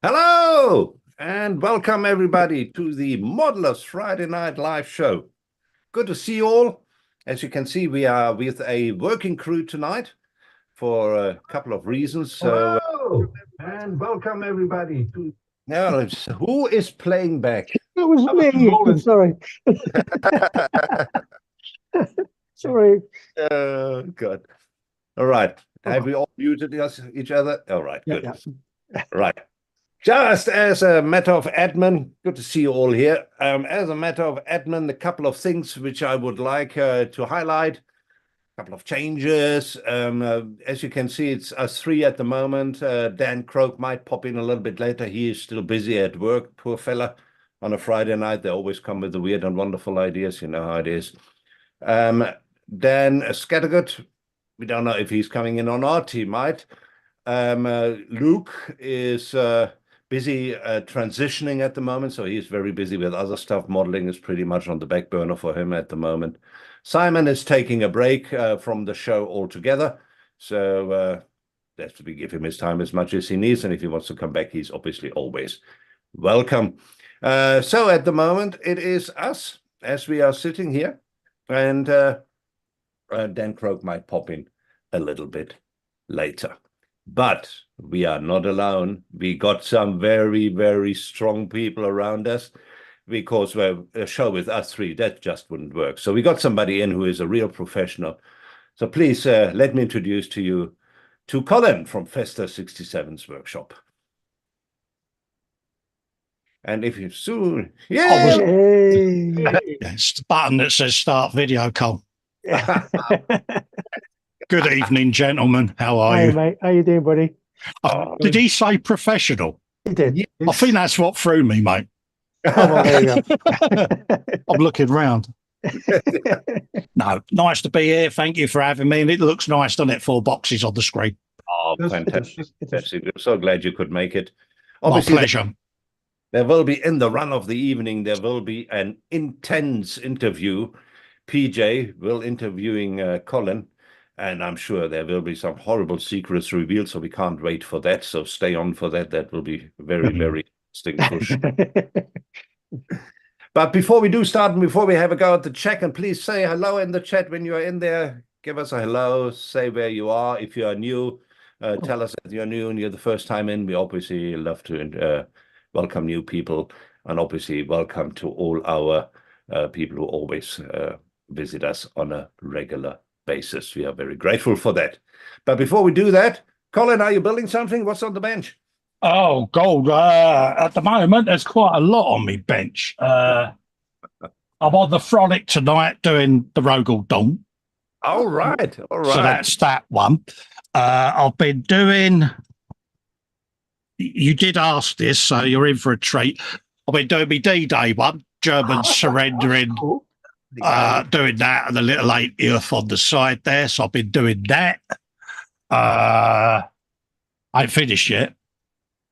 Hello and welcome everybody to the Modelers Friday Night Live show. Good to see you all. As you can see, we are with a working crew tonight for a couple of reasons. Hello and welcome everybody to. Now, who is playing back? That was me. Colin. Sorry. Sorry. Oh, God. All right. Have we all muted each other? All right, good. Yeah. Right. Just as a matter of admin, good to see you all here. As a matter of admin, a couple of things which I would like to highlight. A couple of changes. As you can see, it's us three at the moment. Dan Croak might pop in a little bit later. He is still busy at work, poor fella. On a Friday night, they always come with the weird and wonderful ideas. You know how it is. Dan Scattergood, we don't know if he's coming in or not. He might. Luke is busy transitioning at the moment, so he's very busy with other stuff. Modeling is pretty much on the back burner for him at the moment. Simon is taking a break from the show altogether, so that's to give him his time as much as he needs, and if he wants to come back, he's obviously always welcome. So at the moment, it is us as we are sitting here, and Dan Croak might pop in a little bit later. But we are not alone. We got some very, very strong people around us because a show with us three, that just wouldn't work. So we got somebody in who is a real professional. So please let me introduce to you to Colin from Festa 67's workshop. And if you soon, It's the button that says start video call. Good evening, gentlemen. How are Hi, you? mate. How you doing, buddy? Did he say professional? He did. I think that's what threw me, mate. Oh, well, there you go. I'm looking round. No, nice to be here. Thank you for having me. And it looks nice, doesn't it? 4 boxes on the screen. Oh, fantastic. We're so glad you could make it. Obviously, my pleasure. There will be, in the run of the evening, there will be an intense interview. PJ will interviewing Colin. And I'm sure there will be some horrible secrets revealed, so we can't wait for that. So stay on for that. That will be very, very interesting push. But before we do start, and before we have a go at the chat, and please say hello in the chat when you're in there. Give us a hello. Say where you are. If you are new, tell us that you're new and you're the first time in. We obviously love to welcome new people, and obviously welcome to all our people who always visit us on a regular basis. We are very grateful for that. But before we do that, Colin, are you building something? What's on the bench? Oh, gold. At the moment, there's quite a lot on me bench. I'm on the Frolic tonight doing the Rogel Dawn. All right. All right. So that's that one. I've been doing... You did ask this, so you're in for a treat. I've been doing my D-Day one, Germans surrendering... doing that and a little 80th on the side there. So I've been doing that. I ain't finished yet.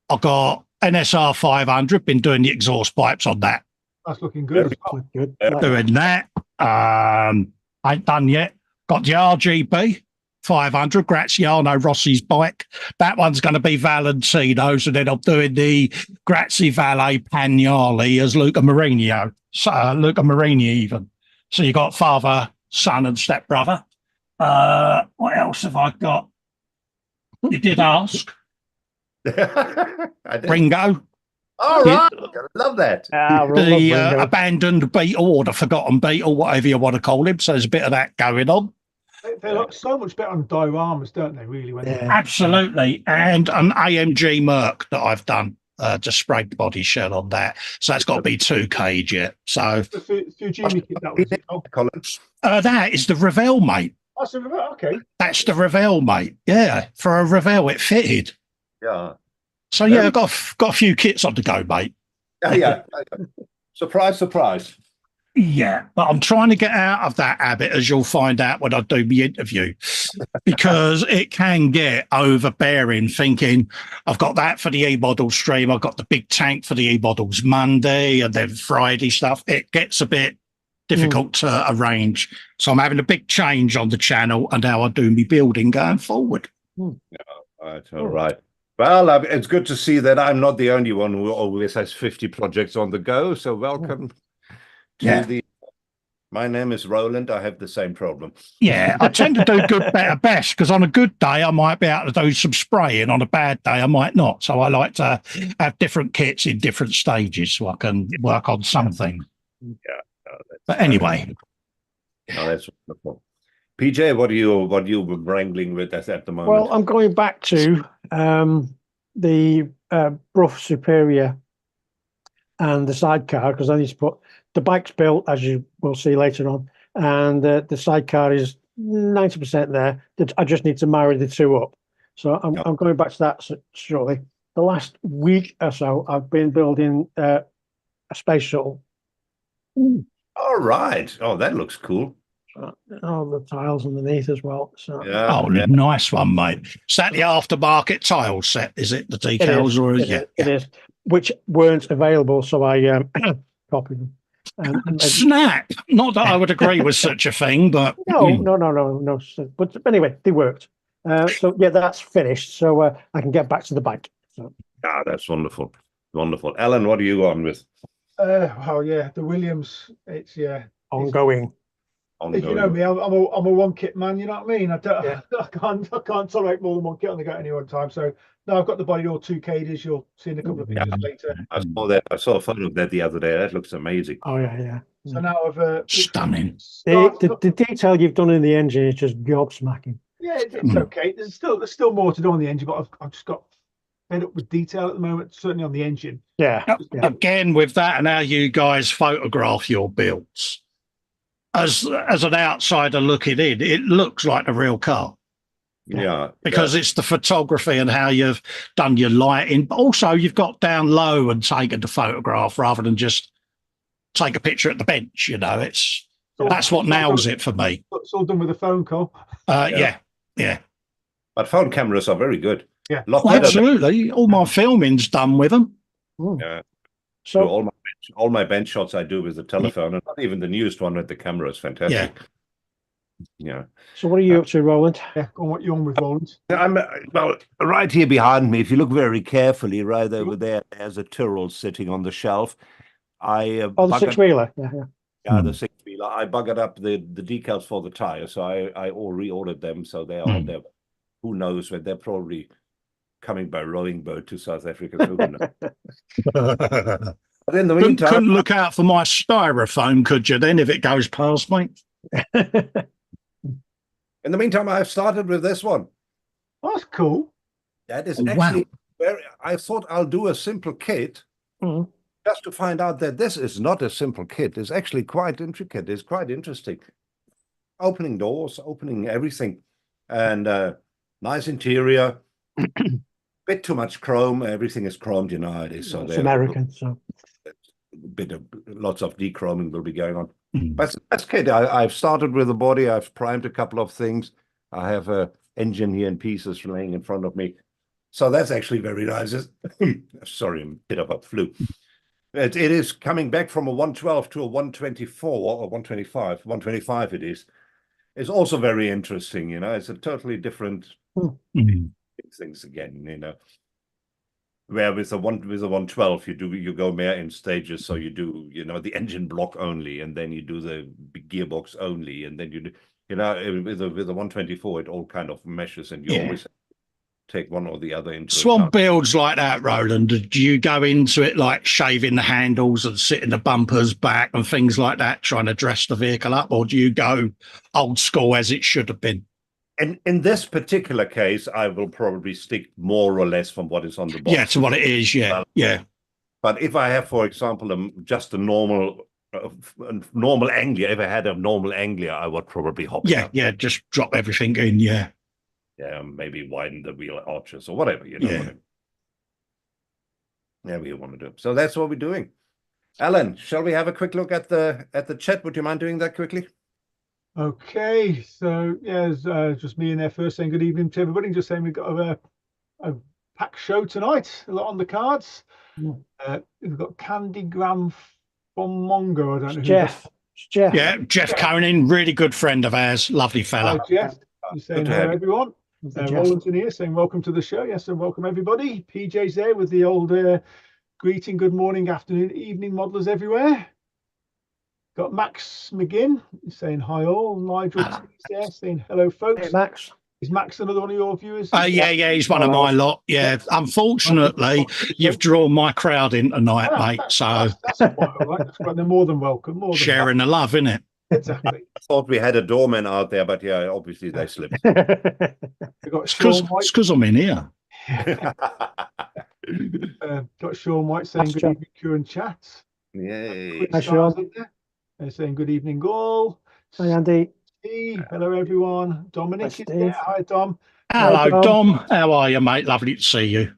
I've got NSR 500, been doing the exhaust pipes on that. That's looking good. Good. Doing that. Ain't done yet. Got the RGB 500, Graziano Rossi's bike. That one's going to be Valentino's, and then I'm doing the Grazie Valle Pagnoli as Luca Marini even. So you got father, son, and stepbrother. What else have I got? You did ask. Ringo. All right. Love that. The abandoned Beetle or the forgotten Beetle, whatever you want to call him. So there's a bit of that going on. They look so much better on dioramas, don't they, really? Absolutely. And an AMG Merc that I've done. Just sprayed body shell on that. So that's got to be 2K yet. So that is the Revell, mate. That's the Revell, okay. That's the Revell, mate. Yeah. For a Revell, it fitted. Yeah. So yeah, I've got a few kits on the go, mate. Yeah. Surprise, surprise. Yeah, but I'm trying to get out of that habit, as you'll find out when I do the interview, because it can get overbearing thinking I've got that for the e-model stream, I've got the big tank for the e-models Monday and then Friday stuff. It gets a bit difficult to arrange. So I'm having a big change on the channel and how I do my building going forward. Yeah, that's all right. Well, it's good to see that I'm not the only one who always has 50 projects on the go. So welcome to Yeah. the. My name is Roland. I have the same problem. Yeah, I tend to do good, better, best, because on a good day, I might be able to do some spraying. On a bad day, I might not. So I like to have different kits in different stages so I can work on something. Yeah. No, But anyway, that's wonderful. PJ, what are you wrangling with us at the moment? Well, I'm going back to the Brough Superior and the sidecar because I need to put the bike's built, as you will see later on, and the sidecar is 90% there. I just need to marry the two up. So I'm going back to that shortly. The last week or so, I've been building a space shuttle. All right. Oh, that looks cool. All the tiles underneath as well. So Yeah. oh, nice one, mate. Is that the aftermarket tile set? Is it the decals or it is, which weren't available, so I copied them. Snap! Not that I would agree with such a thing, but no. But anyway, they worked. So yeah, that's finished. So I can get back to the bike. So. Ah, that's wonderful, wonderful. Alan, what are you on with? Oh yeah, the Williams. It's ongoing. If you know me, I'm a one kit man. You know what I mean? I can't tolerate more than one kit on the go at any one time. So now I've got the body all 2K'd. You'll see in a couple of pictures later. I saw that. I saw a photo of that the other day. That looks amazing. Oh yeah. So now I've stunning. The detail you've done in the engine is just gobsmacking. Yeah, it's okay. There's still more to do on the engine, but I've just got fed up with detail at the moment. Certainly on the engine. Yeah. Again, with that and how you guys photograph your builds, as an outsider looking in, it looks like a real car. Yeah, because it's the photography and how you've done your lighting, but also you've got down low and taken the photograph rather than just take a picture at the bench. You know, that's what nails it for me. It's all done with a phone call. Yeah. But phone cameras are very good. Yeah, absolutely. All my filming's done with them. Yeah. So all my bench shots I do with the telephone, and not even the newest one with the camera is fantastic. Yeah. So what are you up to, Roland? Yeah, go on, what you on with, Roland? I'm right here behind me. If you look very carefully, right over there, there's a Tyrrell sitting on the shelf. The 6-wheeler. Yeah, the 6-wheeler. I buggered up the decals for the tire, so I all reordered them, so they are on there. Who knows when they're probably coming by rowing boat to South Africa. So who knows? But in the meantime, couldn't look out for my styrofoam, could you? Then, if it goes past me. In the meantime, I've started with this one. Oh, that's cool. That is actually very. I thought I'll do a simple kit, just to find out that this is not a simple kit. It's actually quite intricate. It's quite interesting. Opening doors, opening everything, and nice interior. Bit too much chrome. Everything is chromed, you know how it is. So it's American, so lots of dechroming will be going on. But that's kit. I've started with the body. I've primed a couple of things. I have a engine here in pieces laying in front of me. So that's actually very nice. Sorry, I'm a bit of a flu. It is coming back from a 112 to a 124 or 125. 125 it is. It's also very interesting, you know. It's a totally different things again, you know. Where with a 112 you go more in stages, so you do, you know, the engine block only, and then you do the gearbox only, and then you do, you know, with a 124 it all kind of meshes, and you always take one or the other into Swan account. builds like that, Roland. Do you go into it like shaving the handles and sitting the bumpers back and things like that, trying to dress the vehicle up, or do you go old school as it should have been? And in this particular case, I will probably stick more or less from what is on the box. Yeah, to what it is. Yeah. But if I have, for example, just a normal Anglia, if I had a normal Anglia, I would probably hop. Yeah, just drop everything in. Yeah, maybe widen the wheel arches or whatever, you know. Whatever you want to do. So that's what we're doing. Alan, shall we have a quick look at the chat? Would you mind doing that quickly? Okay, so just me in there first saying good evening to everybody. Just saying we've got a packed show tonight. A lot on the cards. We've got Candygram from Mongo. I don't know. Jeff. Yeah, Jeff Conan, really good friend of ours. Lovely fella. Hi, Jeff. I'm saying hello, everyone. Roland's in here saying welcome to the show. Yes, and welcome everybody. PJ's there with the old greeting, good morning, afternoon, evening, modelers everywhere. Got Max McGinn saying hi all. Nigel T's there saying hello, folks. Hey, Max. Is Max another one of your viewers? Yeah, he's one of my lot. Yeah, unfortunately, you've drawn my crowd in tonight, mate. So that's quite all right. That's quite, they're more than welcome. More than sharing the love, innit? Exactly. I thought we had a doorman out there, but yeah, obviously they slipped. We've got Sean White. It's because I'm in here. Got Sean White saying good evening, Q and chat. Yay. Hi, Sean. Saying good evening, all. Hi, Andy. Hello, everyone. Dominic is there. Hi, Dom. Hello, Dom. How are you, mate? Lovely to see you.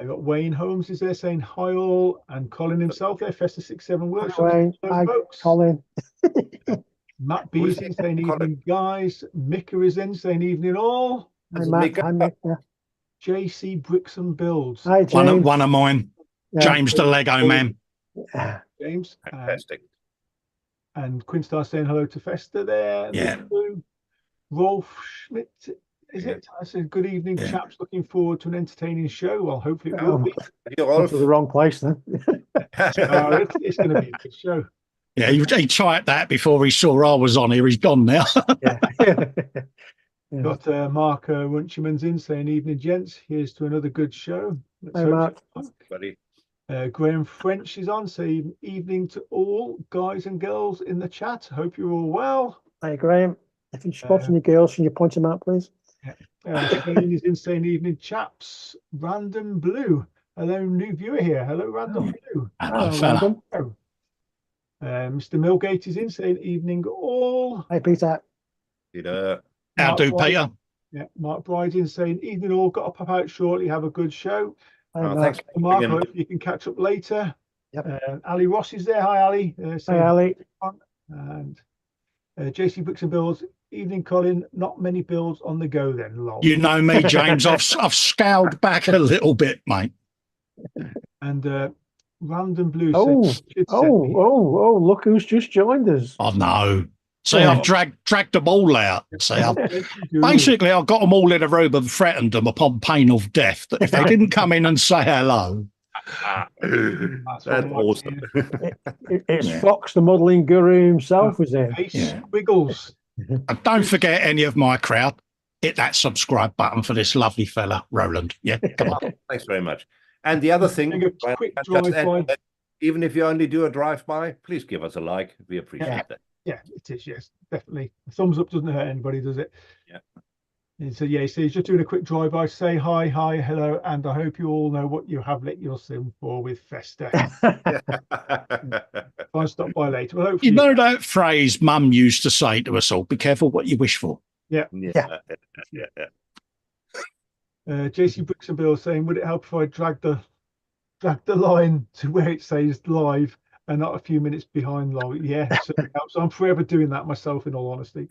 I got Wayne Holmes is there saying hi all, and Colin himself there, Festa 67 Workshop. Wayne. Hi, folks. Colin. Matt Beasley saying evening, guys. Mika is in saying evening, all. Hi, Matt. Hi, Mika. JC Bricks and Builds. Hi, James. One of mine. Yeah. James the Lego man. James. Fantastic. And Quinstar saying hello to Festa there. Yeah. Rolf Schmidt, is it? I said, good evening, chaps. Looking forward to an entertaining show. Well, hopefully it will be. You're to the wrong place then. It's going to be a good show. Yeah, he typed that before he saw I was on here. He's gone now. Got Mark Wuncherman's in saying, evening, gents. Here's to another good show. Hey, Mark. Buddy. Graham French is on, saying evening to all guys and girls in the chat. Hope you're all well. Hi, Graham. If you spot any girls, can you point them out, please? Shane is in saying evening, chaps. Random Blue. Hello, new viewer here. Hello, Random Blue. Hello, fella. Mr. Millgate is in saying evening all. Hi, Peter. How do, Peter? Yeah, Mark Bryden saying evening all. Got to pop out shortly. Have a good show. Hi, Mark. Thanks, Mark. Hope you can catch up later. Yep. Ali Ross is there. Hi, Ali. Hi, Ali. And JC Bricks and Builds. Evening, Colin. Not many builds on the go then. Lol. You know me, James. I've scaled back a little bit, mate. And Random Blue. Look who's just joined us. I know. See, I've dragged them all out. See, basically, I've got them all in a room and threatened them upon pain of death that if they didn't come in and say hello. That's awesome. It's Fox, the modelling guru himself, was there. Wiggles. And don't forget any of my crowd. Hit that subscribe button for this lovely fella, Roland. Yeah, come on. Thanks very much. And the other thing, even if you only do a drive-by, please give us a like. We appreciate that. Yeah, it is. Yes, definitely. A thumbs up doesn't hurt anybody, does it? Yeah. And so yeah, so he's just doing a quick drive-by. Say hi, hello, and I hope you all know what you have lit your sim for with Festa. I'll stop by later. Well, hopefully you know that phrase Mum used to say to us all: "Be careful what you wish for." Yeah. JC Bricks and Bill saying, would it help if I drag the line to where it says live and not a few minutes behind live? Yeah, so it helps. I'm forever doing that myself, in all honesty.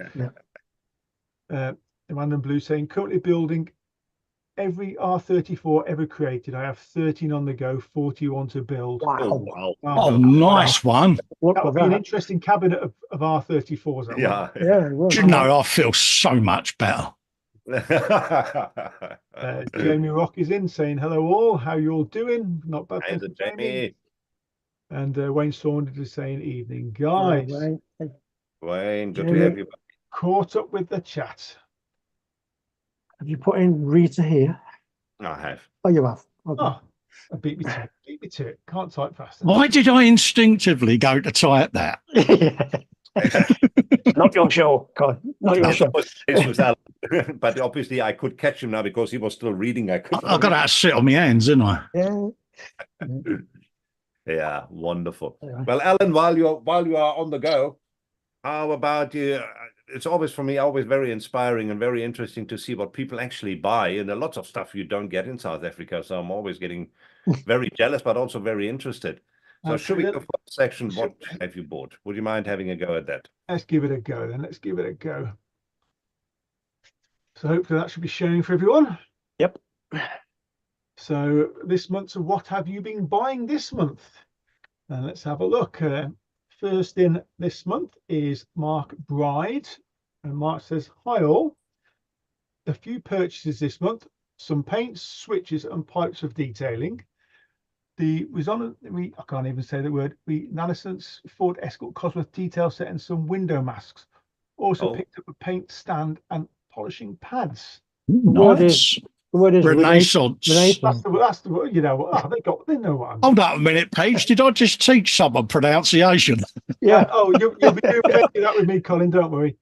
Random Blue saying, currently building every R34 ever created. I have 13 on the go, 41 to build. Wow. Oh, nice one. That would be an interesting cabinet of R34s. Do you know, I feel so much better. Jamie Rock is in saying hello all, how you all doing? Not bad, thank you, Jamie. And Wayne Saunders is saying evening, guys. Wayne, good to have you. Caught up with the chat. Have you put in Rita here? I have. Oh, you have. Okay. Oh, I beat me to it. Can't type fast. Why did I instinctively go to type that? Not your show, Colin. Not your show. But obviously, I could catch him now because he was still reading. I've got to sit on my hands, didn't I? Yeah, wonderful. Well, Alan, while you are on the go, how about you? It's always, for me, always very inspiring and very interesting to see what people actually buy. And there are lots of stuff you don't get in South Africa. So I'm always getting very jealous, but also very interested. So should we go for the section? What have you bought? Would you mind having a go at that? Let's give it a go then. Let's give it a go. So hopefully that should be showing for everyone. Yep. So this month's what have you been buying this month? And let's have a look. First in this month is Mark Bride. And Mark says, hi all. a few purchases this month, some paints, switches and pipes of detailing. I can't even say the word, Renaissance Ford Escort Cosworth detail set and some window masks. Also picked up a paint stand and polishing pads. The word is Renaissance. Renaissance. That's the word, you know. They know what I'm. Hold up a minute, Paige. Did I just teach someone pronunciation? Yeah. You'll be doing that with me, Colin. Don't worry.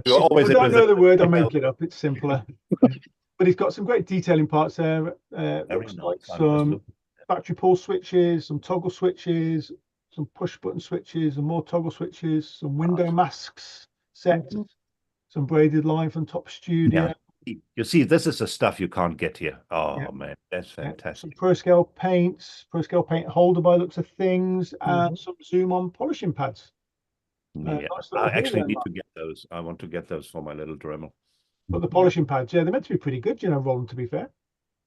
You're always I don't know the word. I'll make it. it up. It's simpler. But he's got some great detailing parts there. Looks like some battery pull switches, some toggle switches, some push button switches, and more toggle switches, some window masks set, some braided line from Top Studio. Yeah. You see, this is the stuff you can't get here. Oh Yeah. man, that's fantastic. Some Pro Scale paints, Pro Scale paint holder by looks of things, and some Zoom on polishing pads. Yeah, nice I actually there, need Mark. to get those. I want to get those for my little Dremel. But the polishing pads, yeah, they're meant to be pretty good, you know, Roland, to be fair.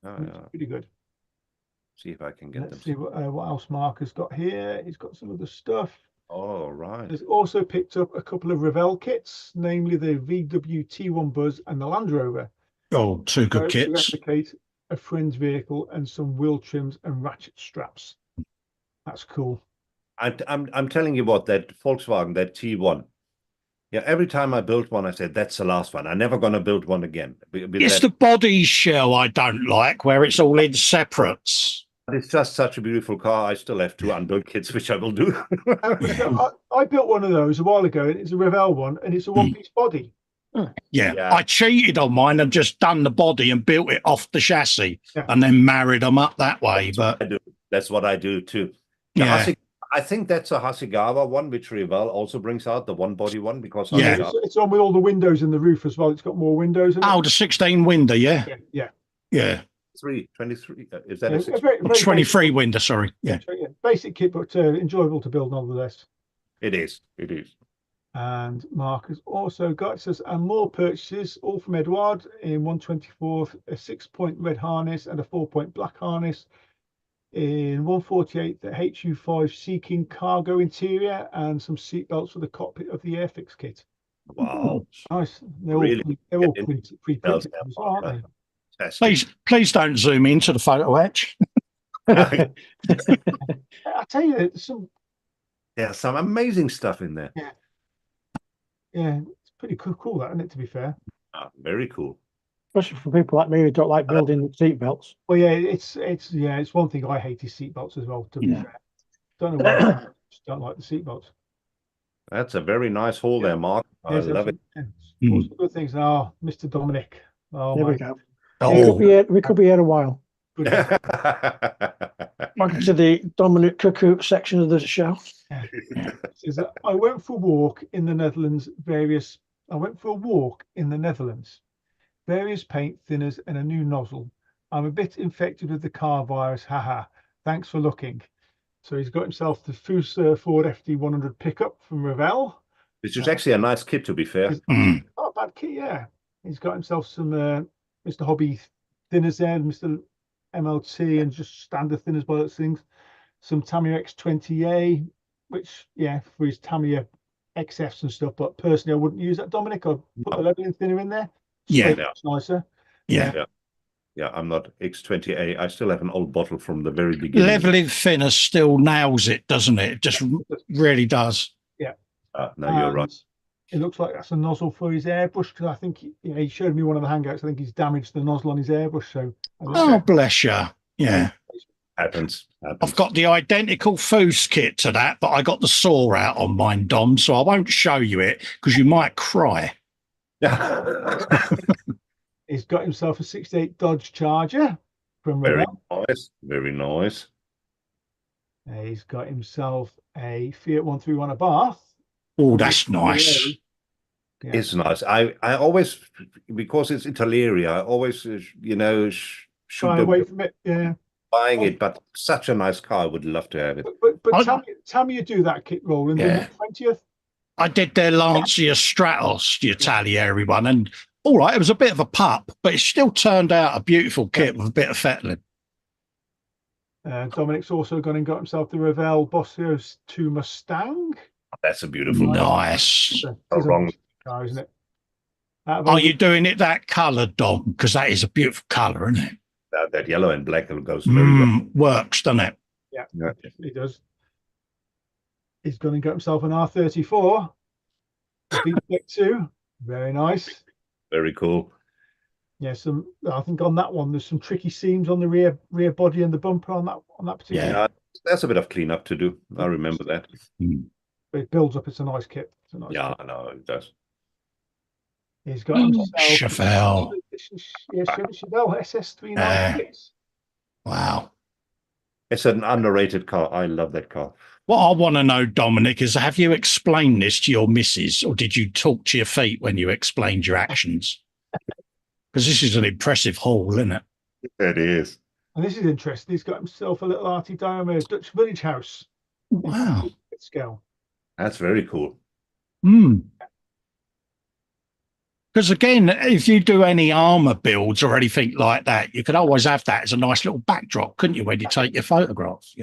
Oh, It's yeah. pretty good. See if I can get Let's see them. what else Mark has got here. He's got some other stuff. Oh, right. He's also picked up a couple of Revell kits, namely the VW T1 Buzz and the Land Rover. Oh, two good To kits. replicate a friend's vehicle and some wheel trims and ratchet straps. That's cool. I'm telling you what, that Volkswagen, that T1. Yeah, every time I built one, I said, that's the last one. I'm never going to build one again. It's the body shell I don't like, where it's all in separates. It's just such a beautiful car. I still have two unbuilt kits, which I will do. I built one of those a while ago, and it's a Revell one, and it's a one-piece body. Yeah, I cheated on mine and just done the body and built it off the chassis and then married them up that way. That's what I do too. I think that's a Hasegawa one, which Revell also brings out, the one-body one, because it's on with all the windows in the roof as well. It's got more windows in it. Oh, the 16 window, yeah. 23. Is that a 23 basic window? Sorry, yeah. Basic kit, but enjoyable to build nonetheless. It is. It is. And Mark has also got us and more purchases, all from Edward in 124, a 6-point red harness and a 4-point black harness. In 148, the HU5 Seeking cargo interior and some seat belts for the cockpit of the Airfix kit. Wow. Nice. They're all pre-printed as well, aren't they? Please don't zoom into the photo etch. I tell you, there's some amazing stuff in there. Yeah, it's pretty cool, that, isn't it, to be fair? Very cool. Especially for people like me who don't like building seat belts. Well, yeah, it's one thing I hate is seat belts as well, to be fair. Don't know why I just don't like the seat belts. That's a very nice haul there, Mark. I love it. Good things. Mr. Dominic. There we go. Oh. We could be here a while. Welcome to the Dominic Cuckoo section of the show. I went for a walk in the Netherlands. Various paint thinners and a new nozzle. I'm a bit infected with the car virus. Haha. Thanks for looking. So he's got himself the Fuso Ford FD100 pickup from Revell. Which is actually a nice kit, to be fair. Not a bad kit, yeah. He's got himself some Mr. Hobby thinners there, Mr. MLT, and just standard thinners by those things. Some Tamiya X20A, which, for his Tamiya XFs and stuff. But personally, I wouldn't use that, Dominic. I'd put the leveling thinner in there. It's nicer. Yeah, I'm not X20A. I still have an old bottle from the very beginning. Leveling thinner still nails it, doesn't it? It just really does. Yeah. No, you're right. It looks like that's a nozzle for his airbrush, because I think he showed me one of the hangouts. I think he's damaged the nozzle on his airbrush. So bless you. Yeah. Happens. I've got the identical Foos kit to that, but I got the saw out on mine, Dom, so I won't show you it because you might cry. He's got himself a 68 Dodge Charger from Revell. Very nice. He's got himself a Fiat 131 Abarth. Oh, that's nice. Yeah. It's nice. I always, because it's Italia, I always, Try away from it. Yeah. Buying it, but such a nice car. I would love to have it. But tell me you do that kit roll in the 20th. I did their Lancia Stratos, the Italieri one, and all right, it was a bit of a pup, but it still turned out a beautiful kit with a bit of fettling. Dominic's also gone and got himself the Revell Bossios 2 Mustang. That's a beautiful nice. It's a car, isn't it? Are you doing it that colour, Dom? Because that is a beautiful colour, isn't it? That yellow and black goes very well. Works, doesn't it? Yeah, Yeah. definitely does. He's going to get himself an R34. Deck 2. Very nice. Very cool. Yeah, I think on that one there's some tricky seams on the rear body and the bumper on that particular. Yeah, there's a bit of cleanup to do. I remember that. But it builds up. It's a nice kit. It's a nice Yeah, kit. I know it does. He's got himself Chevelle. Chevelle SS396. Wow. It's an underrated car. I love that car. What I want to know, Dominic, is have you explained this to your missus, or did you talk to your feet when you explained your actions? Because this is an impressive haul, isn't it? It is. And this is interesting. He's got himself a little arty diorama Dutch village house. Wow. Scale. That's very cool. Because again, if you do any armour builds or anything like that, you could always have that as a nice little backdrop, couldn't you, when you take your photographs?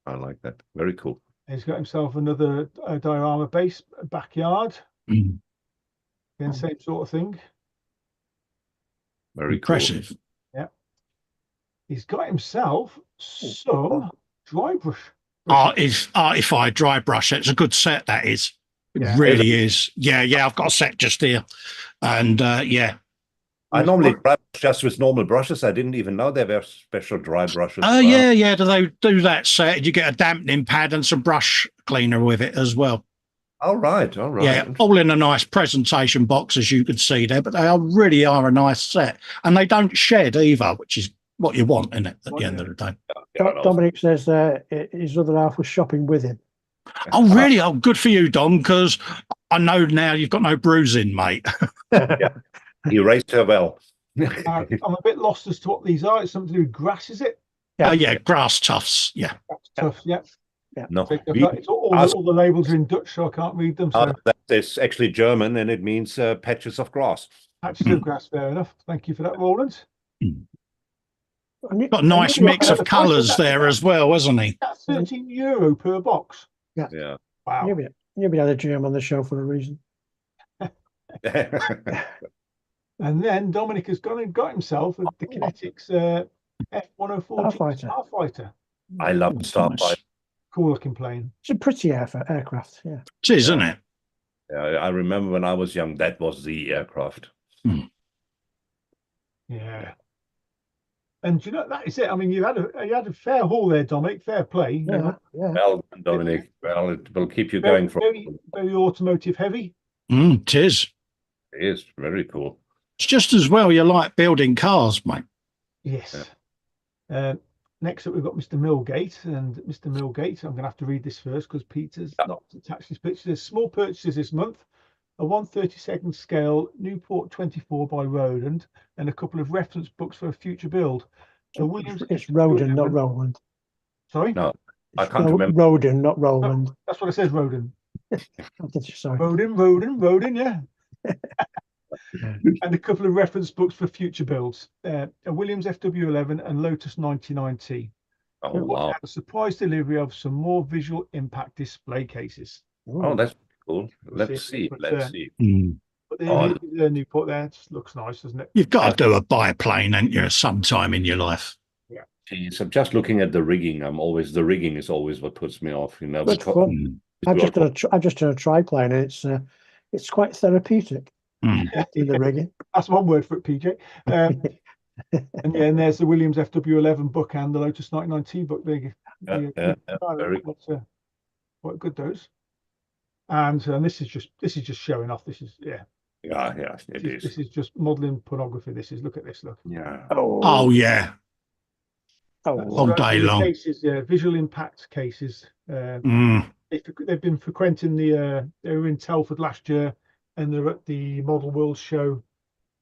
I like that. Very cool. He's got himself another diorama base backyard. Again, same sort of thing. Very impressive. Cool. Yeah. He's got himself some dry brush. Artified dry brush. It's a good set, that is. It really is. Yeah, I've got a set just here. And yeah. I normally brush just with normal brushes. I didn't even know there were special dry brushes. Oh, yeah. Do they do that set? You get a dampening pad and some brush cleaner with it as well. All right. Yeah, all in a nice presentation box, as you can see there. But they really are a nice set. And they don't shed either, which is what you want, isn't it, at the end of the day. Dominic says his other half was shopping with him. Oh, really? Oh, good for you, Dom, because I know now you've got no bruising, mate. Yeah. He raised her well. I'm a bit lost as to what these are. It's something to do with grass, is it? Yeah, grass tufts. Yeah. Tough, yeah. No. It's all the labels are in Dutch, so I can't read them. So that is actually German, and it means patches of grass. Patches of grass, fair enough. Thank you for that, Roland. Got a nice mix of colours there as well, hasn't he? That's €13 per box. Yeah. Wow. You'll had a GM on the show for a reason. And then Dominic has gone and got himself the Kinetics F-104 Starfighter. I love Starfighter. Cool looking plane. It's a pretty aircraft, yeah. It is, isn't it? Yeah, I remember when I was young, that was the aircraft. Yeah. And you know, that is it. I mean, you had a fair haul there, Dominic. Fair play. Yeah. Well, Dominic, well, it will keep you going for very automotive heavy. It is. It is very cool. It's just as well you like building cars, mate. Yes. Next up, we've got Mr. Millgate, and Mr. Millgate. I'm going to have to read this first because Peter's not attached this picture. There's small purchases this month: a 1/32 scale Newport 24 by Rodent, and a couple of reference books for a future build. It's Rodent, not Roland. Sorry? No, I can't remember. Rodent, not Roland. No, that's what it says, Rodent. Sorry. Rodent, yeah. And a couple of reference books for future builds. A Williams FW11 and Lotus 99T. Oh, wow. A surprise delivery of some more visual impact display cases. Oh, that's cool. Let's see. But the Newport there just looks nice, doesn't it? You've got to do a biplane, ain't you, sometime in your life? Yeah. Geez, I'm just looking at the rigging. The rigging is always what puts me off. You know, I've just done a triplane, and it's quite therapeutic. The rigging. That's one word for it, PJ. And there's the Williams FW11 book and the Lotus 99T book. Very quite good those. And this is just showing off. This is This is just modelling pornography. Look at this. Look. Yeah. Oh yeah. All day long. Cases, visual impact cases. They've been frequenting they were in Telford last year, and they're at the Model World show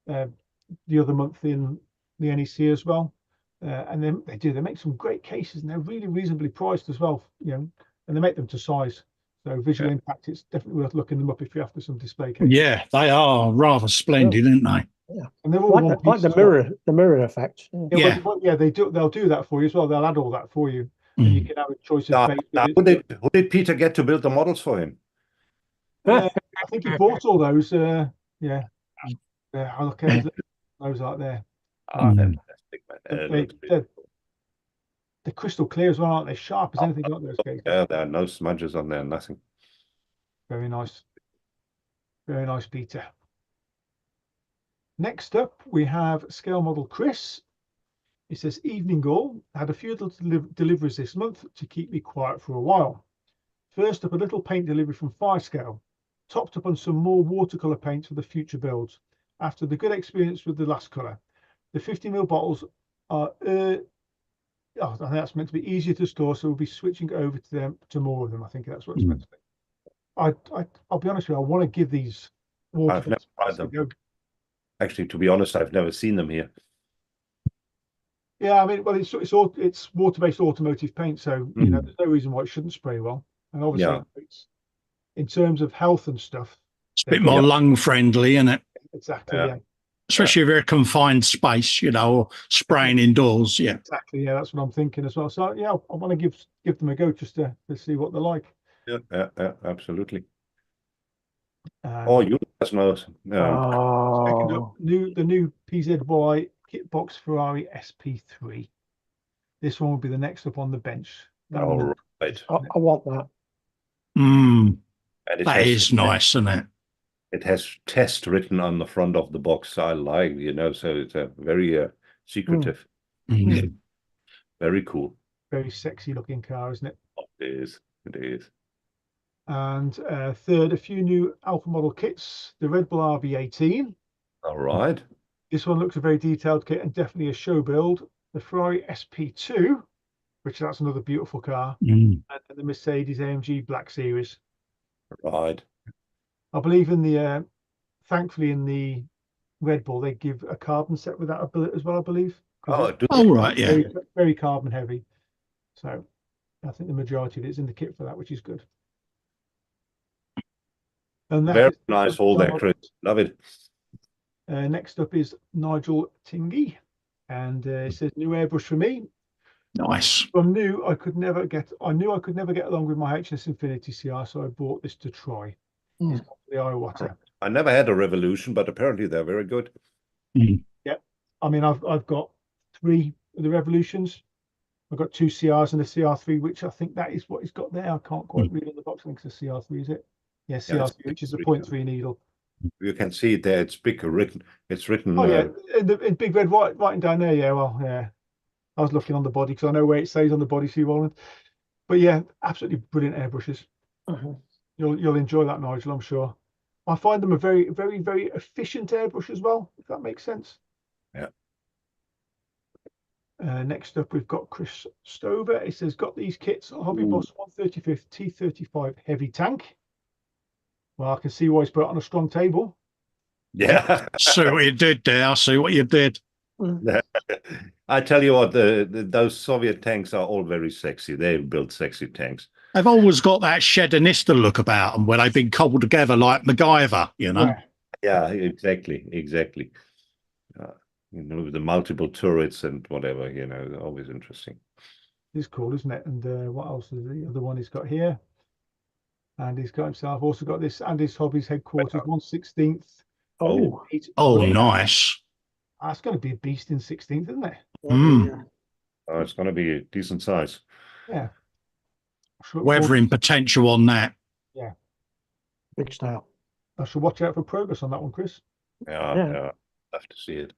the other month in the NEC as well. And then they make some great cases, and they're really reasonably priced as well. And they make them to size. So visual impact, it's definitely worth looking them up if you're after some display cases. Yeah, they are rather splendid, aren't they? Yeah, and they're all like the mirror effect. They do. They'll do that for you as well. They'll add all that for you, and you can have a choice of. Who did Peter get to build the models for him? I think he bought all those. Yeah. I look at those out there. Ah, fantastic, man. They're crystal clear as well, aren't they? Sharp as anything, aren't those cases? Yeah, there are no smudges on there, nothing. Very nice. Very nice, Peter. Next up, we have scale model Chris. He says, evening all. Had a few little deliveries this month to keep me quiet for a while. First up, a little paint delivery from Fire Scale. Topped up on some more watercolor paints for the future builds. After the good experience with the last color. The 50ml bottles are I think that's meant to be easier to store, so we'll be switching over to them to more of them. I think that's what it's meant to be. I'll be honest with you, I want to give these water. I've never tried them. Actually, to be honest, I've never seen them here. Yeah, I mean, well, it's water-based automotive paint, so you know, there's no reason why it shouldn't spray well. And obviously, it's, in terms of health and stuff, it's a bit more lung friendly, isn't it? Exactly. Yeah. Especially if you're a confined space, you know, or spraying indoors. Yeah. Exactly. Yeah, that's what I'm thinking as well. So yeah, I want to give them a go just to see what they're like. Yeah, absolutely. You guys know. Second up, the new PZY kit box Ferrari SP3. This one will be the next up on the bench. Right. I want that. That is nice, isn't it? It has test written on the front of the box. I like, you know, so it's a very secretive. Very cool. Very sexy looking car, isn't it? It is. It is. And third, a few new Alpha model kits. The Red Bull RB18. All right. This one looks a very detailed kit and definitely a show build. The Ferrari SP2, which that's another beautiful car, and the Mercedes AMG Black Series. Right. I believe in the, thankfully in the Red Bull, they give a carbon set with that as well, I believe. Right, yeah. Very, very carbon heavy. So I think the majority of it is in the kit for that, which is good. And very nice haul there, Chris. Love it. Next up is Nigel Tingy, and it says new airbrush for me. Nice. From new, I knew I could never get along with my HS Infinity CR, so I bought this to try. It's got the Iwata. I never had a Revolution, but apparently they're very good. Yeah, I mean, I've got 3 of the Revolutions. I've got 2 CRs and a CR3, which I think that is what he's got there. I can't quite read on the box. I think it's a CR3, is it? Yeah, CR3, which is a 0.3 needle. You can see it there. It's big written. It's written. Oh yeah, in big red writing down there. Yeah, well, yeah. I was looking on the body because I know where it says on the body, Sue Holland. But yeah, absolutely brilliant airbrushes. You'll enjoy that, Nigel, I'm sure. I find them a very, very, very efficient airbrush as well, if that makes sense. Yeah. Next up, we've got Chris Stover. It says, got these kits, Hobby Boss 135th T35 heavy tank. Well, I can see why he's put it on a strong table. Yeah. See what you did there. I see what you did. I tell you what, those Soviet tanks are all very sexy. They build sexy tanks. They've always got that Shedinista look about them where they've been cobbled together like MacGyver, you know? Yeah, exactly. You know, the multiple turrets and whatever, you know, always interesting. It's cool, isn't it? And what else is the other one he's got here? And he's got himself also got this and his Hobbies headquarters 1/16. Oh, nice. That's going to be a beast in 16th, isn't it? Oh, it's going to be a decent size. Yeah. Weathering potential on that. Yeah. Big style. I should watch out for progress on that one, Chris. Yeah. Have to see it.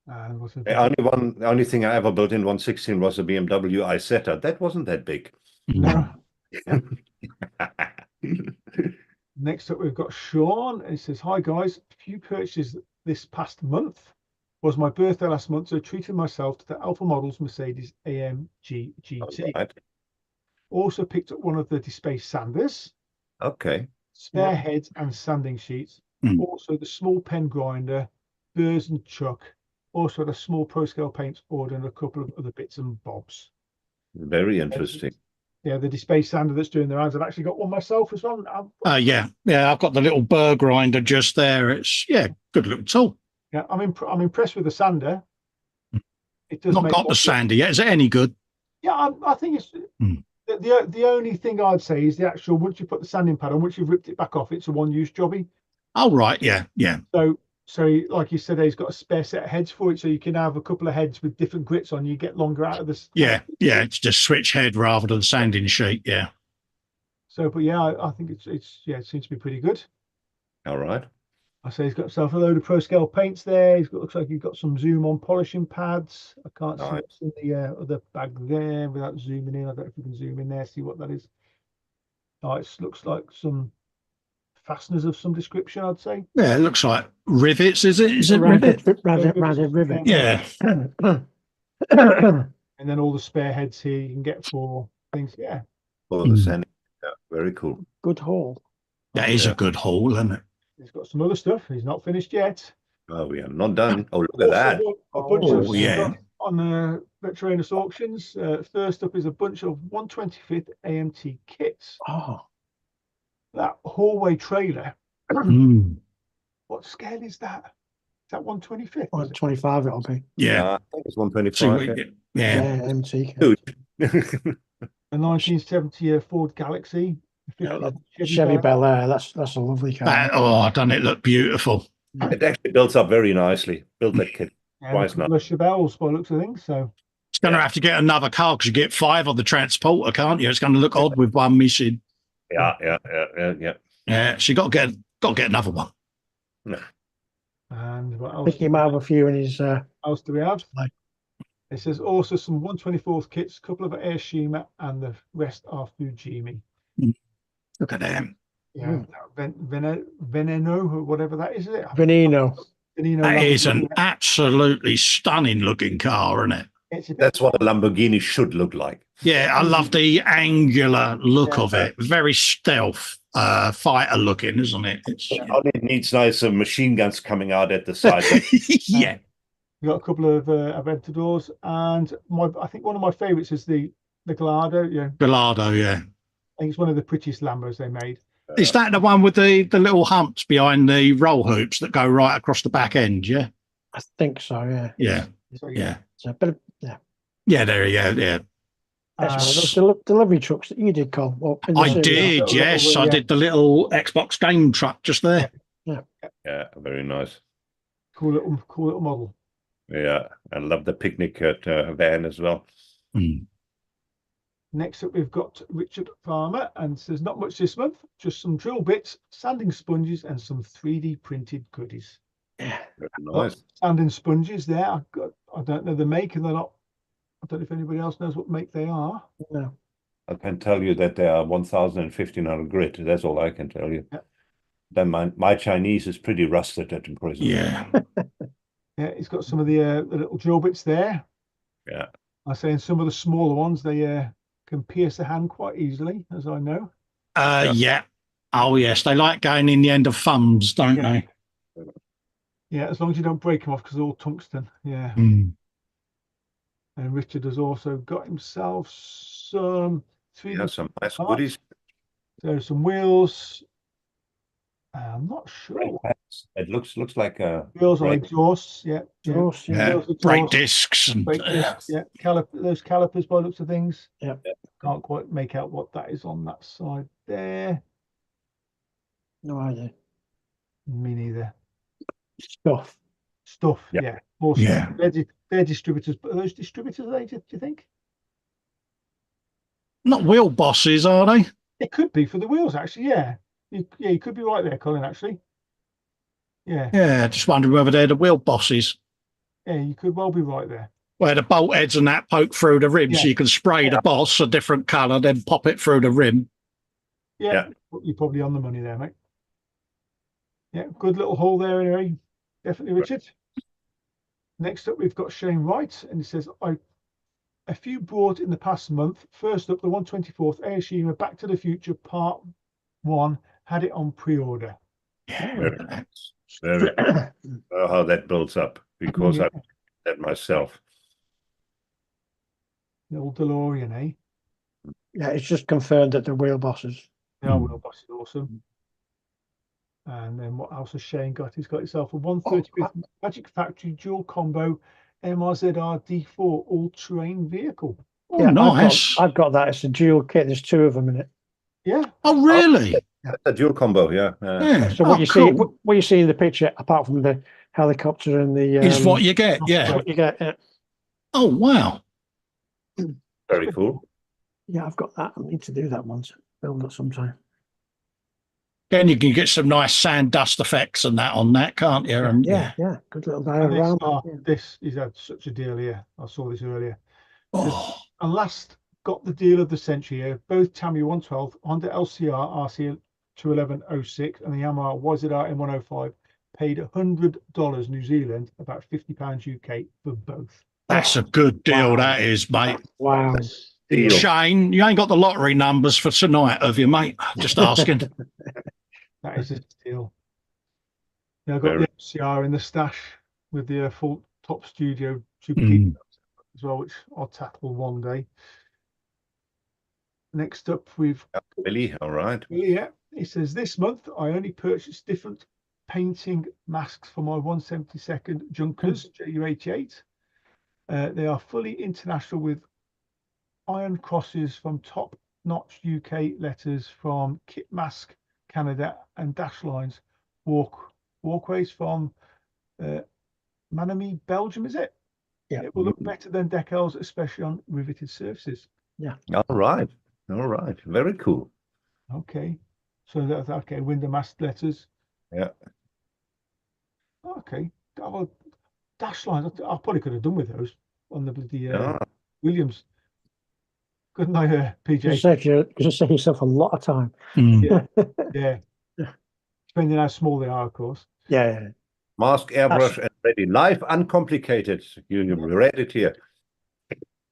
The only thing I ever built in 1/16 was a BMW Isetta. That wasn't that big. No. Next up, we've got Sean. He says, hi guys, a few purchases this past month. Was my birthday last month, so I treated myself to the Alpha Models Mercedes AMG GT. Right. Also picked up one of the Dispace sanders. Okay. Spare heads and sanding sheets. Also the small pen grinder, burrs and chuck. Also had a small Pro Scale paint order and a couple of other bits and bobs. Very interesting. Yeah, the Dispace sander that's doing their hands. I've actually got one myself as well. Yeah, I've got the little burr grinder just there. It's good little tool. Yeah, I'm impressed with the sander. It does not got the sander yet. Is it any good? Yeah, I think it's The only thing I'd say is the actual, once you put the sanding pad on, once you've ripped it back off, it's a one-use jobby. Oh, right. Yeah. Yeah. So like you said, he's got a spare set of heads for it, so you can have a couple of heads with different grits on. You get longer out of this. Yeah. Yeah. It's just switch head rather than sanding sheet. Yeah. So, but yeah, I think it's yeah, it seems to be pretty good. All right. I say he's got himself a load of pro scale paints there. He's got, looks like he's got some zoom on polishing pads. I can't see Nice. what's in the other bag there without zooming in. I don't know if you can zoom in there, see what that is. Oh, it looks like some fasteners of some description, I'd say. Yeah. It looks like rivets. Is it? Is it Rounded rivet? rivet. Yeah. And then all the spare heads here you can get for things. Yeah. For the sanding. Yeah, very cool. Good haul. That is a good haul, isn't it? He's got some other stuff. He's not finished yet. Oh, we are not done. Oh, look at that. A bunch Oh, of yeah. stuff on Veteranus auctions. First up is a bunch of 125th AMT kits. Oh, That hallway trailer. Mm. What scale is that? Is that 125th? well, 25 it'll be. Yeah. I think it's So 125. yeah. MT. Dude. A 1970 Ford Galaxy. Yeah, Chevy Bel Air. That's a lovely car. Oh, done it look beautiful. It actually builds up very nicely. Built that kit. And Twice a couple of Chevelles by the looks of things. So It's going to have to get another car because you get 5 on the transporter, can't you? It's going to look odd with one missing. Yeah. Yeah, so you got to get another one. and what I else? think he might have a few in his. Else do we have? Like- It says also some 124th kits, a couple of Airshima, and the rest are Fujimi. Look at them. Yeah, Veneno or whatever that is it? Veneno. Veneno That is Lamborghini. an absolutely stunning looking car, isn't it? It's a bit That's what a Lamborghini should look like. Yeah, I love the angular look of it. Very stealth fighter looking, isn't it? It's, Only it needs nice machine guns coming out at the side. yeah. We've got a couple of Aventadors, and I think one of my favourites is the Gallardo. Yeah, Gallardo, yeah. I think it's one of the prettiest Lambos they made. Is that the one with the little humps behind the roll hoops that go right across the back end? Yeah. I think so. Yeah. Yeah. So, Yeah. It's a bit of, yeah. Yeah, there you go. Yeah. Those delivery trucks that you did, Col. I did, yes. I did the little Xbox game truck just there. Yeah, very nice. cool little model. Yeah, I love the picnic van as well. Mm. Next up, we've got Richard Farmer, and says not much this month, just some drill bits, sanding sponges, and some 3D printed goodies. Yeah. Very nice. Sanding sponges there. I don't know the make, and they're not. I don't know if anybody else knows what make they are. No. I can tell you that they are 1,000 and 1,500 grit. That's all I can tell you. Yeah. Then my Chinese is pretty rusted at the present. Yeah. Yeah, it's got some of the little drill bits there. Yeah. I say, in some of the smaller ones, they can pierce the hand quite easily, as I know. Yeah. Oh, yes. They like going in the end of thumbs, don't Yeah. they? Yeah, as long as you don't break them off, because they're all tungsten. Yeah. Mm. And Richard has also got himself some 3D. Yeah, some nice parts. goodies. So some wheels. I'm not sure. It looks like a Wheels or brake. exhausts. Yeah. Exhaust, Yeah. Wheels, Brake exhaust, discs. And, brake discs, yeah. Those calipers by the looks of things. Yeah. Can't quite make out what that is on that side there. No idea. Me neither. Stuff. Stuff. Yeah. Yeah. More Yeah. stuff. They're distributors. But are those distributors, are they, do you think? not wheel bosses, are they? It could be for the wheels, actually. Yeah. You could be right there, Colin, actually. Yeah. Yeah, just wondering whether they're the wheel bosses. Yeah, you could well be right there. Where the bolt heads and that poke through the rim, so Yeah. you can spray the boss a different colour, then pop it through the rim. Yeah. You're probably on the money there, mate. Yeah, good little haul there anyway. Definitely, Richard. Next up, we've got Shane Wright, and he says, a few brought in the past month. First up, the 124th Airshima Back to the Future Part 1 had it on pre-order. Yeah. Very nice. Very know how that builds up, because Yeah. I did that myself. The old DeLorean, eh? Yeah, it's just confirmed that the wheel bosses. The old boss is awesome. And then what else has Shane got? He's got himself a 135th Magic Factory dual combo MRZR D4 all-terrain vehicle. Oh, Yeah, nice. I've got that. It's a dual kit. There's two of them in it. Yeah. Oh, really? That's a dual combo, yeah. Yeah. So Oh, cool. what you see in the picture, apart from the helicopter and the Is what you get. is Yeah. what you get. Yeah. Oh, wow. Very cool. Yeah, I've got that. I need to do that once. Film that sometime. Then you can get some nice sand dust effects and that on that, can't you? And Yeah. Good little And diorama. this is had such a deal here. I saw this earlier. Oh, And last got the deal of the century here. Both Tamiya 112, Honda LCR RC 21106, and the Yamaha YZR M105 paid $100 New Zealand, about £50 UK for both. that's a good deal, Wow. that is, mate. Wow. Deal. Shane, you ain't got the lottery numbers for tonight, have you, mate? Just asking. That is a deal. Yeah, I've got Very. the LCR in the stash with the full top studio super Mm. deep as well, which I'll tackle one day. Next up, we've Billy, all right. yeah. It says this month I only purchased different painting masks for my 172nd Junkers JU88. They are fully international with iron crosses from top-notch UK letters from Kit Mask Canada and dash lines walkways from Manamy, Belgium, is it? Yeah. It will look better than decals, especially on riveted surfaces. All right. All right. Very cool. Okay. So that's okay, window mask letters. Yeah. Okay. Well, dash lines, I probably could have done with those on the bloody Yeah. Williams. Couldn't I, PJ? You save yourself a lot of time. Mm. Yeah. Depending how small they are, of course. Yeah. Mask, airbrush, and ready. Live uncomplicated. You read it here.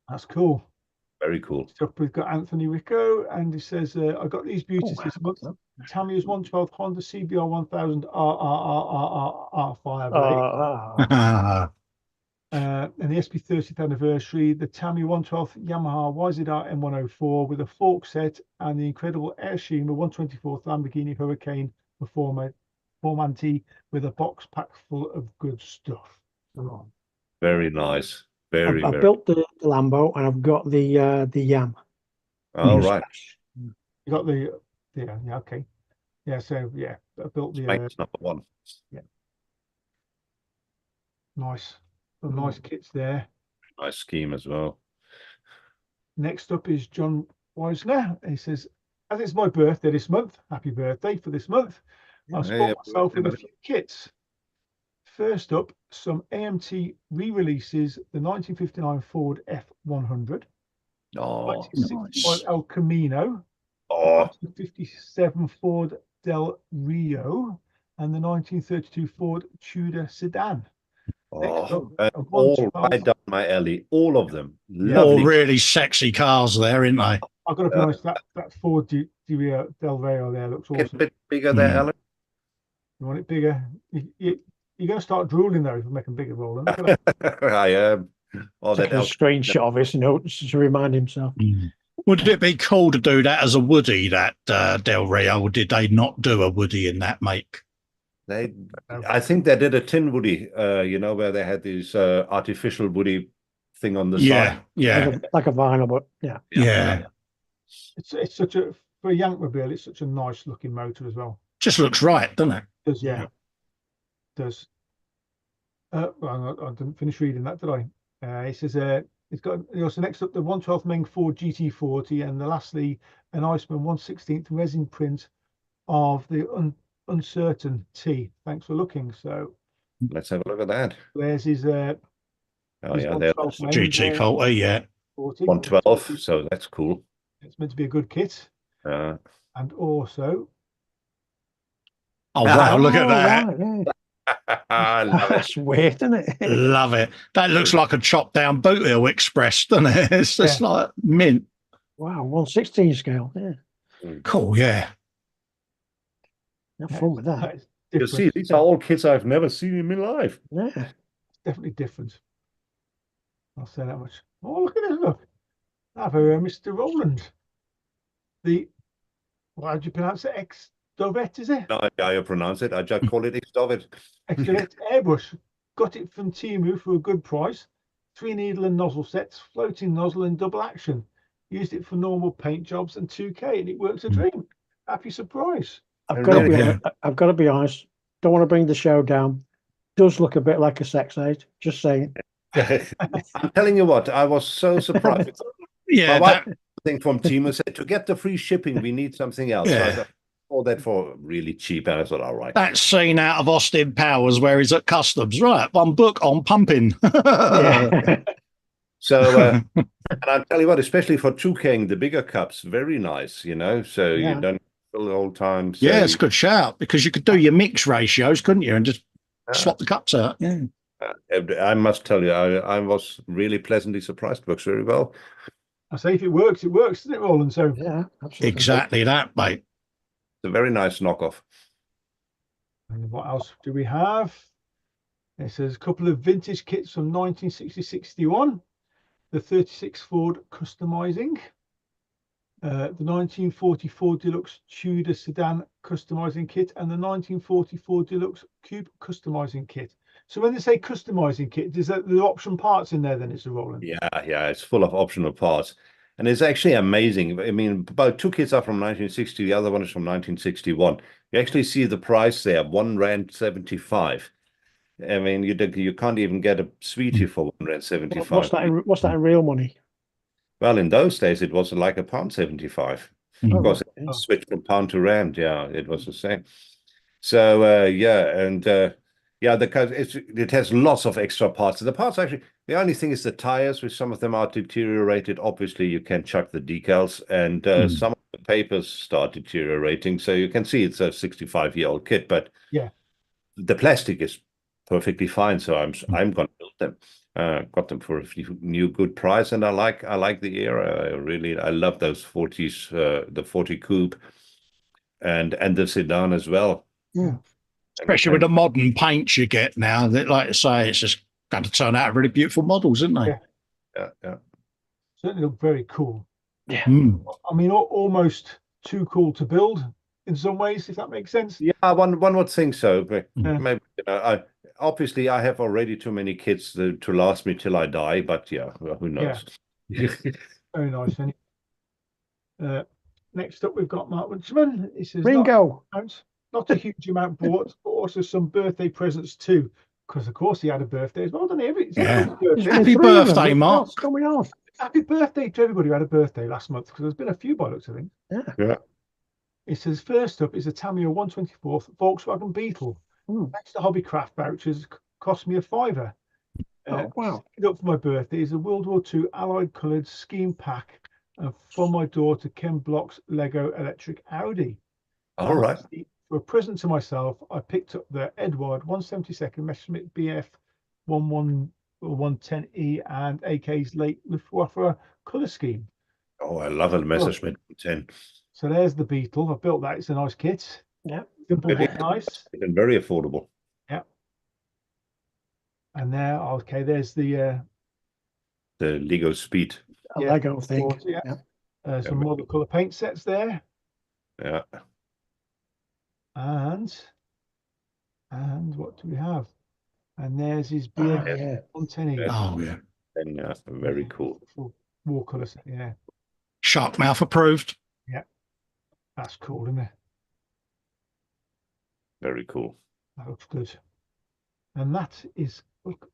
That's cool. Very cool. So we've got Anthony Rico, and he says, I got these beauties this month. Tamiya's 112 Honda CBR 1000 RRRRR fire brake. And the SP 30th anniversary, the Tamiya 112 Yamaha YZR M104 with a fork set and the incredible Airshima 124th Lamborghini Hurricane Performante with a box packed full of good stuff. Very nice. I've Very. built the Lambo and I've got the Yam. All right. You got the yeah, okay. Yeah, so yeah, I built the Space number one. nice. Some nice kits there. Nice scheme as well. Next up is John Weisner. He says, as it's my birthday this month, happy birthday for this month. I've spoiled myself with a few kits. First up, some AMT re-releases, the 1959 Ford F100, Oh, 1965 nice. El Camino, oh, 1957 Ford Del Rio, and the 1932 Ford Tudor sedan. oh. a All 112 right down my alley. All of them. All Lovely. really sexy cars there, aren't they? I've got to be honest, that Ford Del Rio there looks Get a awesome. bit bigger there, Mm. Alan. You want it bigger? You're going to start drooling though if you make them bigger, Roland. Look at that. I am. Oh, that Taking a screenshot of this notes to remind himself. Mm. Would it be cool to do that as a Woody, that Del Rio, or did they not do a Woody in that make? I think they did a tin Woody, where they had this artificial Woody thing on the side. Yeah. Like a vinyl, but Yeah. It's such a, for a Yankmobile, it's such a nice looking motor as well. Just looks right, doesn't it? Does does. Well, I didn't finish reading that, did I? He says it's got so next up the 112 Meng Ford GT40, and lastly an Iceman 1/16 resin print of the Uncertain T. Thanks for looking. So Let's have a look at that. there's his Oh, yeah, there's GT40, yeah. 112. So that's cool. It's meant to be a good kit, Uh, and also Oh, wow, look at that. Right, yeah. I love it. That's weird, isn't it? Love it. That looks like a chopped down Boot Hill Express, doesn't it? It's just like mint. Wow, 1/16 scale. Yeah, Cool, yeah. have fun with that. it's You different. see, these are all kits I've never seen in my life. Yeah, Definitely different. I'll say that much. Oh, look at this! Look, have a Mr. Roland. How do you pronounce it? Exdovet, is it? No, I pronounce it. I just call it Exdovet. Exdovet airbrush. Got it from Temu for a good price. 3 needle and nozzle sets, floating nozzle and double action. Used it for normal paint jobs and 2K, and it works a dream. Happy surprise. I've got to Really? be honest. I've got to be honest. Don't want to bring the show down. Does look a bit like a sex aid. Just saying. I'm telling you what, I was so surprised. Yeah, My wife, that, thing from Timo said, to get the free shipping, we need something else. So I Yeah. got all that for really cheap, and I thought, all right. that scene out of Austin Powers where he's at customs. Right, one book on pumping. Yeah. So, and I'll tell you what, especially for 2King, the bigger cups, very nice, So Yeah. you don't fill the whole time. So Yeah, it's a good shout because you could do your mix ratios, couldn't you, and just swap the cups out. Yeah. I must tell you, I was really pleasantly surprised. It works very well. I say if it works, doesn't it, Roland? So Yeah, absolutely. Exactly that, mate. It's a very nice knockoff. and what else do we have? It says a couple of vintage kits from 1960-61. The 36 Ford customizing. The 1944 Deluxe Tudor Sedan customizing kit and the 1944 Deluxe Coupe customizing kit. So when they say customizing kit, is that the option parts in there? Then it's a Roland. Yeah, it's full of optional parts. And it's actually amazing. I mean, about 2 kits are from 1960, the other one is from 1961. You actually see the price there, R1.75. I mean, you can't even get a sweetie for R1.75. What's that in real money? Well, in those days, it was like £1.75. Mm. Of course, Oh, it switched from pound to rand. Yeah, it was the same. So, it has lots of extra parts. The parts actually, the only thing is the tires, which some of them are deteriorated. Obviously, you can chuck the decals, and some of the papers start deteriorating. So you can see it's a 65-year-old kit, but Yeah. the plastic is perfectly fine. So I'm going to build them. Got them for a new good price, and I like the era. I love those 40s, the 40 Coupe, and the sedan as well. Yeah. Especially with the modern paints you get now, that, like I say, it's just going to turn out really beautiful models, isn't they? Yeah. Certainly look very cool. Yeah. Mm. I mean, almost too cool to build in some ways, if that makes sense. Yeah, one would think so, but Yeah. maybe obviously I have already too many kids to last me till I die. But yeah, well, who knows? Very nice. Next up, we've got Mark Winchman. He says, Ringo. not a huge amount bought, but also some birthday presents too. Because of course he had a birthday as well, didn't he? It's Yeah. everybody's birthday. Happy birthday, Mark. What's going on? Happy birthday to everybody who had a birthday last month, because there's been a few by looks, I think. Yeah. It says, first up is a Tamiya 124th Volkswagen Beetle. Mm. Thanks to Hobbycraft vouchers, cost me a £5. Oh, wow. Picked up for my birthday is a World War II alloyed coloured scheme pack from my daughter Ken Block's Lego electric Audi. All right. For a present to myself, I picked up the Edward 172nd Messerschmitt BF 110E and AK's late Luftwaffe colour scheme. Oh, I love a Messerschmitt 10. So there's the Beetle. I built that. It's a nice kit. Yeah. Simple but nice. And very affordable. Yeah. And there, okay, there's the Lego Speed. A Lego thing. Yeah. Some more colour paint sets there. Yeah. And what do we have? And there's his BF 110E. Oh, yeah. And very cool. War colour set, yeah. Shark mouth approved. That's cool, isn't it? Very cool. That looks good. And that is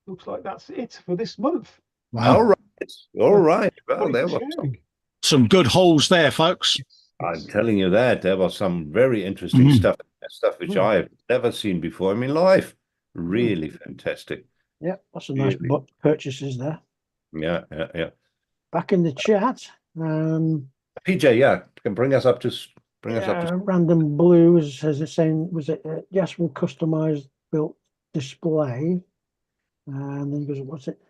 looks like that's it for this month. Wow. All right. Well, What there is was sharing? Some good hauls there, folks. I'm telling you that there was some very interesting stuff which I've never seen before in my life. Really fantastic. Yeah, that's a nice purchases there. Yeah. Back in the chat. PJ, yeah, can bring us up to Random Blue says the same. Was it yes, from customized built display? And then he goes, what's it?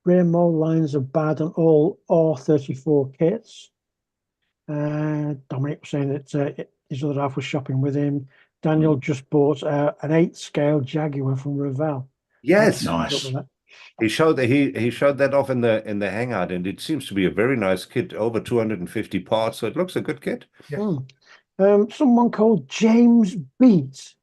Rear mold lines are bad on all R34 kits. Dominic was saying that his other half was shopping with him. Daniel just bought an 8-scale Jaguar from Revell. Yes, nice. He showed that off in the hangout, and it seems to be a very nice kit, over 250 parts, so it looks a good kit. Yeah. Someone called James Beat.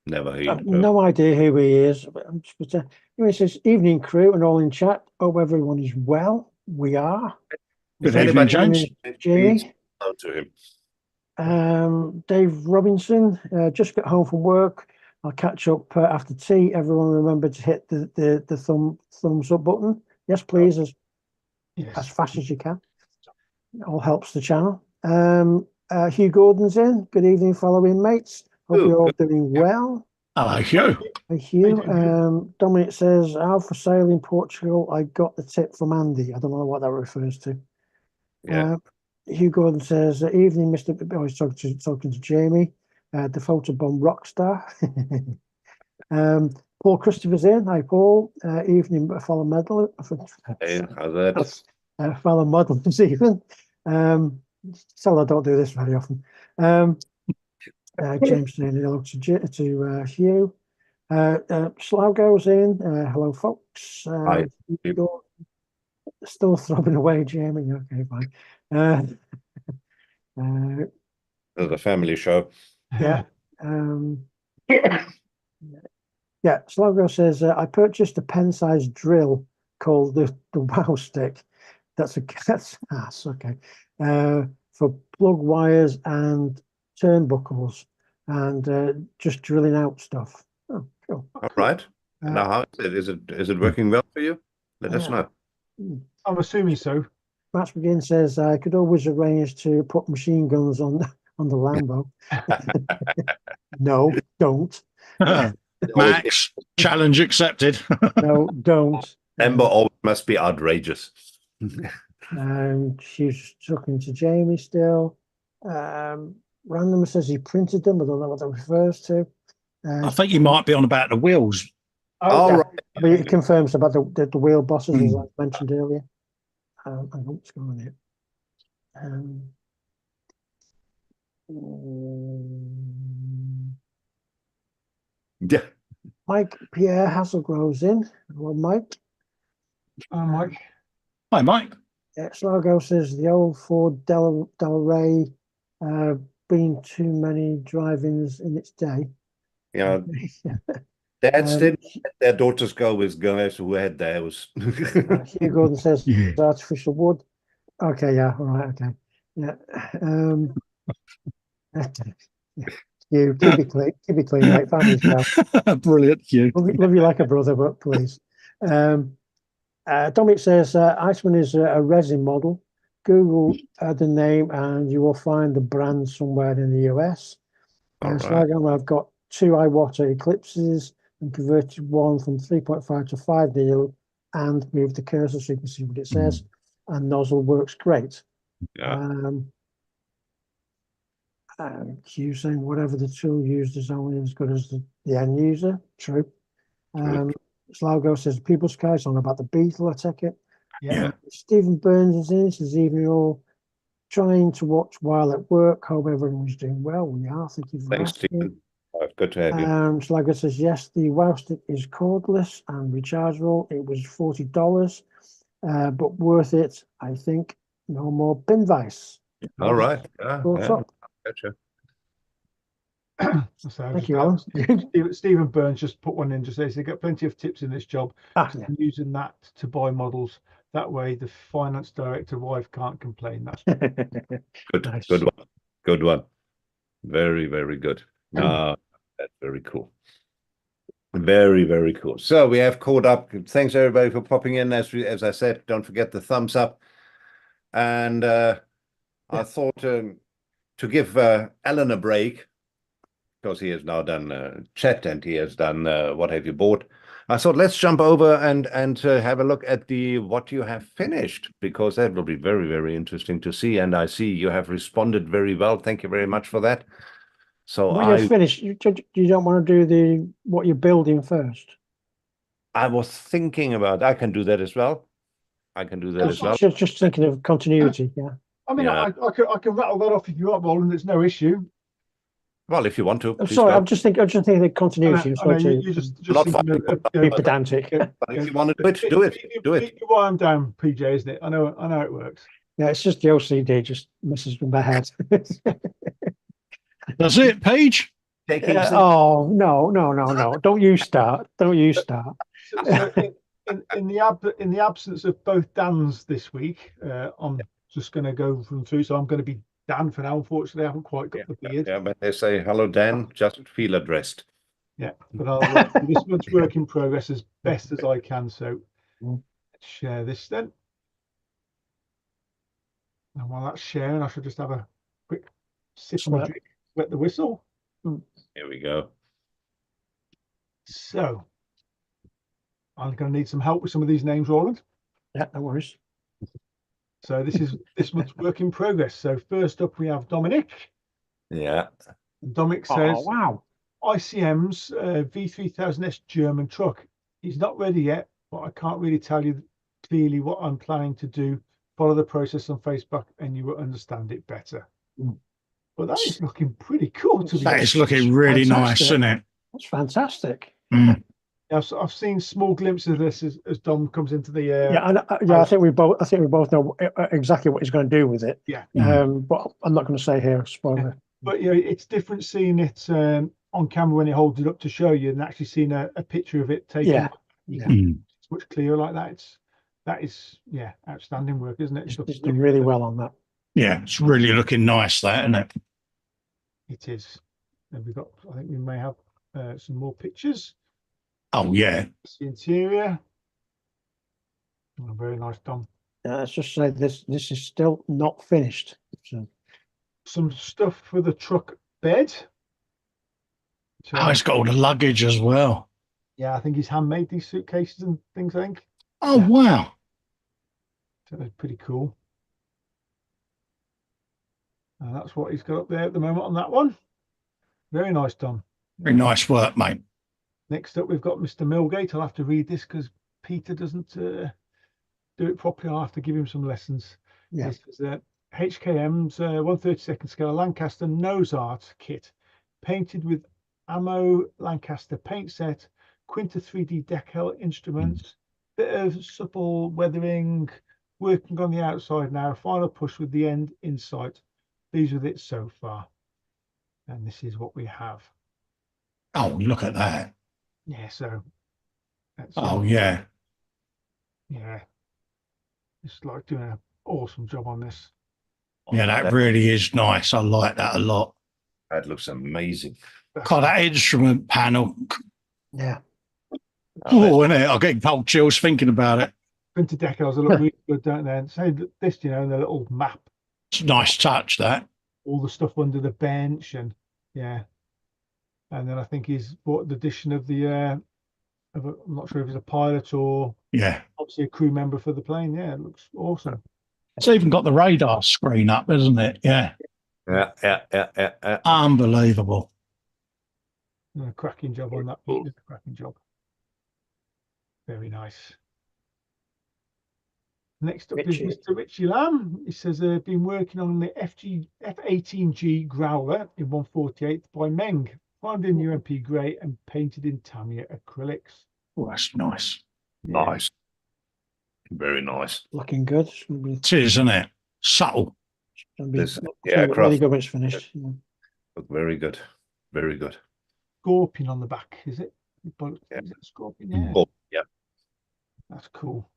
Never I heard have of no idea who he is, but Anyway, it says, evening crew and all in chat. Hope everyone is well. We are. Good If evening, anybody- James. Jamie. Hello to him. Dave Robinson, just got home from work. I'll catch up after tea. Everyone remember to hit the thumbs up button. Yes, please, as Yes. fast as you can. It all helps the channel. Hugh Gordon's in. Good evening, fellow inmates. Hope Ooh, you're all good. doing well. Hello, Hugh. Hugh. Dominic says, out for sale in Portugal. I got the tip from Andy. I don't know what that refers to. Yeah. Hugh Gordon says, evening, Mr. Oh, he's talking to Jamie, the photobomb rock star. Paul Christopher's in. Hi, Paul. Evening, fellow medal. Hey, how's that? Fellow models, even. Tell I don't do this very often. James saying hello to Hugh. Slough goes in. Hello, folks. Hi. Still throbbing away, Jamie. Okay, fine. It's a family show. Yeah. Yeah, Slogo says, I purchased a pen-sized drill called the Wow Stick. That's ass, okay. For plug wires and turnbuckles and just drilling out stuff. Oh, cool. All right. Now, how is it? Is it working well for you? Let us know. I'm assuming so. Max McGinn says, I could always arrange to put machine guns on the Lambo. No, don't. Max, challenge accepted. No, don't. Amber always must be outrageous. She's talking to Jamie still. Random says he printed them. I don't know what that refers to. I think you might be on about the wheels. All right. But it confirms about the wheel bosses, as I mentioned earlier. I hope it's going here. Yeah. Mike Pierre Hasselgrove's in. Hello, Mike. Mike. Hi, Mike. Slargo says the old Ford Del Rey been too many drive-ins in its day. Yeah. Dads didn't let their daughters go with guys who had those. Hugh Gordon says artificial wood. Okay, yeah, all right, okay. Yeah. You keep it clean, mate. Family's well. Brilliant, Hugh. Love you like a brother, but please. Dominic says Iceman is a resin model. Google the name and you will find the brand somewhere in the US. So I've got 2 Iwata Eclipses and converted one from 3.5 to 5 needle and moved the cursor so you can see what it says. And nozzle works great. Yeah. Q saying whatever the tool used is only as good as the end user. True. Slogo says People's Sky's on about the Beetle, I take it. Yeah. Stephen Burns is in. Says evening all trying to watch while at work. Hope everyone's doing well. We are. Thank you for Thanks, asking. Stephen. Good to have you. Slago says yes, the Wow Stick is cordless and rechargeable. It was $40, but worth it, I think. No more bin vice. All right. Gotcha. Thank you, Alan. Stephen Burns just put one in, just says they got plenty of tips in this job. Yeah. Using that to buy models. That way the finance director wife can't complain. That's good. Nice. Good one. Good one. Very, very good. That's very cool. Very, very cool. So we have caught up. Thanks everybody for popping in. As I said, don't forget the thumbs up. And I thought to give Alan a break, because he has now done chat and he has done what have you bought. I thought let's jump over and have a look at what you have finished, because that will be very, very interesting to see. And I see you have responded very well. Thank you very much for that. So when you're finished, you don't want to do what you're building first. I was thinking about, I can do that as well. Just thinking of continuity, yeah. I mean, I can rattle that off if you want, Roland. There's no issue. Well, if you want to. I'm sorry, I'm just thinking of continuity. You just be pedantic. But if you want to do it, do it. You wind them down, PJ, isn't it? I know it works. Yeah, it's just the OCD just messes with my head. That's it, Paige. taking some. Oh, no. Don't you start. Don't you start. So in the absence of both Dans this week, I'm just going to go through. So I'm going to be Dan for now. Unfortunately, I haven't quite got the beard. Yeah, but they say, hello, Dan, just feel addressed. Yeah, but I'll do this month's work in progress as best as I can. So let's share this then. And while that's sharing, I should just have a quick sip of my drink, wet the whistle. Here we go. So I'm going to need some help with some of these names, Roland. Yeah, no worries. So this is this month's work in progress. So first up, we have Dominic. Yeah. Dominic says, Oh, wow. ICM's V3000S German truck. He's not ready yet, but I can't really tell you clearly what I'm planning to do. Follow the process on Facebook and you will understand it better. But that is looking pretty cool to me. That is looking really nice, isn't it? That's fantastic. I've seen small glimpses of this as Dom comes into the I think we both know exactly what he's going to do with it. Yeah. But I'm not going to say here, spoiler. But it's different seeing it on camera when he holds it up to show you and actually seeing a picture of it taken. It's much clearer like that. That is outstanding work, isn't it? He's done really well on that. Yeah, it's really looking nice, that, isn't it? It is. And I think we may have some more pictures. Oh, yeah. It's the interior. Oh, very nice, Dom. Let's just say this is still not finished. So. Some stuff for the truck bed. It's got all the luggage as well. Yeah, I think he's handmade these suitcases and things, I think. Oh, wow. So that's pretty cool. And that's what he's got up there at the moment on that one. Very nice, Dom. Very nice work, mate. Next up, we've got Mr. Millgate. I'll have to read this because Peter doesn't do it properly. I'll have to give him some lessons. Yeah. This is HKM's 1/32 scale Lancaster nose art kit, painted with Ammo Lancaster paint set, Quinta 3D decal instruments, bit of supple weathering, working on the outside now, final push with the end in sight. Pleased with it so far. And this is what we have. Oh, look at that. Yeah, so that's yeah. Yeah. It's like doing an awesome job on this. Yeah, that really is nice. I like that a lot. That looks amazing. God, that instrument panel. Yeah. Oh, isn't it? I'm getting cold chills thinking about it. Printed decals look really good, don't they? And say this, in the little map. It's a nice touch, that. All the stuff under the bench and and then I think he's bought the addition of the I'm not sure if he's a pilot or obviously a crew member for the plane. Yeah, it looks awesome. It's even got the radar screen up, isn't it? Yeah. Unbelievable. A cracking job on that. Cracking job. Very nice. Next up is Mr. Richie Lamb. He says they've been working on the F18G Growler in 1/48 by Meng, primed in UMP grey and painted in Tamiya acrylics. Oh, that's nice. Nice. Very nice. Looking good. It is, isn't it? Subtle. Really good when it's finished. Yeah. Look very good. Very good. Scorpion on the back, is it? Is it a scorpion? Yeah. Oh, yeah. That's cool.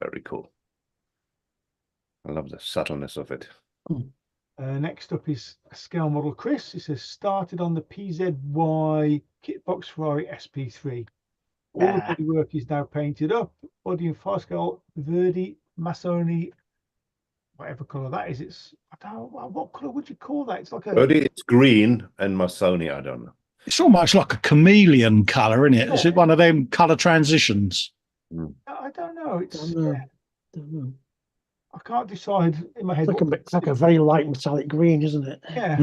Very cool. I love the subtleness of it. Next up is scale model Chris. He says started on the PZY Kitbox Ferrari SP3. All the bodywork is now painted up. Body in 5 scale Verdi Massoni, whatever colour that is. It's what colour would you call that? It's like a Verdi, it's green, and Massoni, I don't know. It's almost like a chameleon colour, isn't it? Is it one of them colour transitions? I don't know. It's I can't decide in my head. It's like a very light metallic green, isn't it? Yeah.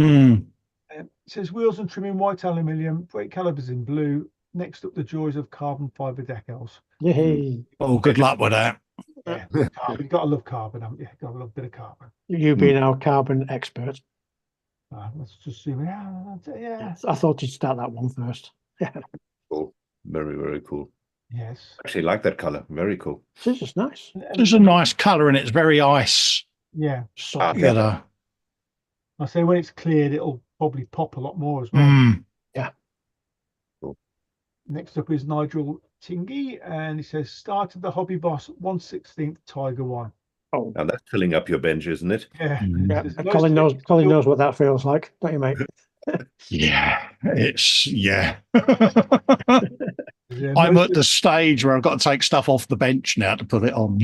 It says wheels and trim in white aluminium, brake calipers in blue. Next up, the joys of carbon fibre decals. Yay. Oh, good luck with that. Yeah, carbon. You've got to love carbon, haven't you? Got to love a bit of carbon. You being our carbon expert. Let's just see. Yeah. I thought you'd start that one first. Cool. Very, very cool. Yes. Actually like that colour. Very cool. It's just nice. It's a nice colour and it's very ice. Yeah. Together. I say when it's cleared, it'll probably pop a lot more as well. Yeah. Next up is Nigel Tingy, and he says, started the Hobby Boss 1/16 Tiger One. Oh, Now that's filling up your bench, isn't it? Yeah. yeah. Says, Colin knows. Colin knows what that feels like, don't you, mate? Yeah, it's yeah. Yeah, I'm most at the stage where I've got to take stuff off the bench now to put it on.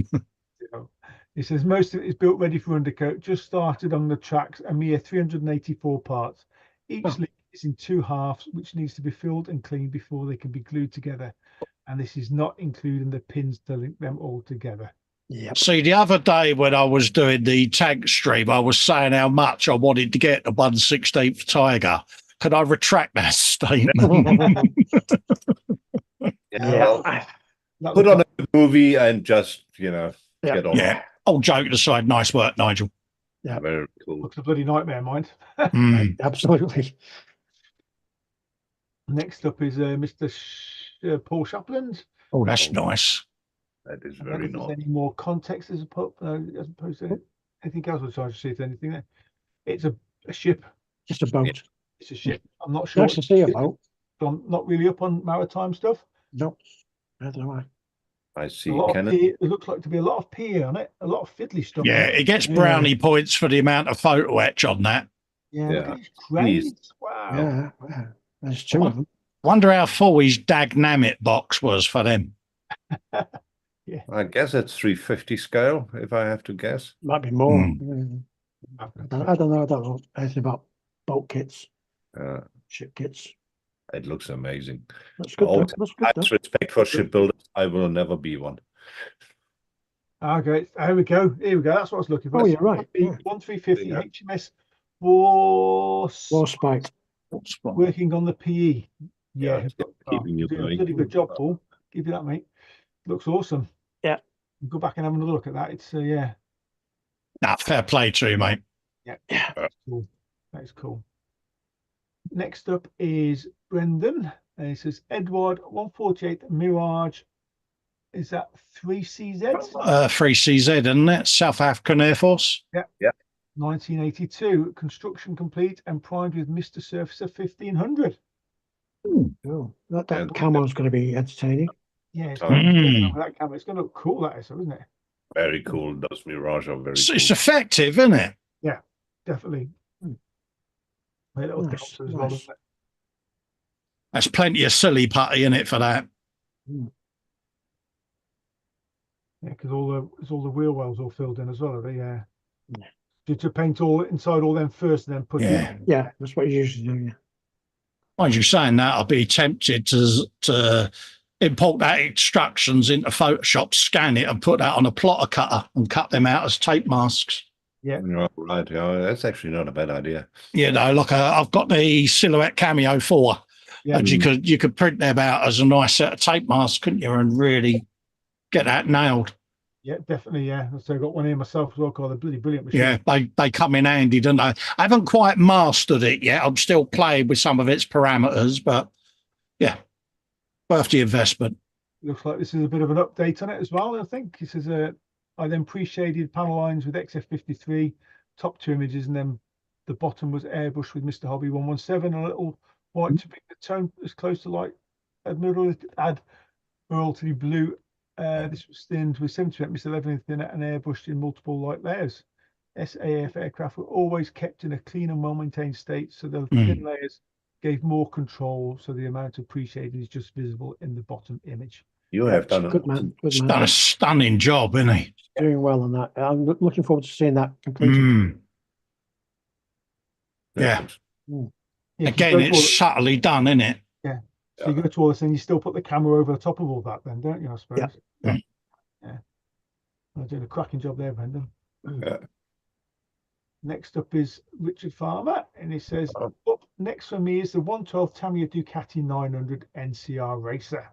He says most of it is built ready for undercoat. Just started on the tracks, a mere 384 parts. Each Oh. link is in 2 halves, which needs to be filled and cleaned before they can be glued together. And this is not including the pins to link them all together. Yep. See, the other day when I was doing the tank stream, I was saying how much I wanted to get the 1/16 Tiger. Can I retract that statement? Well, That put looks on like- a movie and just, Yeah. get on. Yeah. All joking aside, nice work, Nigel. Yeah. Very cool. looks a bloody nightmare, mind. Mm. Absolutely. Next up is Mr. Paul Shapland. Oh, that's nice. That is I don't know very if there's nice. any more context as opposed to anything else. We'll try to see if there's anything there. It's a ship. Just a boat. It's a ship. I'm not sure. Nice to see a boat. I'm not really up on maritime stuff. No, neither do I. I see. A lot of Kenneth. P, it looks like to be a lot of P on it. A lot of fiddly stuff. Yeah, on it. it gets brownie points for the amount of photo etch on that. Yeah, look Yeah. at these cranes. Wow. Yeah, yeah. There's 2 of them. Wonder how full his Dagnamit box was for them. I guess it's 350 scale, if I have to guess. Might be more. Hmm. I don't know. I don't know anything about boat kits, ship kits. It looks amazing. That's good. All Though. That's good. That's respect for shipbuilders. I will never be one. Okay, here we go. Here we go. That's what I was looking for. Oh, you're right. Yeah. 1350 Yeah. HMS War War Spike. working on the PE. Yeah, it's keeping you doing a going. bloody good job, Paul. Give you that, mate. Looks awesome. Yeah. Go back and have another look at that. It's yeah, Nah, fair play to you, mate. that's cool. That is cool. Next up is Brendan. And he says Edward 148 Mirage. Is that 3CZ? 3CZ, isn't it? South African Air Force. 1982. Construction complete and primed with Mr. Surfacer 1500. Oh, that camo's going to be entertaining. Yeah, it's Mm. that camera. It's going to look cool, that is, isn't it? Very cool. Those Mirage are very cool. It's effective, isn't it? Definitely. My little Nice, delta as well, nice. isn't it? There's plenty of silly putty in it for that. Yeah, because all the wheel wells all filled in as well, are they? Yeah. Yeah. Did you paint all inside all them first and then put Yeah. it? Yeah, that's what you usually do. Yeah. Mind you saying that, I'll be tempted to import that instructions into Photoshop, scan it, and put that on a plotter cutter and cut them out as tape masks. Right. Yeah, that's actually not a bad idea. You know, like I've got the Silhouette Cameo 4, Yeah. and you could print them out as a nice set of tape masks, couldn't you, and really get that nailed. Yeah, definitely. Yeah. So I got one here myself as well called the bloody brilliant machine. Yeah, they come in handy, don't they? I haven't quite mastered it yet. I'm still playing with some of its parameters, but yeah, worth the investment. Looks like this is a bit of an update on it as well. I think he says I then pre-shaded panel lines with XF53, top 2 images, and then the bottom was airbrushed with Mr. Hobby 117, a little white to bring the tone as close to like add Earl to the blue. This was thinned with 70% Mr. 11 thinner and airbrushed in multiple light layers. SAF aircraft were always kept in a clean and well-maintained state, so the thin layers gave more control, so the amount of pre-shading is just visible in the bottom image. You have done Good man. Good He's man. done a stunning job, isn't he? Doing well on that. I'm looking forward to seeing that completed. Mm. Yeah. Yeah, Again, it's subtly done, isn't it? so you go to all this and you still put the camera over the top of all that then, don't you, I suppose? Yeah. Yeah. You're doing a cracking job there, Brendan. Yeah. Next up is Richard Farmer, and he says, up next for me is the 112 Tamiya Ducati 900 NCR Racer.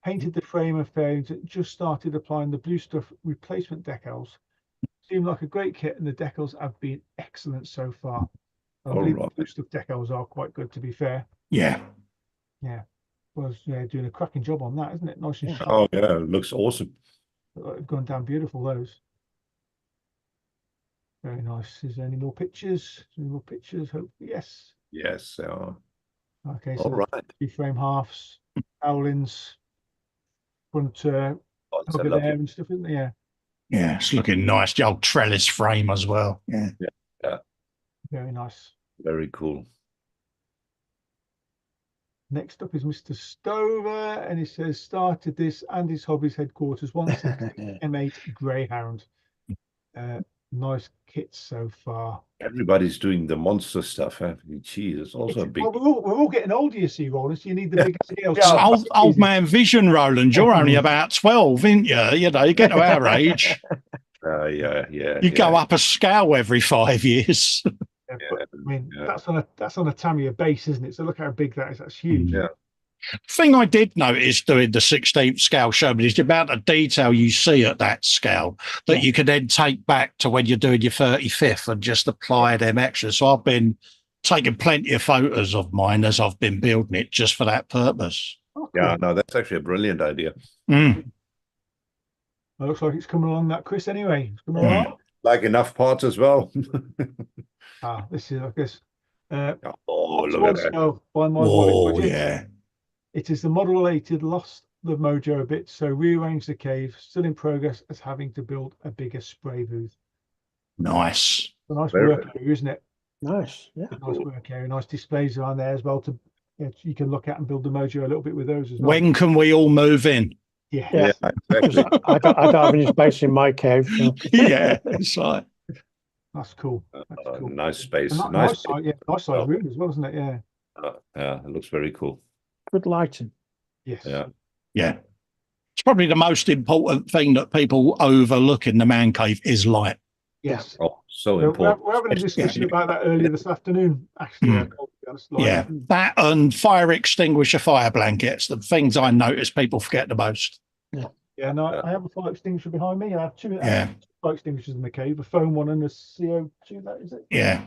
Painted the frame and fairings, just started applying the blue stuff replacement decals. Seemed like a great kit, and the decals have been excellent so far. I believe the blue stuff decals are quite good, to be fair. Yeah. Yeah. Was doing a cracking job on that, isn't it? Nice and sharp. Oh, yeah. It looks awesome. Gone down beautiful, those. Very nice. Is there any more pictures? Any more pictures? Hope yes. Yes. Okay, so All right. 2 frame halves. Howlins, front Oh, it's a hugger lovely. there and stuff, isn't there? Yeah, Yeah, it's looking nice. The old trellis frame as well. Yeah. very nice. Very cool. Next up is Mr. Stover, and he says, started this and his hobbies headquarters 160 M8 Greyhound. Nice kits so far. Everybody's doing the monster stuff. Huh? Geez, it's also a big. Well, we're all getting older, you see, Roland, so you need the bigger scales. Yeah. Old man vision, Roland. You're only about 12, aren't you? You know, you get to our age. Yeah. You go up a scale every 5 years. Yeah, but, I mean, that's on a Tamiya base, isn't it? So look how big that is. That's huge. Yeah. Thing I did notice doing the 16th scale show is the amount of detail you see at that scale that you can then take back to when you're doing your 35th and just apply them extras. So I've been taking plenty of photos of mine as I've been building it just for that purpose. Oh, cool. Yeah, no, that's actually a brilliant idea. It looks like it's coming along, that Chris, anyway. It's coming along. Like enough parts as well. This is, I guess. Oh, look at that. By my Oh, project. yeah. It is the model related, lost the mojo a bit, so rearranged the cave, still in progress as having to build a bigger spray booth. Nice. It's a nice Very work area, isn't it? Nice. Yeah. Nice work area, nice displays around there as well to you can look at and build the mojo a little bit with those as well. When can we all move in? Yeah. Exactly. I don't have any space in my cave. So. Yeah, it's like. That's cool. That's cool. Nice space. Nice size, nice size room as well, isn't it? Yeah. Yeah, it looks very cool. Good lighting. Yes. Yeah. It's probably the most important thing that people overlook in the man cave is light. Yes. Oh, so important. We're having a discussion about that earlier this afternoon, actually. To be honest, Yeah, that and fire extinguisher, fire blankets, the things I notice people forget the most. Yeah, no, I have a fire extinguisher behind me. I have two fire extinguishers in the cave, a foam one and a CO2, that is it? Yeah.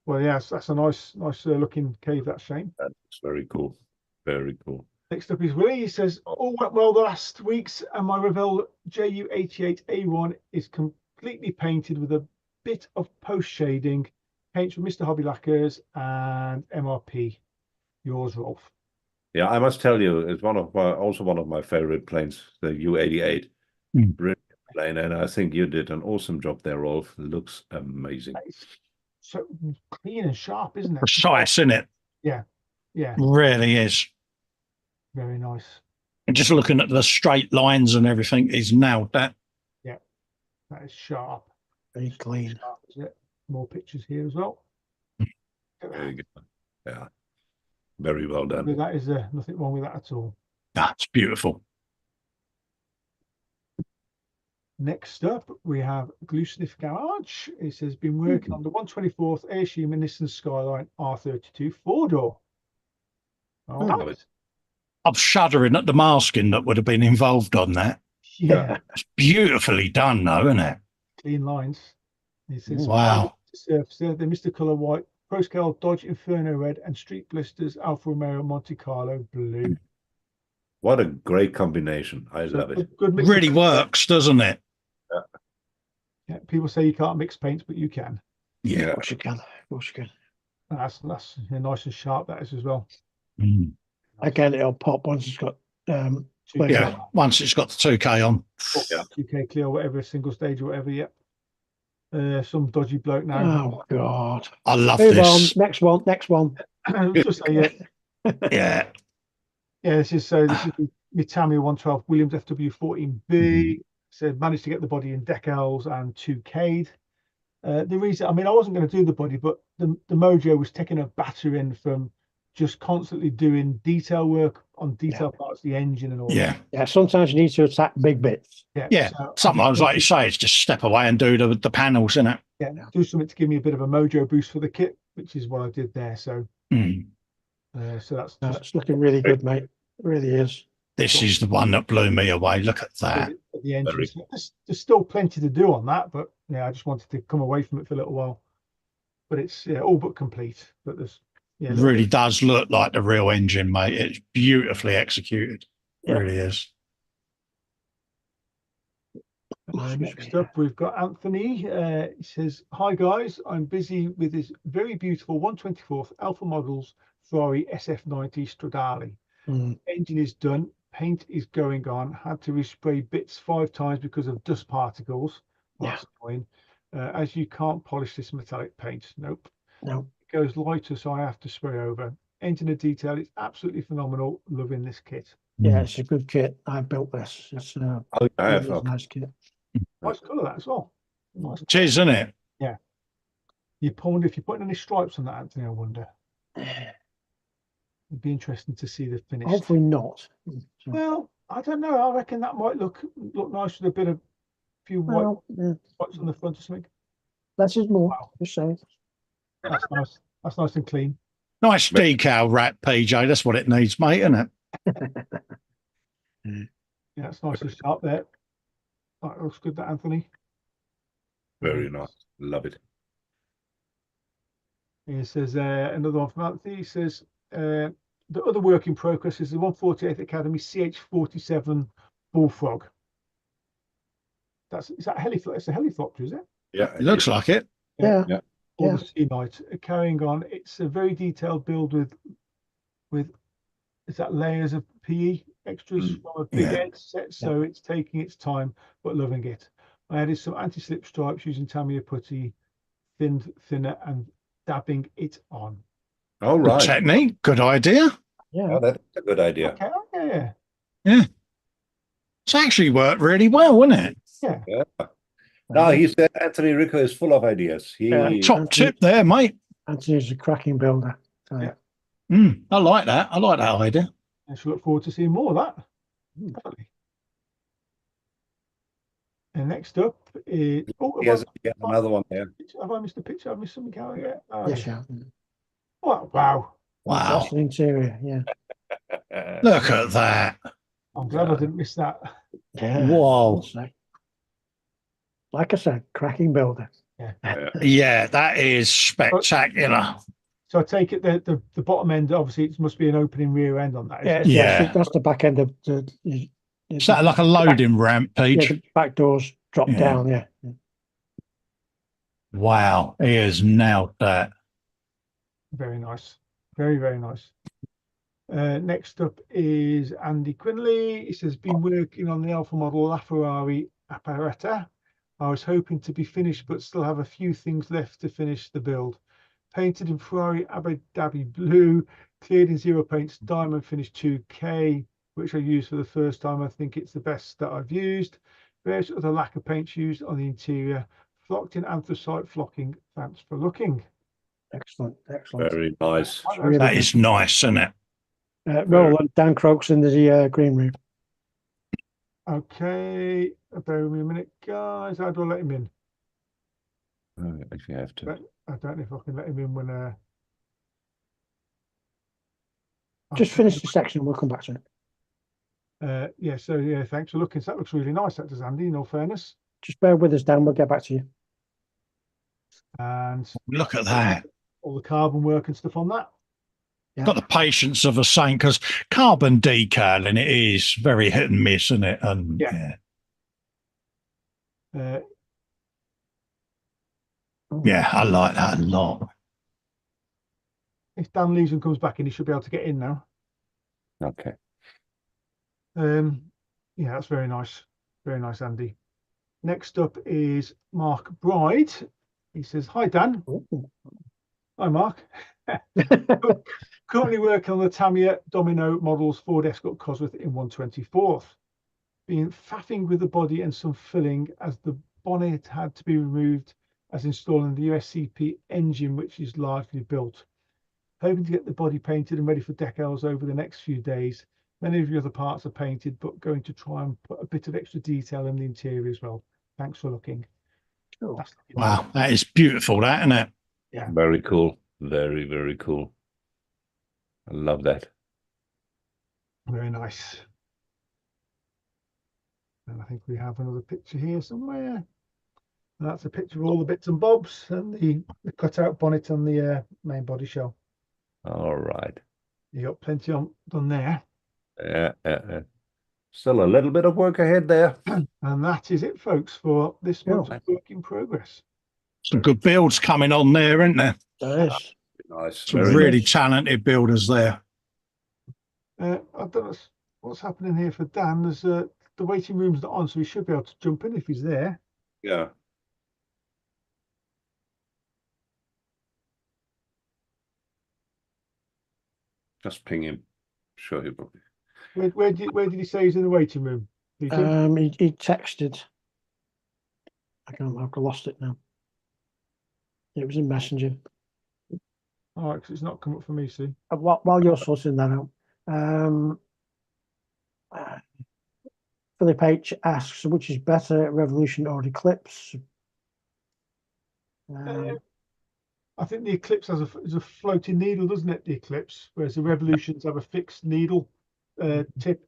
Well, yes, that's a nice looking cave, that Shane. That's very cool. Very cool. Next up is Willie. He says, all went well the last weeks, and my Revell JU88A1 is completely painted with a bit of post shading, paints from Mr. Hobby Lacquers and MRP. Yours, Rolf. Yeah, I must tell you, it's also one of my favorite planes, the U88. Brilliant plane, and I think you did an awesome job there, Rolf. Looks amazing. So clean and sharp, isn't it? Precise, isn't it? Yeah. Really is. Very nice. And just looking at the straight lines and everything, he's nailed that. Yeah, that is sharp. Very clean. Sharp, isn't it? More pictures here as well. Very good. Yeah. Very well done. That is nothing wrong with that at all. That's beautiful. Next up, we have Gluesniff Garage. It says, been working on the 124th ASU Nissan Skyline R32 4-door. All right. I'm shuddering at the masking that would have been involved on that. Yeah. It's beautifully done, though, isn't it? Clean lines. It says, wow. Surface there, the Mr. Color White, Pro Scale Dodge Inferno Red, and Street Blisters Alfa Romeo Monte Carlo Blue. What a great combination. I love it. Good mix really works, doesn't it? Yeah. People say you can't mix paints, but you can. Yeah. Of course you can. Of course you can. That's nice and sharp, that is as well. Again, it'll pop once it's got once it's got the 2K on. 2K clear, whatever, single stage or whatever, yep. Some dodgy bloke now. Oh God. I love Move this. on. Next one. Just say Yeah. Yeah, this is my Tamiya 112 Williams FW14B. So managed to get the body in decals and 2K'd. The reason, I mean, I wasn't going to do the body, but the Mojo was taking a battering from just constantly doing detail work on detail parts of the engine and all. Yeah. Yeah. Sometimes you need to attack big bits. Yeah. So Sometimes, like you say, it's just step away and do the panels, innit? Yeah, do something to give me a bit of a mojo boost for the kit, which is what I did there. So, so that's it's looking really good, mate. It really is. This is the one that blew me away. Look at that. The engine. There's still plenty to do on that, but yeah, I just wanted to come away from it for a little while. But it's all but complete. But there's it really does look like the real engine, mate. It's beautifully executed. It really is. Next up, we've got Anthony. He says, "Hi guys, I'm busy with this very beautiful 1/24th Alpha Models Ferrari SF90 Stradale. Engine is done, paint is going on. Had to respray bits 5 times because of dust particles. That's annoying. As you can't polish this metallic paint. Nope. No. It goes lighter, so I have to spray over. Engine of detail is absolutely phenomenal. Loving this kit. Yeah, it's a good kit. I built this. It's Oh, I have. a nice kit. Nice colour that as well. Nice It is, isn't it? You wonder if you're putting any stripes on that, Anthony. I wonder. It'd be interesting to see the finish. Hopefully not. Well, I don't know. I reckon that might look nice with a bit of few white spots on the front or something. Less is more. Wow. Just saying. That's nice. That's nice and clean. Nice decal wrap, PJ. That's what it needs, mate, isn't it? Yeah, it's nice and sharp there. That looks good, that Anthony. Very nice. Love it. He says another one from Anthony. He says the other work in progress is the 148th Academy CH47 Bullfrog. Is that helicopter? It's a helicopter, is it? Yeah, It looks like it. Yeah. Or the Sea Knight. Carrying on, it's a very detailed build with is that layers of PE extras from a big edge set, so it's taking its time but loving it. I added some anti-slip stripes using Tamiya putty, thinner, and dabbing it on. All Good right. technique. Good idea. Yeah. Oh, that's a good idea. Okay, It's actually worked really well, wouldn't it? Yeah. No, Anthony Rico is full of ideas. Top tip there, mate. Anthony's a cracking builder. So, Yeah. I like that. I like that idea. I should look forward to seeing more of that. Definitely. And next up is he has another one there. have I missed a picture? I've missed something out yet. yes, yeah. Wow. Wow. That's an interior. Yeah. Look at that. I'm glad I didn't miss that. Yeah. Whoa. Like I said, cracking builder. Yeah, that is spectacular. So I take it that the bottom end, obviously, it must be an opening rear end on that. Isn't it? Yeah. That's the back end of the. Is that like a loading ramp, Peach? The back doors drop down. Yeah. Wow, he has nailed that. Very nice. Very, very nice. Next up is Andy Quinley. He says, been working on the Alpha model LaFerrari Apparetta. I was hoping to be finished, but still have a few things left to finish the build. Painted in Ferrari Abu Dhabi blue, cleared in zero paints, diamond finish 2K, which I used for the first time. I think it's the best that I've used. Various other lacquer paints used on the interior, flocked in anthracite flocking. Thanks for looking. Excellent. Very nice. That is nice, isn't it? Roland, Dan Croaks in the green room. Okay, bear with me a minute, guys. How do I let him in? If you have to. I don't know if I can let him in when. Just finish the section and we'll come back to it. Yeah, so yeah, thanks for looking. So that looks really nice, that does, Andy, in all fairness. Just bear with us, Dan. We'll get back to you. And Look at that. all the carbon work and stuff on that. Yeah. Got the patience of a saint, because carbon decaling, it is very hit and miss, isn't it? And Yeah. yeah, I like that a lot. If Dan leaves and comes back in, he should be able to get in now. Okay. Yeah, that's very nice. Very nice, Andy. Next up is Mark Bride. He says, hi, Dan. Ooh. Hi, Mark. Currently working on the Tamiya Domino models Ford Escort Cosworth in 1/24th. Been faffing with the body and some filling as the bonnet had to be removed as installing the USCP engine, which is largely built. Hoping to get the body painted and ready for decals over the next few days. Many of the other parts are painted, but going to try and put a bit of extra detail in the interior as well. Thanks for looking. Cool. Wow, that is beautiful, that, isn't it? Yeah. Very cool. Very, very cool. I love that. Very nice. And I think we have another picture here somewhere. And that's a picture of all the bits and bobs and the cutout bonnet on the main body shell. All right. You got plenty on done there. Yeah. Still a little bit of work ahead there. And that is it, folks, for this month's work in progress. Some good builds coming on there, isn't there? There is. Nice. Some Very really nice. talented builders there. I don't know what's happening here for Dan. There's the waiting room's not on, so he should be able to jump in if he's there. Yeah. Just ping him. Sure he will. Where did he say he's in the waiting room? Peter? He texted. I've lost it now. It was in Messenger. All right, because it's not come up for me, see. While you're sorting that out, Philip H asks, which is better, Revolution or Eclipse? I think the Eclipse has a floating needle, doesn't it? The Eclipse, whereas the Revolutions have a fixed needle tip.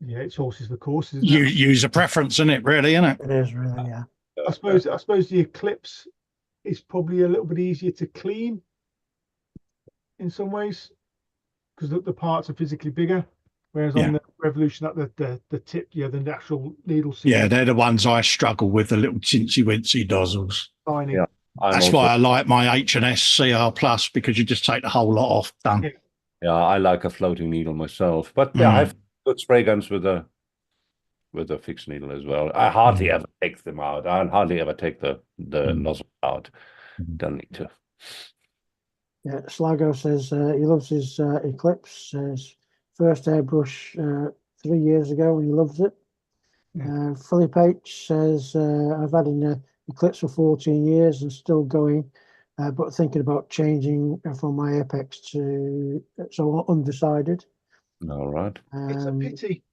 Yeah, it's horses for courses. Isn't it? User preference, isn't it? Really, isn't it? It is really, yeah. I suppose the Eclipse is probably a little bit easier to clean in some ways because the parts are physically bigger, whereas on the Revolution, at the tip, the actual needle. Yeah, they're the ones I struggle with, the little tinsy wincy dozzles. Tiny. Yeah. That's why I like my H&S CR Plus, because you just take the whole lot off. Done. Yeah, I like a floating needle myself, but yeah, I have good spray guns with a fixed needle as well. I hardly ever take them out. I hardly ever take the nozzle out. Don't need to. Yeah, Slago says he loves his Eclipse. His first airbrush 3 years ago, and he loves it. Philip H says I've had an Eclipse for 14 years and still going, but thinking about changing from my Apex to, so undecided. All right. It's a pity.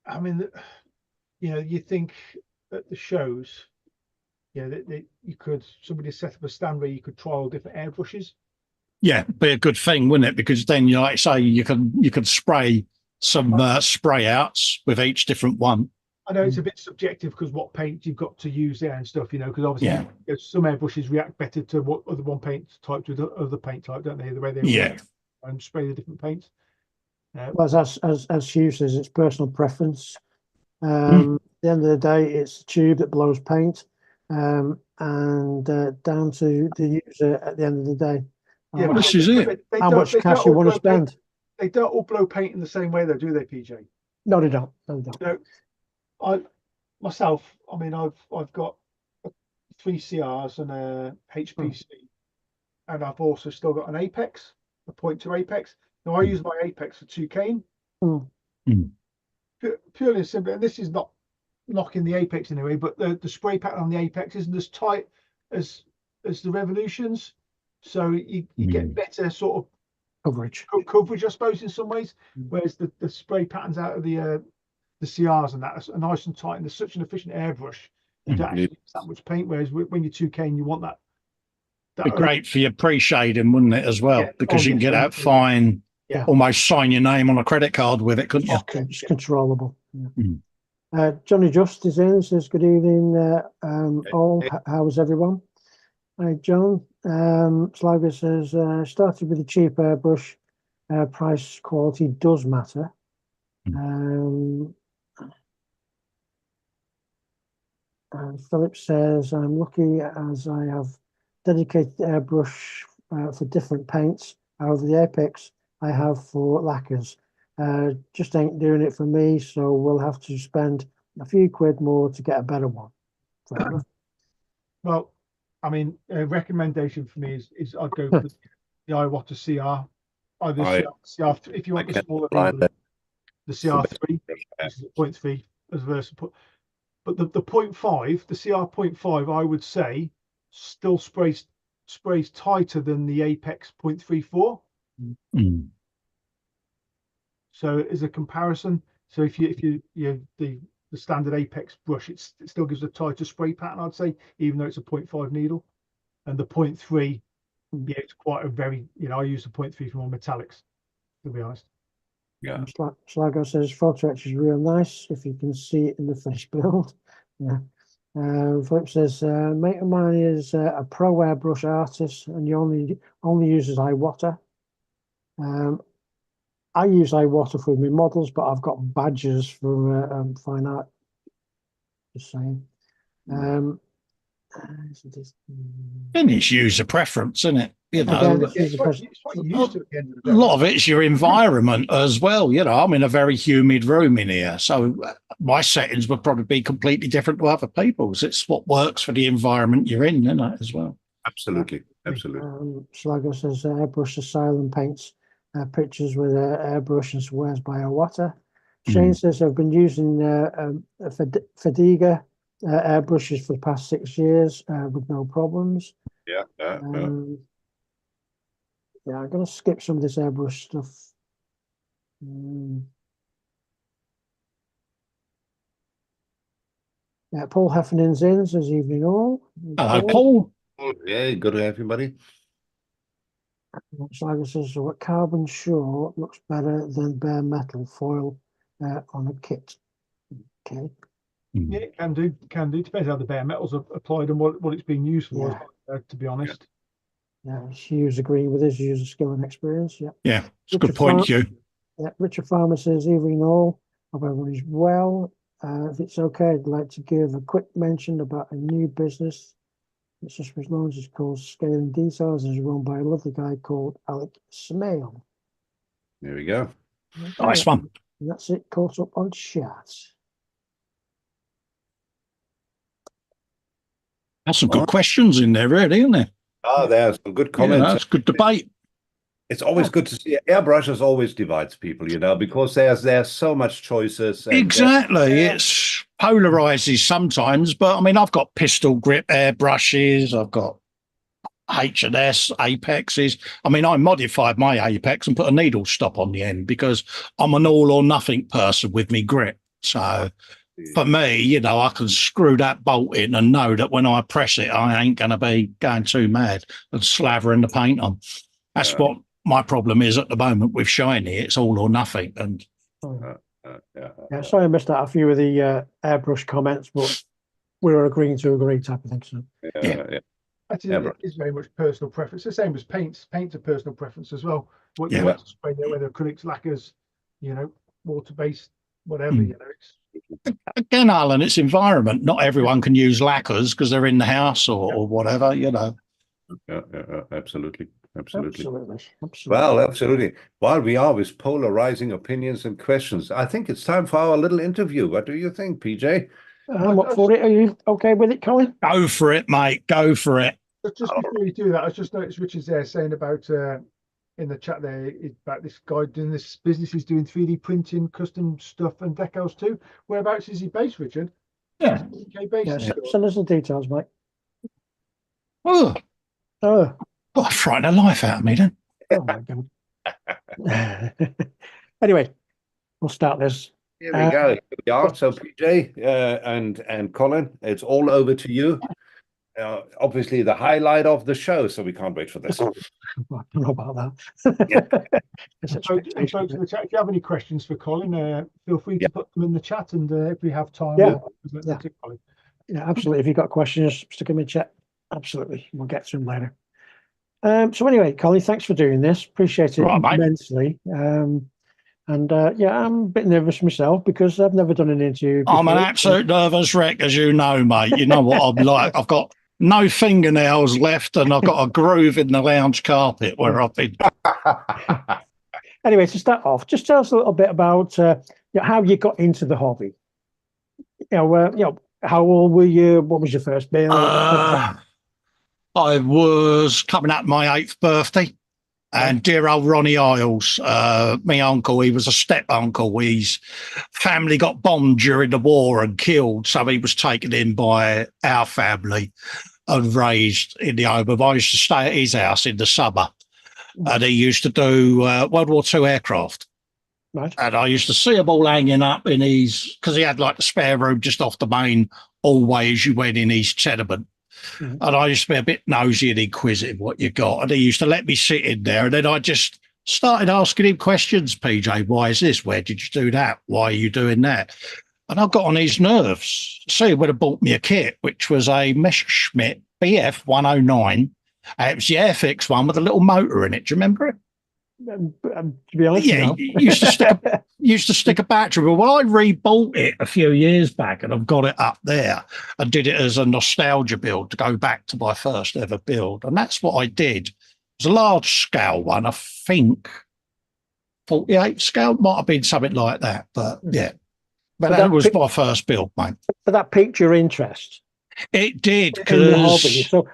I mean, you think at the shows, that somebody set up a stand where you could trial different airbrushes. Yeah, be a good thing, wouldn't it? Because then, like I say, you can spray some spray outs with each different one. I know it's a bit subjective because what paint you've got to use there and stuff, because obviously some airbrushes react better to what other one paint types with other paint type, don't they? The way they work and spray the different paints. Well, as Hugh says, it's personal preference. At the end of the day, it's the tube that blows paint, and down to the user at the end of the day. Yeah, this is it. How much cash you want to spend? They don't all blow paint in the same way, though, do they, PJ? No, they don't. No, they don't. I've got 3 CRs and a HPC, and I've also still got an Apex, a 0.2 Apex. Now I use my Apex for 2K. Purely and simply, and this is not knocking the Apex in any way, but the spray pattern on the Apex isn't as tight as the Revolutions, so you get better sort of coverage, I suppose, in some ways. Whereas the spray patterns out of the CRs and that are nice and tight, and there's such an efficient airbrush, you don't actually use that much paint. Whereas when you're 2K and you want that be great for your pre-shading, wouldn't it, as well? Because you can get that fine. Almost sign your name on a credit card with it, couldn't you? It's controllable. Johnny Just is in, says good evening all. How's everyone? Hi John. Sligo says started with a cheap airbrush, price quality does matter. And Philip says I'm lucky as I have dedicated airbrush for different paints. However, the Apex I have for lacquers just ain't doing it for me, so we'll have to spend a few quid more to get a better one. Well, I mean, a recommendation for me is I'd go for the Iwata CR. Either CR if you want the smaller needle, the CR3, which is 0.3 as versatile. But the 0.5, the CR 0.5, I would say still sprays tighter than the Apex 0.34. So as a comparison, so if you the standard Apex brush, it still gives a tighter spray pattern, I'd say, even though it's a 0.5 needle. And the 0.3, it's quite a very, I use the 0.3 for my metallics, to be honest. Yeah. Sligo says photo etch is real nice if you can see it in the finished build. Philip says mate of mine is a pro airbrush artist and he only uses Iwata. I use iWater for my models, but I've got badges from Fine Art. Just saying. And it's user preference, isn't it? You know, Again, It's what you're used to at the end of the a day. lot of it's your environment as well. You know, I'm in a very humid room in here, so my settings would probably be completely different to other people's. It's what works for the environment you're in, isn't it, as well? Absolutely, absolutely. Sligo says Airbrush Asylum paints pictures with airbrush and swears by iWater. Shane says I've been using Fadiga airbrushes for the past 6 years with no problems. Yeah. I'm going to skip some of this airbrush stuff. Paul Heffernan's in, says evening all. Hello, Paul. Yeah, good to have you, buddy. Sligo says so what carbon sure looks better than bare metal foil on a kit. Okay. Yeah, it can do. Depends how the bare metals are applied and what it's being used for, to be honest. Yeah, Hugh's agreeing with this user skill and experience. Yeah, it's a good point, Hugh. Yeah, Richard Farmer says, evening all. Hope everybody's well. If it's okay, I'd like to give a quick mention about a new business. It's just was launched. It's called Scaling Details and is run by a lovely guy called Alec Smale. There we go. Nice one. And that's it. Caught up on chat. That's some good questions in there, really, isn't there? Oh, there's some good comments. Yeah, that's good debate. It's always good to see. Airbrushes always divides people, you know, because there's so much choices. And Exactly. It's polarizes sometimes, but I mean, I've got pistol grip airbrushes. I've got H&S Apexes. I mean, I modified my Apex and put a needle stop on the end because I'm an all or nothing person with me grip. So for me, you know, I can screw that bolt in and know that when I press it, I ain't going to be going too mad and slavering the paint on. That's what my problem is at the moment with Shiny. It's all or nothing. And sorry I missed out a few of the airbrush comments, but we were agreeing to agree type of thing. So Actually, it's very much personal preference. The same as paints. Paints are personal preference as well. What you want to spray there, whether acrylics, lacquers, you know, water-based, whatever. You know, it's again, Alan, it's environment. Not everyone can use lacquers because they're in the house or whatever. You know. Absolutely. Well, absolutely. While we are with polarizing opinions and questions, I think it's time for our little interview. What do you think, PJ? I'm up for it. Are you okay with it, Colin? Go for it, mate. Go for it. Just before you do that, I just noticed Richard's there saying about in the chat there about this guy doing this business. He's doing 3D printing, custom stuff, and decals too. Whereabouts is he based, Richard? Yeah. UK based. Yeah, send us the details, mate. Oh, Oh, frightened the life out of me, then. oh my God. Anyway, we'll start this. Here we go. Here we are. So PJ and Colin, it's all over to you. Obviously the highlight of the show, so we can't wait for this. I don't know about that. Folks in the chat, if you have any questions for Colin, feel free to put them in the chat, and if we have time, we'll to Colin. Yeah, absolutely. If you've got questions, stick them in chat. Absolutely. We'll get to them later. So anyway, Colin, thanks for doing this. Appreciate it immensely. I'm a bit nervous myself because I've never done an interview before. I'm an absolute nervous wreck, as you know, mate. You know what I'm like. I've got no fingernails left and I've got a groove in the lounge carpet where I've been. Anyway, to start off, just tell us a little bit about how you got into the hobby. How old were you? What was your first bill? I was coming up my 8th birthday, and dear old Ronnie Isles, my uncle, he was a step uncle. His family got bombed during the war and killed, so he was taken in by our family and raised in the home. I used to stay at his house in the summer, and he used to do World War II aircraft. Right. And I used to see them all hanging up in his, because he had like the spare room just off the main hallway as you went in his tenement. Mm-hmm. And I used to be a bit nosy and inquisitive what you got. And he used to let me sit in there. And then I just started asking him questions, PJ. Why is this? Where did you do that? Why are you doing that? And I got on his nerves. So he would have bought me a kit, which was a Messerschmitt BF 109. It was the Airfix one with a little motor in it. Do you remember it? To be honest, Yeah, no. used to stick a battery. But when I rebought it a few years back, and I've got it up there, and did it as a nostalgia build to go back to my first ever build, and that's what I did. It was a large scale one, I think 48 scale, might have been something like that. But yeah, but that was my first build, mate. But that piqued your interest. It did, In the hobby. because So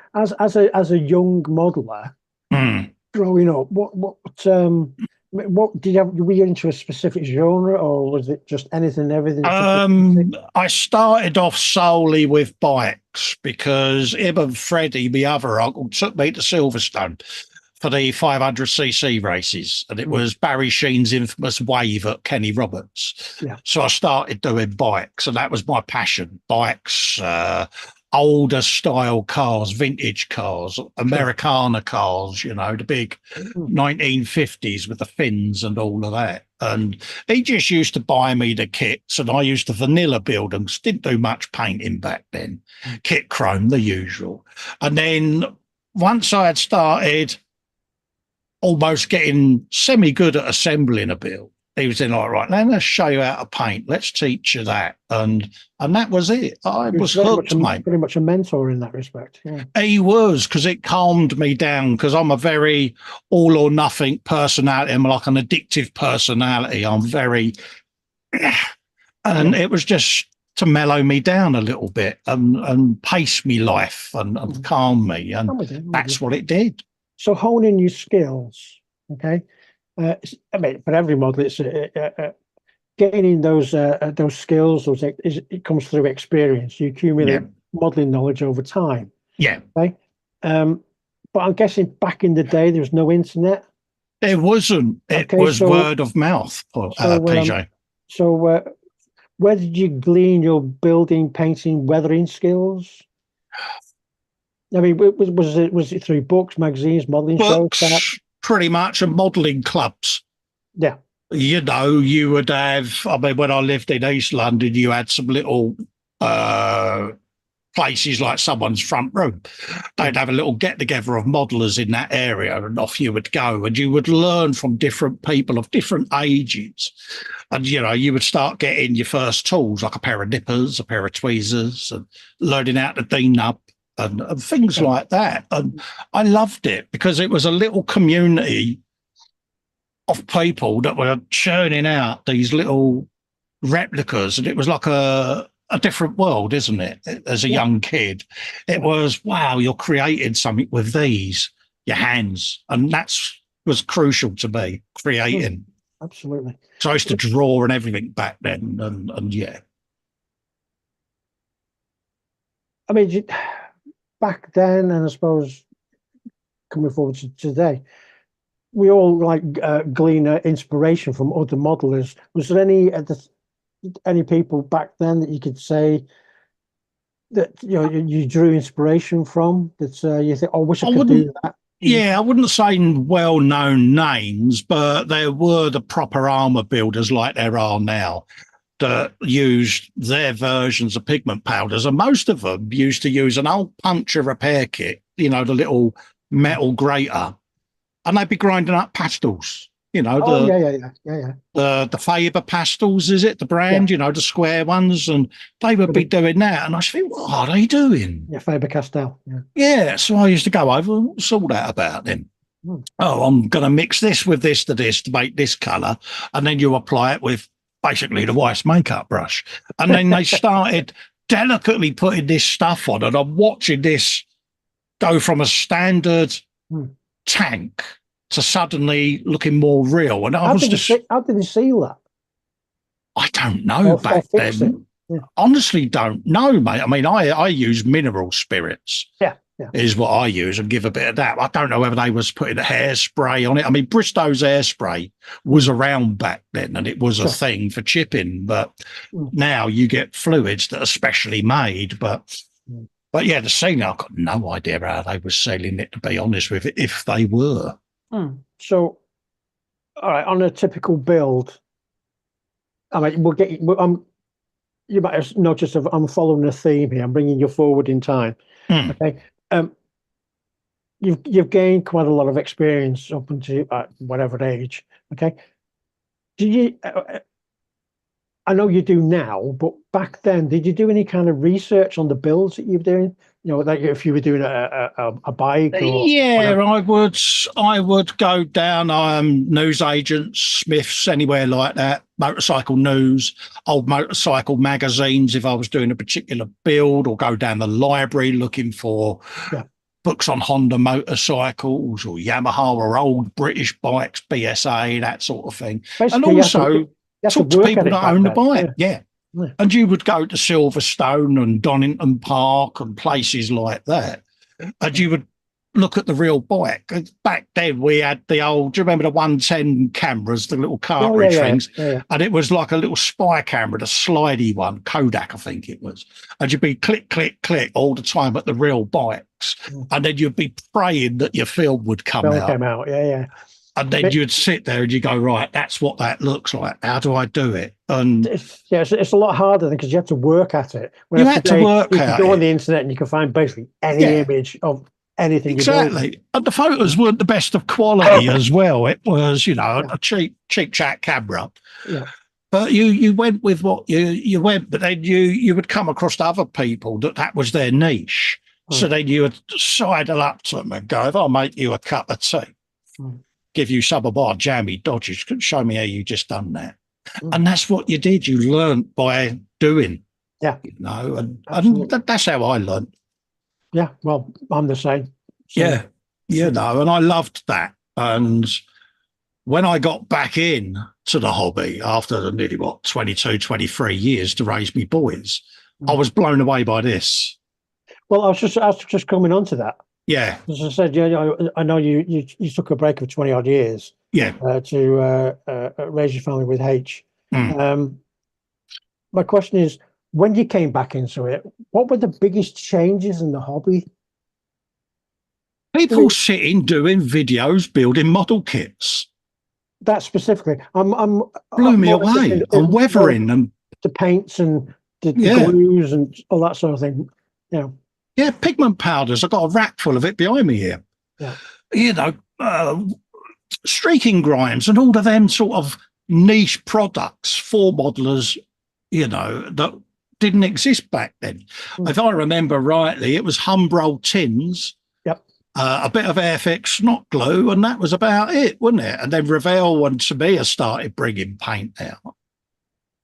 as a young modeler growing up, what did you have? Were you into a specific genre, or was it just anything and everything? I started off solely with bikes because him and Freddie, my other uncle, took me to Silverstone for the 500cc races, and it was Barry Sheen's infamous wave at Kenny Roberts. Yeah. So I started doing bikes, and that was my passion. Bikes, older style cars, vintage cars, Americana cars, you know, the big 1950s with the fins and all of that. And he just used to buy me the kits, and I used to vanilla build them. Didn't do much painting back then. Kit chrome, the usual. And then once I had started almost getting semi-good at assembling a build, he was in like, right, now let's show you how to paint. Let's teach you that. And that was it. I was hooked, mate. Pretty much a mentor in that respect. Yeah. He was, because it calmed me down, because I'm a very all or nothing personality. I'm like an addictive personality. I'm very, and it was just to mellow me down a little bit and pace me life and calm me. And that's what it did. So honing your skills, okay? I mean, for every model, it's gaining those skills. It comes through experience. You accumulate modeling knowledge over time. Yeah. Okay. But I'm guessing back in the day there was no internet. There wasn't. It was word of mouth, PJ. So where did you glean your building, painting, weathering skills? I mean, was it through books, magazines, modeling shows? Pretty much, and modelling clubs. Yeah. You know, you would have, I mean, when I lived in East London, you had some little places like someone's front room. They'd have a little get-together of modellers in that area, and off you would go, and you would learn from different people of different ages. And, you know, you would start getting your first tools, like a pair of nippers, a pair of tweezers, and learning how to D-nub. And things like that. And I loved it because it was a little community of people that were churning out these little replicas. And it was like a different world, isn't it? As a young kid, it was, wow, you're creating something with your hands. And was crucial to me, creating. Absolutely. So I used to draw and everything back then. And yeah. I mean, back then, and I suppose coming forward to today, we all glean inspiration from other modelers. Was there any people back then that you could say that you drew inspiration from? That you think, oh, I wish I could do that. Yeah, I wouldn't say well-known names, but there were the proper armour builders like there are now that used their versions of pigment powders, and most of them used to use an old puncture repair kit, you know, the little metal grater, and they'd be grinding up pastels, you know. The Faber pastels, is it, the brand, you know, the square ones, and they would be doing that, and I think, what are they doing? Yeah, Faber Castell. Yeah, so I used to go over and sort that about them. Oh, I'm going to mix this with this to make this colour, and then you apply it with basically the wife's makeup brush. And then they started delicately putting this stuff on, and I'm watching this go from a standard tank to suddenly looking more real. And how did they seal that? I don't know back then. Yeah. Honestly, don't know, mate. I mean, I use mineral spirits. Yeah. Is what I use, and give a bit of that. I don't know whether they was putting a hairspray on it. I mean, Bristow's hairspray was around back then, and it was a thing for chipping. But now you get fluids that are specially made. But yeah, the sealing, I've got no idea how they were sealing it, to be honest with it, if they were. So, all right, on a typical build, I mean, we'll get you. You might have noticed I'm following a theme here. I'm bringing you forward in time. Okay. you've gained quite a lot of experience up until whatever age. Okay, do you? I know you do now, but back then, did you do any kind of research on the builds that you're doing? You know, like if you were doing a bike or Yeah, whatever. I would go down news agents, Smiths, anywhere like that, motorcycle news, old motorcycle magazines if I was doing a particular build, or go down the library looking for books on Honda motorcycles or Yamaha or old British bikes, BSA, that sort of thing. Basically, and also talk to people that own the bike. Yeah. And you would go to Silverstone and Donington Park and places like that, and you would look at the real bike. Back then, we had the old, do you remember the 110 cameras, the little cartridge things? Yeah. And it was like a little spy camera, the slidey one, Kodak, I think it was. And you'd be click, click, click all the time at the real bikes. And then you'd be praying that your film would come out. Yeah. And then you'd sit there and you go, right, that's what that looks like. How do I do it? And it's a lot harder because you have to work at it. You had to work at it. You can go on the internet and you can find basically any image of anything. Exactly. And the photos weren't the best of quality as well. It was, a cheap chat camera. Yeah. But you went with what you went, but then you would come across other people that was their niche. So then you would sidle up to them and go, if I make you a cup of tea, give you some of our jammy dodges, show me how you just done that. And that's what you did. You learned by doing. Yeah. And that's how I learned. Yeah, well, I'm the same. So. Yeah, and I loved that. And when I got back in to the hobby after nearly, 22, 23 years to raise me boys, I was blown away by this. Well, I was just coming on to that. Yeah. As I said, I know you took a break of 20 odd years. Yeah. To raise your family with H. My question is, when you came back into it, what were the biggest changes in the hobby? People sitting doing videos, building model kits. That specifically, blew me away. And weathering and the paints and the glues and all that sort of thing. Yeah, pigment powders. I've got a rack full of it behind me here. Yeah. Streaking grimes and all of them sort of niche products for modelers, that didn't exist back then. If I remember rightly, it was Humbrol tins, a bit of Airfix snot glue, and that was about it, wasn't it? And then Revell and Tamiya started bringing paint out.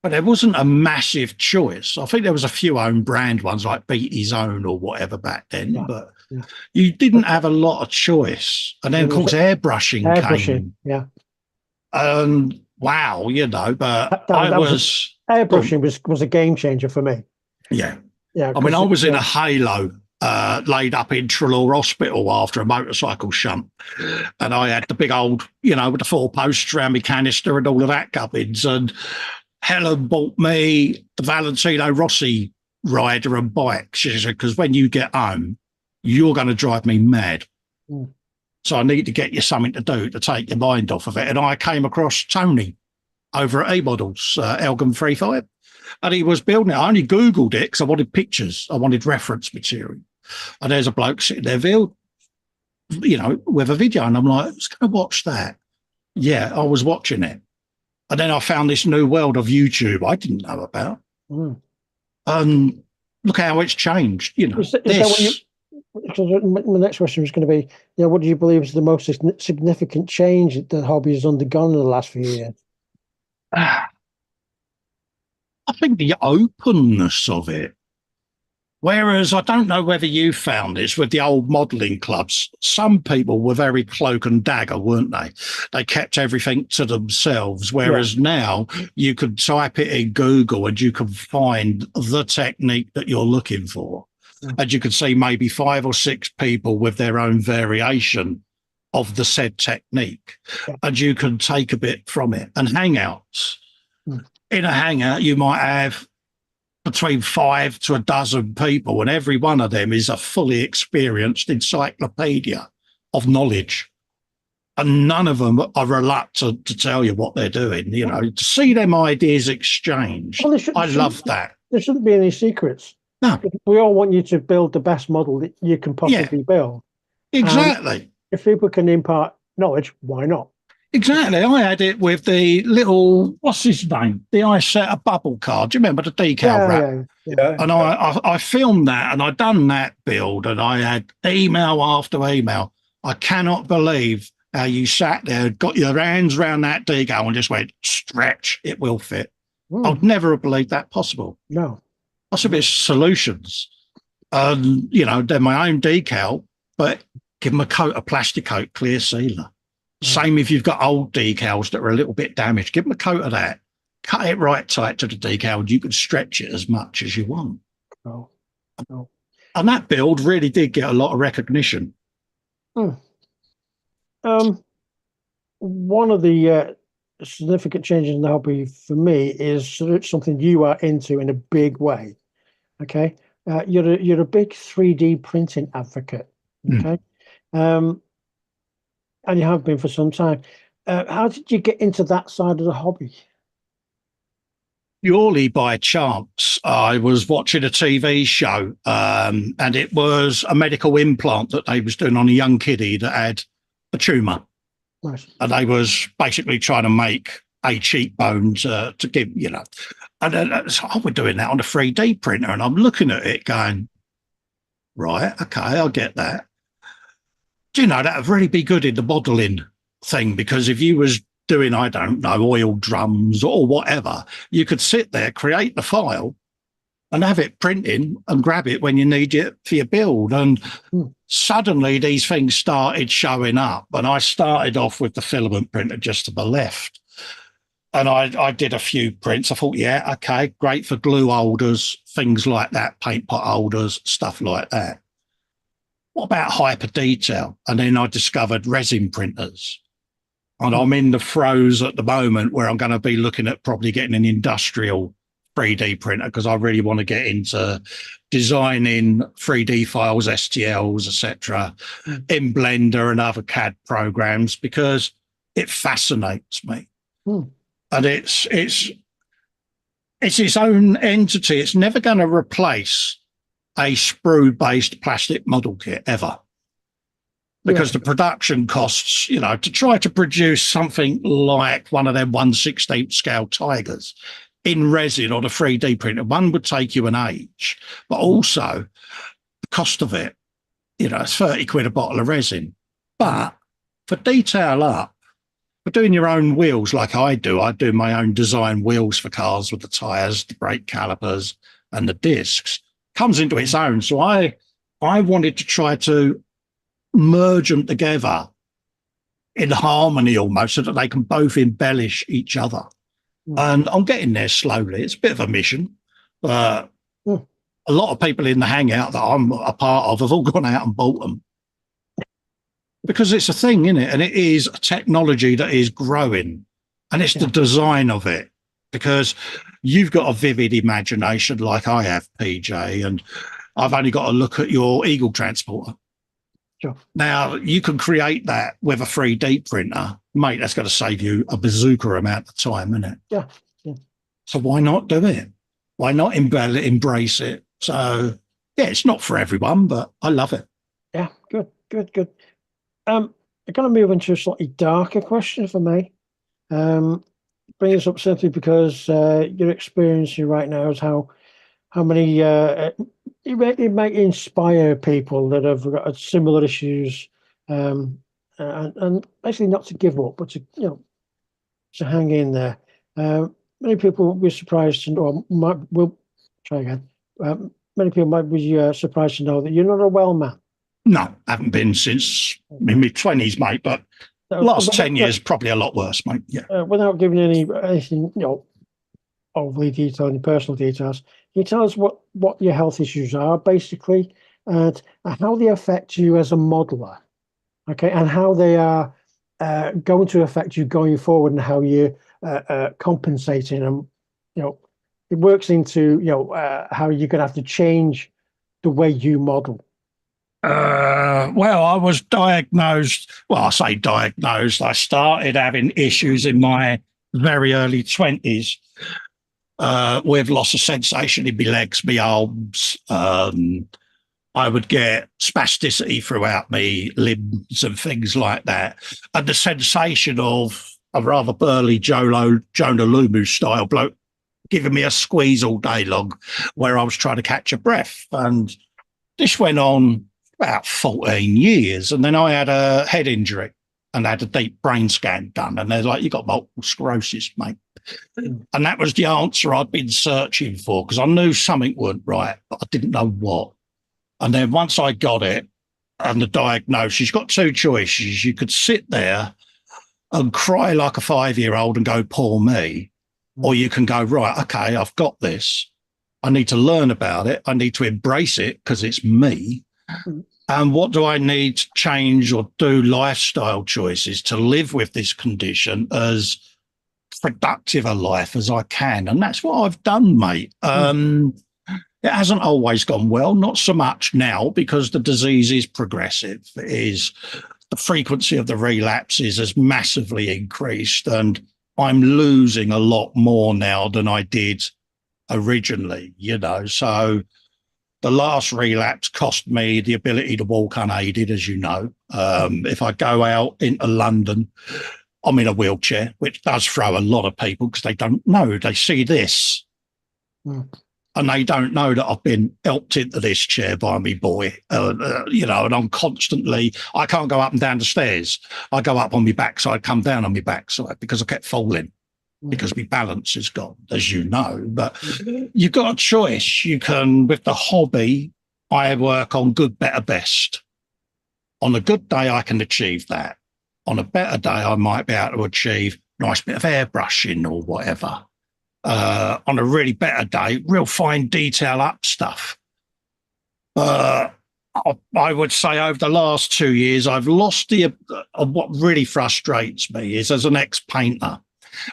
But there wasn't a massive choice. I think there was a few own brand ones like Beatty's Own or whatever back then, but you didn't have a lot of choice. And then, of course, airbrushing came. Yeah. And wow, but airbrushing was a game changer for me. Yeah. Yeah. I mean, I was in a halo, laid up in Trelaw Hospital after a motorcycle shunt. And I had the big old, with the 4 posts around my canister and all of that gubbins. And Helen bought me the Valentino Rossi rider and bike. She said, because when you get home, you're going to drive me mad. So I need to get you something to do to take your mind off of it. And I came across Tony over at A-Models, Elgin 35, and he was building it. I only Googled it because I wanted pictures. I wanted reference material. And there's a bloke sitting there, with a video. And I'm like, I was going to watch that. Yeah, I was watching it. And then I found this new world of YouTube I didn't know about. And look how it's changed. My next question was going to be, what do you believe is the most significant change that the hobby has undergone in the last few years? I think the openness of it. Whereas I don't know whether you found this with the old modelling clubs. Some people were very cloak and dagger, weren't they? They kept everything to themselves. Whereas now you could type it in Google and you can find the technique that you're looking for. And you could see maybe 5 or 6 people with their own variation of the said technique. And you can take a bit from it. And hangouts. In a hangout, you might have between 5 to a dozen people, and every one of them is a fully experienced encyclopedia of knowledge. And none of them are reluctant to tell you what they're doing, to see them ideas exchanged. Well, I love that. There shouldn't be any secrets. No. We all want you to build the best model that you can possibly build. Exactly. If people can impart knowledge, why not? Exactly. I had it with the little, what's his name? The I Set a Bubble card. Do you remember the decal wrap? Yeah. And I filmed that and I done that build and I had email after email. I cannot believe how you sat there, got your hands around that decal and just went, stretch, it will fit. I'd never have believed that possible. No. I said, it's solutions. You know, they're my own decal, but give them a coat, a plastic coat, clear sealer. Same if you've got old decals that are a little bit damaged, give them a coat of that. Cut it right tight to the decal and you can stretch it as much as you want. Oh. And that build really did get a lot of recognition. One of the significant changes in the hobby for me is something you are into in a big way. Okay, you're a big 3D printing advocate. Okay, and you have been for some time. How did you get into that side of the hobby? Purely by chance, I was watching a TV show, and it was a medical implant that they was doing on a young kiddie that had a tumour. Nice. And they was basically trying to make a cheekbone to give, you know. And so we're doing that on a 3D printer, and I'm looking at it going, right, okay, I'll get that. Do you know, that would really be good in the modelling thing, because if you was doing, I don't know, oil drums or whatever, you could sit there, create the file and have it printing and grab it when you need it for your build. And suddenly these things started showing up, and I started off with the filament printer just to the left. And I did a few prints. I thought, yeah, okay, great for glue holders, things like that, paint pot holders, stuff like that. What about hyper detail? And then I discovered resin printers. And I'm in the throes at the moment where I'm going to be looking at probably getting an industrial 3D printer, because I really want to get into designing 3D files, STLs, etc., in Blender and other CAD programs, because it fascinates me. And it's its own entity. It's never going to replace a sprue-based plastic model kit ever. Because the production costs, you know, to try to produce something like one of them 1/16 scale Tigers in resin on a 3D printer, one would take you an age, but also the cost of it, you know, it's 30 quid a bottle of resin. But for detail up, for doing your own wheels like I do my own design wheels for cars with the tyres, the brake calipers and the discs, comes into its own. So I wanted to try to merge them together in harmony almost, so that they can both embellish each other. And I'm getting there slowly. It's a bit of a mission, but a lot of people in the hangout that I'm a part of have all gone out and bought them, because it's a thing, isn't it? And it is a technology that is growing, and it's the design of it, because you've got a vivid imagination like I have, PJ, and I've only got to look at your Eagle transporter. Sure. Now, you can create that with a 3D printer. Mate, that's going to save you a bazooka amount of time, isn't it? Yeah. So why not do it? Why not embrace it? So, yeah, it's not for everyone, but I love it. Yeah, good. I'm going to move into a slightly darker question for me. Bring this up simply because you're experiencing right now is how many it might inspire people that have got similar issues, and basically not to give up, but to hang in there. Many people will be surprised to know, we'll try again. Many people might be surprised to know that you're not a well man. No, I haven't been since my mid-20s, mate, but last 10 years, probably a lot worse, mate. Yeah. Without giving anything, overly detailed, any personal details, can you tell us what your health issues are, basically, and how they affect you as a modeler, okay, and how they are going to affect you going forward, and how you're compensating, and it works into how you're going to have to change the way you model. Well, I was diagnosed. Well, I say diagnosed. I started having issues in my very early 20s. With loss of sensation in my legs, my arms, I would get spasticity throughout me limbs and things like that. And the sensation of a rather burly Jonah Lumu style bloke giving me a squeeze all day long where I was trying to catch a breath. And this went on about 14 years. And then I had a head injury and had a deep brain scan done. And they're like, you got multiple sclerosis, mate. And that was the answer I'd been searching for, because I knew something wasn't right, but I didn't know what. And then once I got it and the diagnosis, you've got two choices. You could sit there and cry like a 5-year-old and go, poor me. Or you can go, right, okay, I've got this. I need to learn about it. I need to embrace it because it's me. And what do I need to change or do lifestyle choices to live with this condition as productive a life as I can? And that's what I've done, mate. It hasn't always gone well, not so much now because the disease is progressive. The frequency of the relapses has massively increased, and I'm losing a lot more now than I did originally, So the last relapse cost me the ability to walk unaided, as you know. If I go out into London, I'm in a wheelchair, which does throw a lot of people because they don't know. They see this. And they don't know that I've been helped into this chair by me boy, and I'm constantly, I can't go up and down the stairs. I go up on my backside, come down on my backside because I kept falling because my balance is gone, as you know. But you've got a choice. You can, with the hobby, I work on good, better, best. On a good day, I can achieve that. On a better day, I might be able to achieve a nice bit of airbrushing or whatever. On a really better day, real fine detail up stuff. I would say over the last 2 years, I've lost what really frustrates me is, as an ex-painter,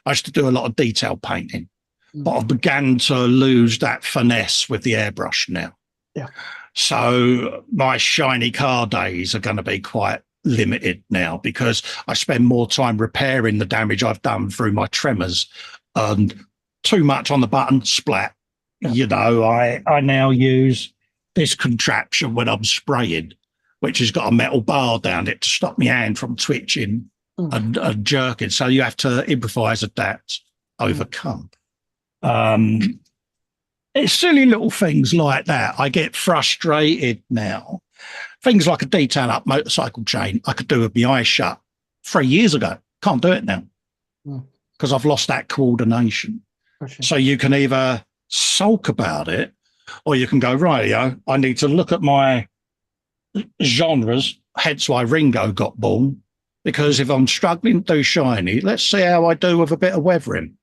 I used to do a lot of detail painting, but I've begun to lose that finesse with the airbrush now. Yeah. So my shiny car days are going to be quite limited now because I spend more time repairing the damage I've done through my tremors and too much on the button, splat. Yeah. I now use this contraption when I'm spraying, which has got a metal bar down it to stop my hand from twitching and jerking. So you have to improvise, adapt, overcome. It's silly little things like that. I get frustrated now. Things like a detail up motorcycle chain I could do with my eyes shut 3 years ago. Can't do it now because I've lost that coordination. So you can either sulk about it or you can go, right, I need to look at my genres, hence why Ringo got born, because if I'm struggling to do shiny, let's see how I do with a bit of weathering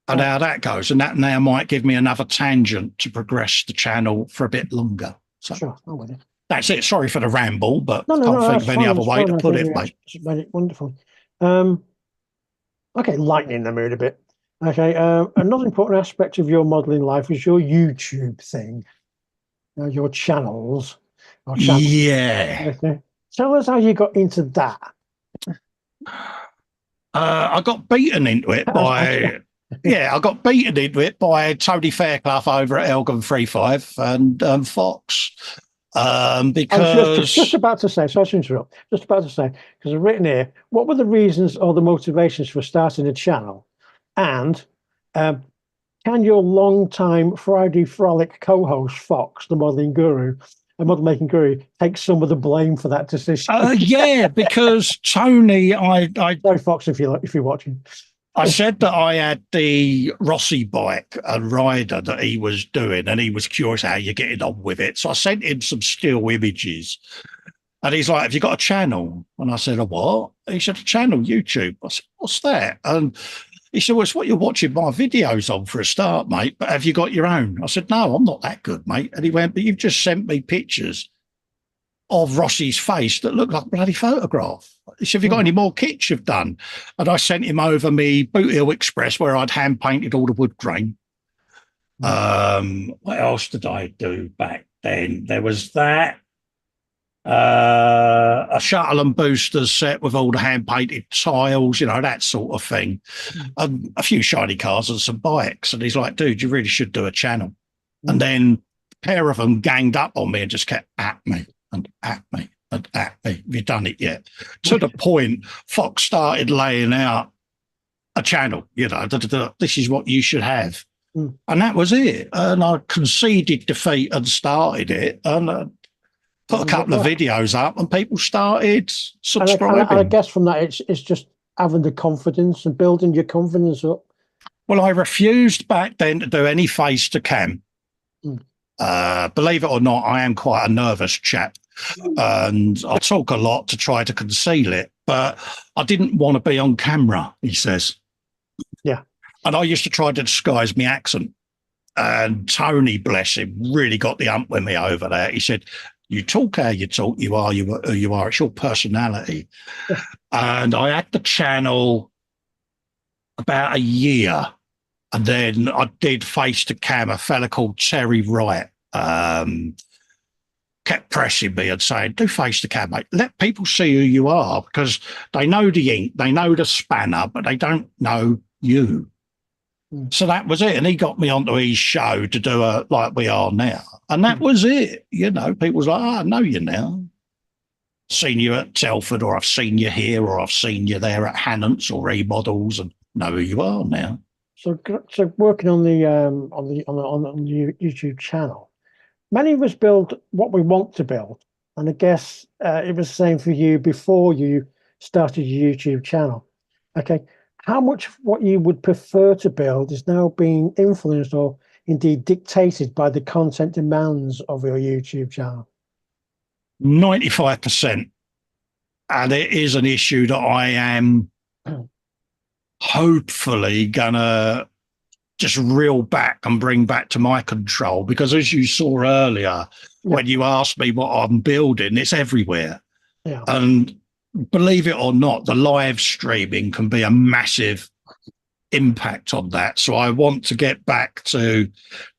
and how that goes. And that now might give me another tangent to progress the channel for a bit longer. So sure, I'm with you. That's it. Sorry for the ramble, but I can't think of any other way to put it, mate. Wonderful. Okay, lightening the mood a bit. Okay, another important aspect of your modelling life is your YouTube thing, your channels. Yeah. Okay. Tell us how you got into that. I got beaten into it by... I got beaten into it by Tony Fairclough over at Elgin 35 and Fox. Because I was just about to say, sorry to interrupt, because I've written here, what were the reasons or the motivations for starting a channel? And can your long-time Friday Frolic co-host, Fox, the modelling guru, a model making guru, take some of the blame for that decision? Yeah, because Tony, sorry, Fox, if you're watching. I said that I had the Rossi bike and rider that he was doing, and he was curious how you're getting on with it. So I sent him some still images, and he's like, "Have you got a channel?" And I said, "A what?" He said, "A channel, YouTube." I said, "What's that?" And he said, "Well, it's what you're watching my videos on for a start, mate. But have you got your own?" I said, "No, I'm not that good, mate." And he went, "But you've just sent me pictures of Rossi's face that looked like a bloody photograph." He said, "Have you got any more kits you've done?" And I sent him over me Boot Hill Express where I'd hand painted all the wood grain. What else did I do back then? There was that. A shuttle and boosters set with all the hand painted tiles, that sort of thing. A few shiny cars and some bikes. And he's like, "Dude, you really should do a channel." And then pair of them ganged up on me and just kept at me and at me and at me. Have you done it yet? To the point, Fox started laying out a channel, you know, this is what you should have. Mm. And that was it. And I conceded defeat and started it. And put a couple of videos up and people started subscribing. And I guess from that, it's just having the confidence and building your confidence up. Well, I refused back then to do any face to cam. Believe it or not, I am quite a nervous chap and I talk a lot to try to conceal it, but I didn't want to be on camera, he says. Yeah. And I used to try to disguise my accent. And Tony, bless him, really got the ump with me over there. He said, you talk how you talk, you are who you are. It's your personality. And I had the channel about a year. And then I did face to cam. A fella called Terry Wright kept pressing me and saying, do face to cam, mate. Let people see who you are, because they know the ink, they know the spanner, but they don't know you. So that was it. And he got me onto his show to do a like we are now. And that was it. You know, people was like, I know you now. Seen you at Telford, or I've seen you here, or I've seen you there at Hannants or remodels, and know who you are now. So working on the YouTube channel, many of us build what we want to build, and I guess it was the same for you before you started your YouTube channel. Okay, how much of what you would prefer to build is now being influenced or indeed dictated by the content demands of your YouTube channel? 95%, and it is an issue that I am hopefully gonna just reel back and bring back to my control, because as you saw earlier, when you asked me what I'm building, it's everywhere. Yeah. And believe it or not, the live streaming can be a massive impact on that. So I want to get back to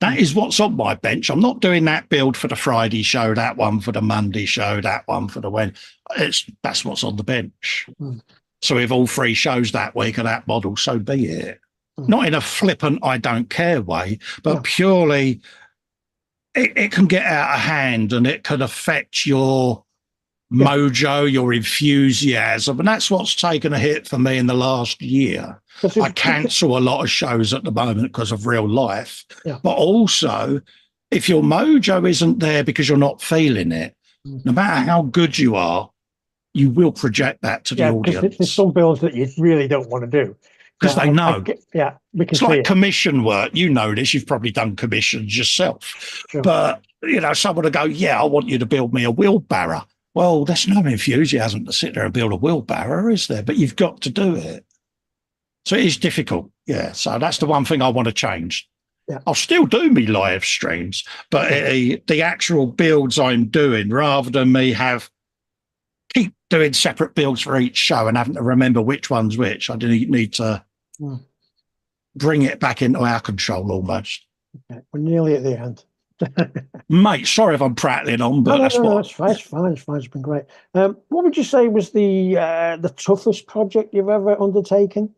that. Is what's on my bench. I'm not doing that build for the Friday show, that one for the Monday show, that one for the Wednesday. That's what's on the bench. So if all 3 shows that week are that model, so be it. Not in a flippant, I don't care way, but purely it can get out of hand and it can affect your mojo, your enthusiasm. And that's what's taken a hit for me in the last year. I cancel a lot of shows at the moment because of real life. But also, if your mojo isn't there because you're not feeling it, no matter how good you are, you will project that to the audience. There's some builds that you really don't want to do. Because they know. We can it's like commission work. You know this. You've probably done commissions yourself. Sure. But, you know, someone will go, yeah, I want you to build me a wheelbarrow. Well, there's no enthusiasm to sit there and build a wheelbarrow, is there? But you've got to do it. So it is difficult. Yeah. So that's the one thing I want to change. I'll still do me live streams, but the actual builds I'm doing, rather than me keep doing separate builds for each show and having to remember which one's which, I need to bring it back into our control almost. Okay. We're nearly at the end. Mate, sorry if I'm prattling on, but that's fine. It's fine. It's been great. What would you say was the toughest project you've ever undertaken,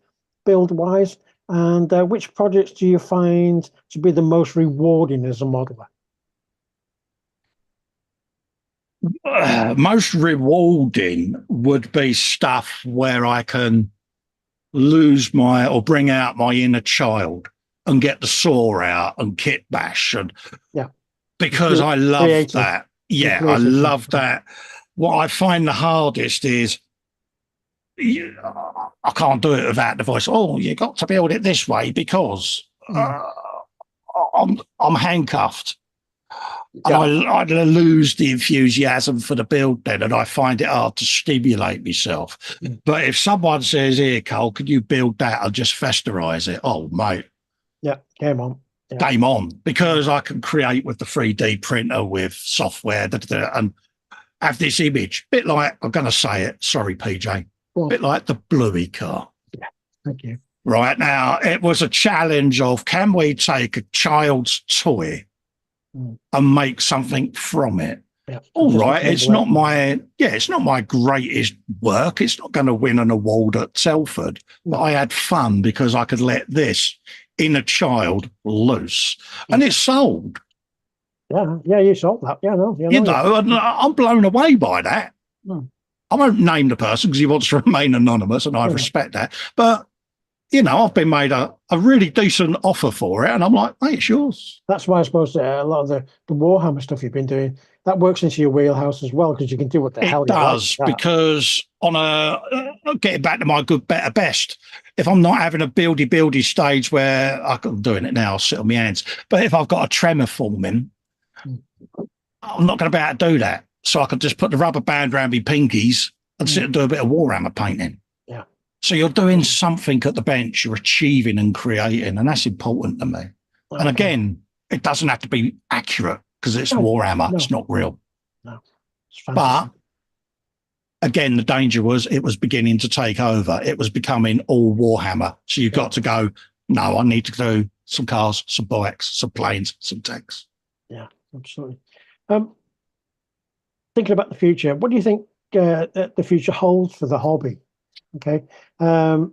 build-wise? And which projects do you find to be the most rewarding as a modeler? Most rewarding would be stuff where I can lose or bring out my inner child and get the saw out and kit bash, and because I love that. Yeah, I love that. What I find the hardest is I can't do it without the voice. Oh, you got to build it this way because I'm handcuffed. And I lose the enthusiasm for the build then, and I find it hard to stimulate myself. But if someone says, here, Cole, can you build that? I'll just festerize it. Oh, mate. Yeah, game on. Game on. Because I can create with the 3D printer, with software, and have this image. Bit like, I'm going to say it, sorry, PJ, bit like the Bluey car. Yeah, thank you. Right now, it was a challenge of, can we take a child's toy and make something from it? All right, it's not my greatest work. It's not going to win an award at Telford, but I had fun because I could let this inner child loose, and it sold. Yeah, you sold that. Yeah, no, You know, and I'm blown away by that. Hmm. I won't name the person because he wants to remain anonymous, and I respect that. But, you know, I've been made a really decent offer for it, and I'm like, mate, it's yours. That's why I suppose a lot of the Warhammer stuff you've been doing, that works into your wheelhouse as well, because you can do what the hell It you like does, with that. because on getting back to my good, better, best, if I'm not having a buildy stage where I'm doing it now, I'll sit on my hands. But if I've got a tremor forming, I'm not going to be able to do that. So I can just put the rubber band around my pinkies and sit and do a bit of Warhammer painting. Yeah. So you're doing something at the bench, you're achieving and creating, and that's important to me. Okay. And again, it doesn't have to be accurate because it's Warhammer. No. It's not real. No. It's but again, the danger was it was beginning to take over. It was becoming all Warhammer. So you've got to go, no, I need to do some cars, some bikes, some planes, some tanks. Yeah, absolutely. Thinking about the future, what do you think the future holds for the hobby? Okay. What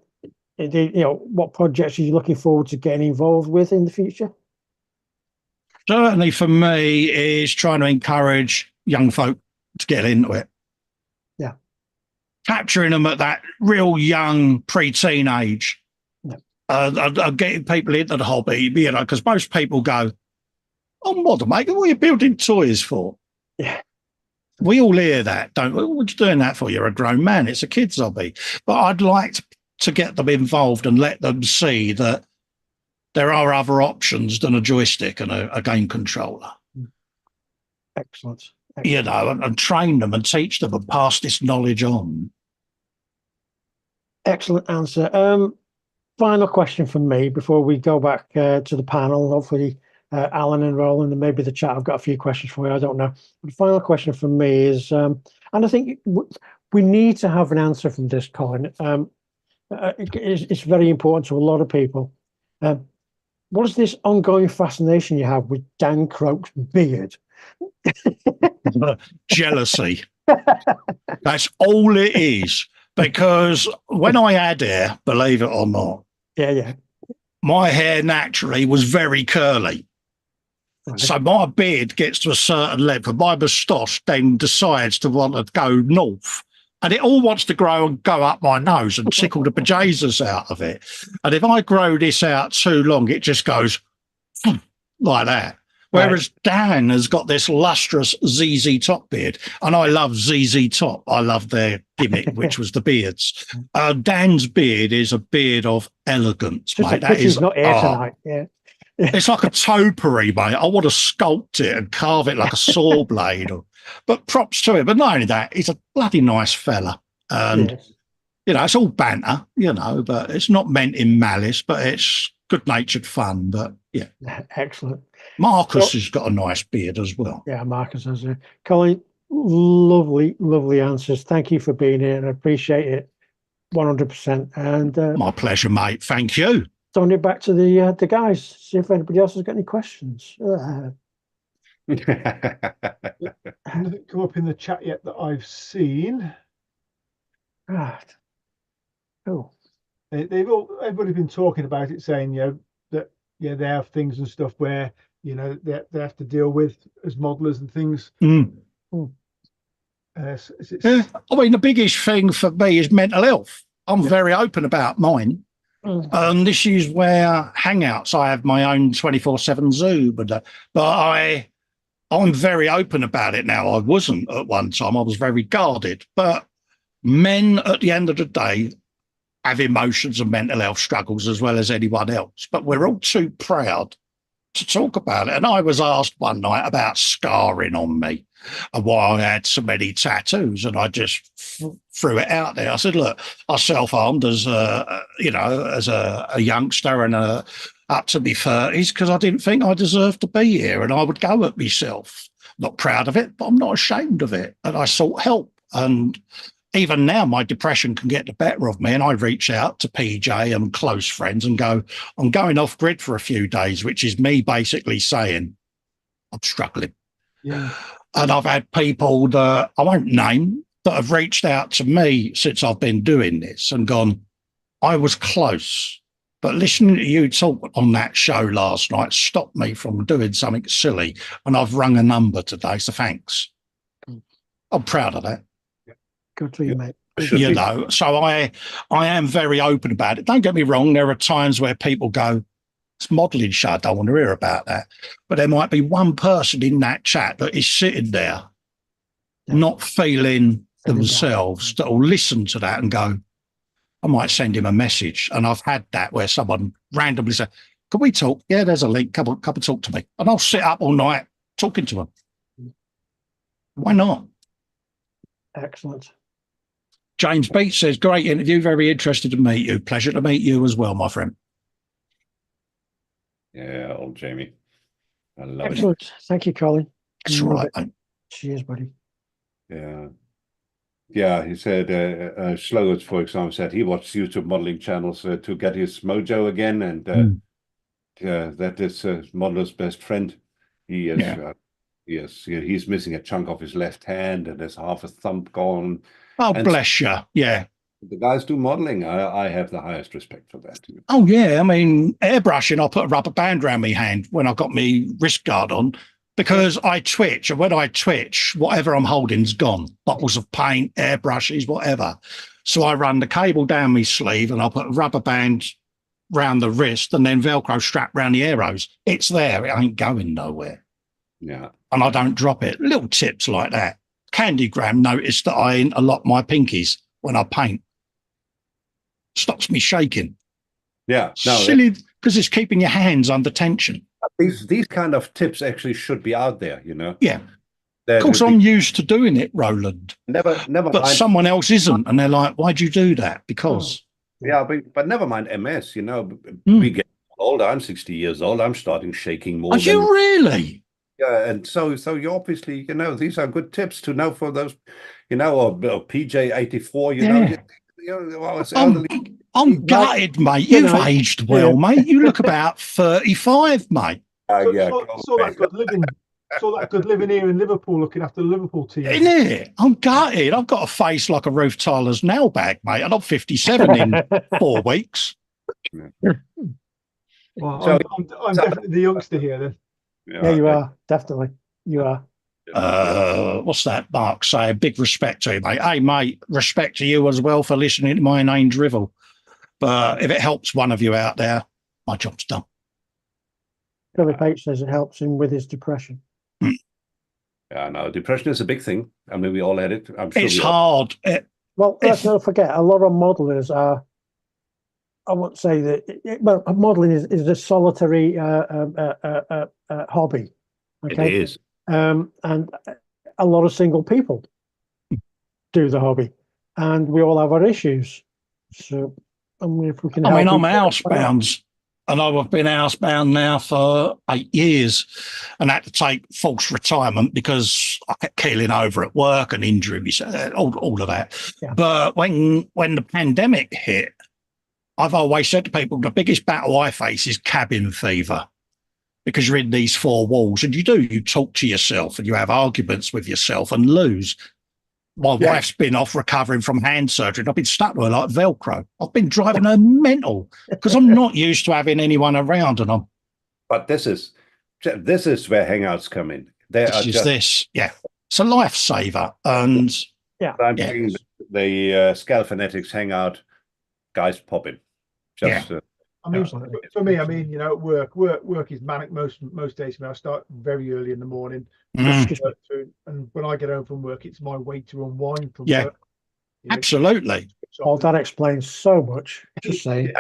projects are you looking forward to getting involved with in the future? Certainly for me is trying to encourage young folk to get into it. Yeah. Capturing them at that real young pre-teen age. Yeah. Getting people into the hobby, you know, because most people go, oh, model maker, what are you building toys for? Yeah. We all hear that, don't we? What are you doing that for? You're a grown man. It's a kid's hobby. But I'd like to get them involved and let them see that there are other options than a joystick and a game controller. Excellent. You know, and train them and teach them and pass this knowledge on. Excellent answer. Final question from me before we go back to the panel. Hopefully, Alan and Roland, and maybe the chat. I've got a few questions for you. I don't know. But the final question from me is, and I think we need to have an answer from this, Colin. It's very important to a lot of people. What is this ongoing fascination you have with Dan Croak's beard? Jealousy. That's all it is. Because when I had hair, believe it or not, my hair naturally was very curly. Right. So my beard gets to a certain length, and my moustache then decides to want to go north. And it all wants to grow and go up my nose and tickle the bejesus out of it. And if I grow this out too long, it just goes like that. Whereas Dan has got this lustrous ZZ Top beard, and I love ZZ Top. I love their gimmick, which was the beards. Dan's beard is a beard of elegance, mate. That is not here tonight. Yeah. It's like a topiary, mate. I want to sculpt it and carve it like a saw blade. But props to him. But not only that, he's a bloody nice fella. And, you know, it's all banter, you know, but it's not meant in malice, but it's good-natured fun. But, yeah. Excellent. Marcus has got a nice beard as well. Yeah, Marcus has. Colin, lovely answers. Thank you for being here, and I appreciate it 100%. And my pleasure, mate. Thank you. Throwing it back to the guys, see if anybody else has got any questions. Nothing come up in the chat yet that I've seen. Right. Oh. Everybody's been talking about it, saying, you know, that they have things and stuff where, you know, they have to deal with as modelers and things. I mean, the biggest thing for me is mental health. I'm very open about mine. This is where Hangouts, I have my own 24/7 Zoom, but I'm very open about it now. I wasn't at one time. I was very guarded. But men, at the end of the day, have emotions and mental health struggles as well as anyone else. But we're all too proud to talk about it. And I was asked one night about scarring on me and why I had so many tattoos, and I just threw it out there. I said, look, I self-harmed as a youngster and up to my 30s because I didn't think I deserved to be here, and I would go at myself. Not proud of it, but I'm not ashamed of it. And I sought help. And even now, my depression can get the better of me, and I reach out to PJ and close friends and go, I'm going off grid for a few days, which is me basically saying I'm struggling. Yeah. And I've had people that I won't name that have reached out to me since I've been doing this and gone, I was close, But listening to you talk on that show last night stopped me from doing something silly, and I've rung a number today, so thanks. I'm proud of that. Good for you, mate. Good Should for You be. know, so I am very open about it. Don't get me wrong, there are times where people go, it's modelling show, I don't want to hear about that. But there might be one person in that chat that is sitting there Yeah. not feeling down. themselves that will listen to that and go, I might send him a message. And I've had that where someone randomly said, can we talk? Yeah, there's a link. Come on, talk to me. And I'll sit up all night talking to them. Why not? Excellent. James Beach says, great interview. Very interested to meet you. Pleasure to meet you as well, my friend. Yeah, old Jamie. I love it. Excellent. Thank you, Colin. It's all right, mate. Cheers, buddy. Yeah. Yeah, he said, Slogans, for example, said he watched YouTube modeling channels to get his mojo again. And that is modeler's best friend. He is, he's missing a chunk of his left hand and there's half a thumb gone. Oh, And bless you. Yeah. the guys do modeling. I have the highest respect for that. Oh, yeah. I mean, airbrushing, I put a rubber band around my hand when I got my wrist guard on because I twitch. And when I twitch, whatever I'm holding's gone. Bottles of paint, airbrushes, whatever. So I run the cable down my sleeve and I put a rubber band round the wrist and then Velcro strap around the arrows. It's there. It ain't going nowhere. Yeah. And I don't drop it. Little tips like that. Candygram noticed that I interlock my pinkies when I paint. Stops me shaking. Yeah. No, Silly, because it's keeping your hands under tension. these kind of tips actually should be out there, you know. Yeah. They're- Of course, I'm used to doing it, Roland. never But mind. someone else isn't. And they're like, why'd you do that? Because. Yeah, but never mind MS, you know. Mm. We get older. I'm 60 years old. I'm starting shaking more. Are you really? Yeah, and so you obviously, you know, these are good tips to know for those, you know, or PJ84, you know. Well, it's elderly. I'm gutted, mate. you You've know, aged well, mate. You look about 35, mate. Yeah, Saw that good living. Saw that good living here in Liverpool, looking after the Liverpool team. Isn't it? I'm gutted. I've got a face like a Ruth Tyler's nail bag, mate. And I'm 57 in 4 weeks. Well, So- I'm definitely the youngster here then. Yeah, you are. Definitely. You are. What's that, Mark? Say big respect to you, mate. Hey, mate, respect to you as well for listening to my name drivel. But if it helps one of you out there, my job's done. Philip H says it helps him with his depression. Yeah, no, depression is a big thing. I mean, we all had it. I'm sure It's we all- hard. Well, let's not forget, a lot of modelers are, I won't say that, well, modeling is a solitary hobby. It Okay. is. And a lot of single people do the hobby, and we all have our issues. So, I mean, if we can, I mean, help I'm each other, housebound, and I've been housebound now for 8 years, and had to take false retirement because I kept keeling over at work and injuring myself, all of that. Yeah. But when the pandemic hit, I've always said to people, the biggest battle I face is cabin fever, because you're in these 4 walls, and you talk to yourself and you have arguments with yourself and lose. My wife's been off recovering from hand surgery, and I've been stuck with her like Velcro. I've been driving her mental because I'm not used to having anyone around, and I'm. But this is where Hangouts come in. They are just. Yeah, it's a lifesaver, and I'm seeing the Scalphonetics Hangout guys popping. Just. I mean, for me, I mean, you know, work is manic most days. I mean, I start very early in the morning, and when I get home from work, it's my way to unwind from work. You know? Absolutely. Oh, that explains so much. Just saying.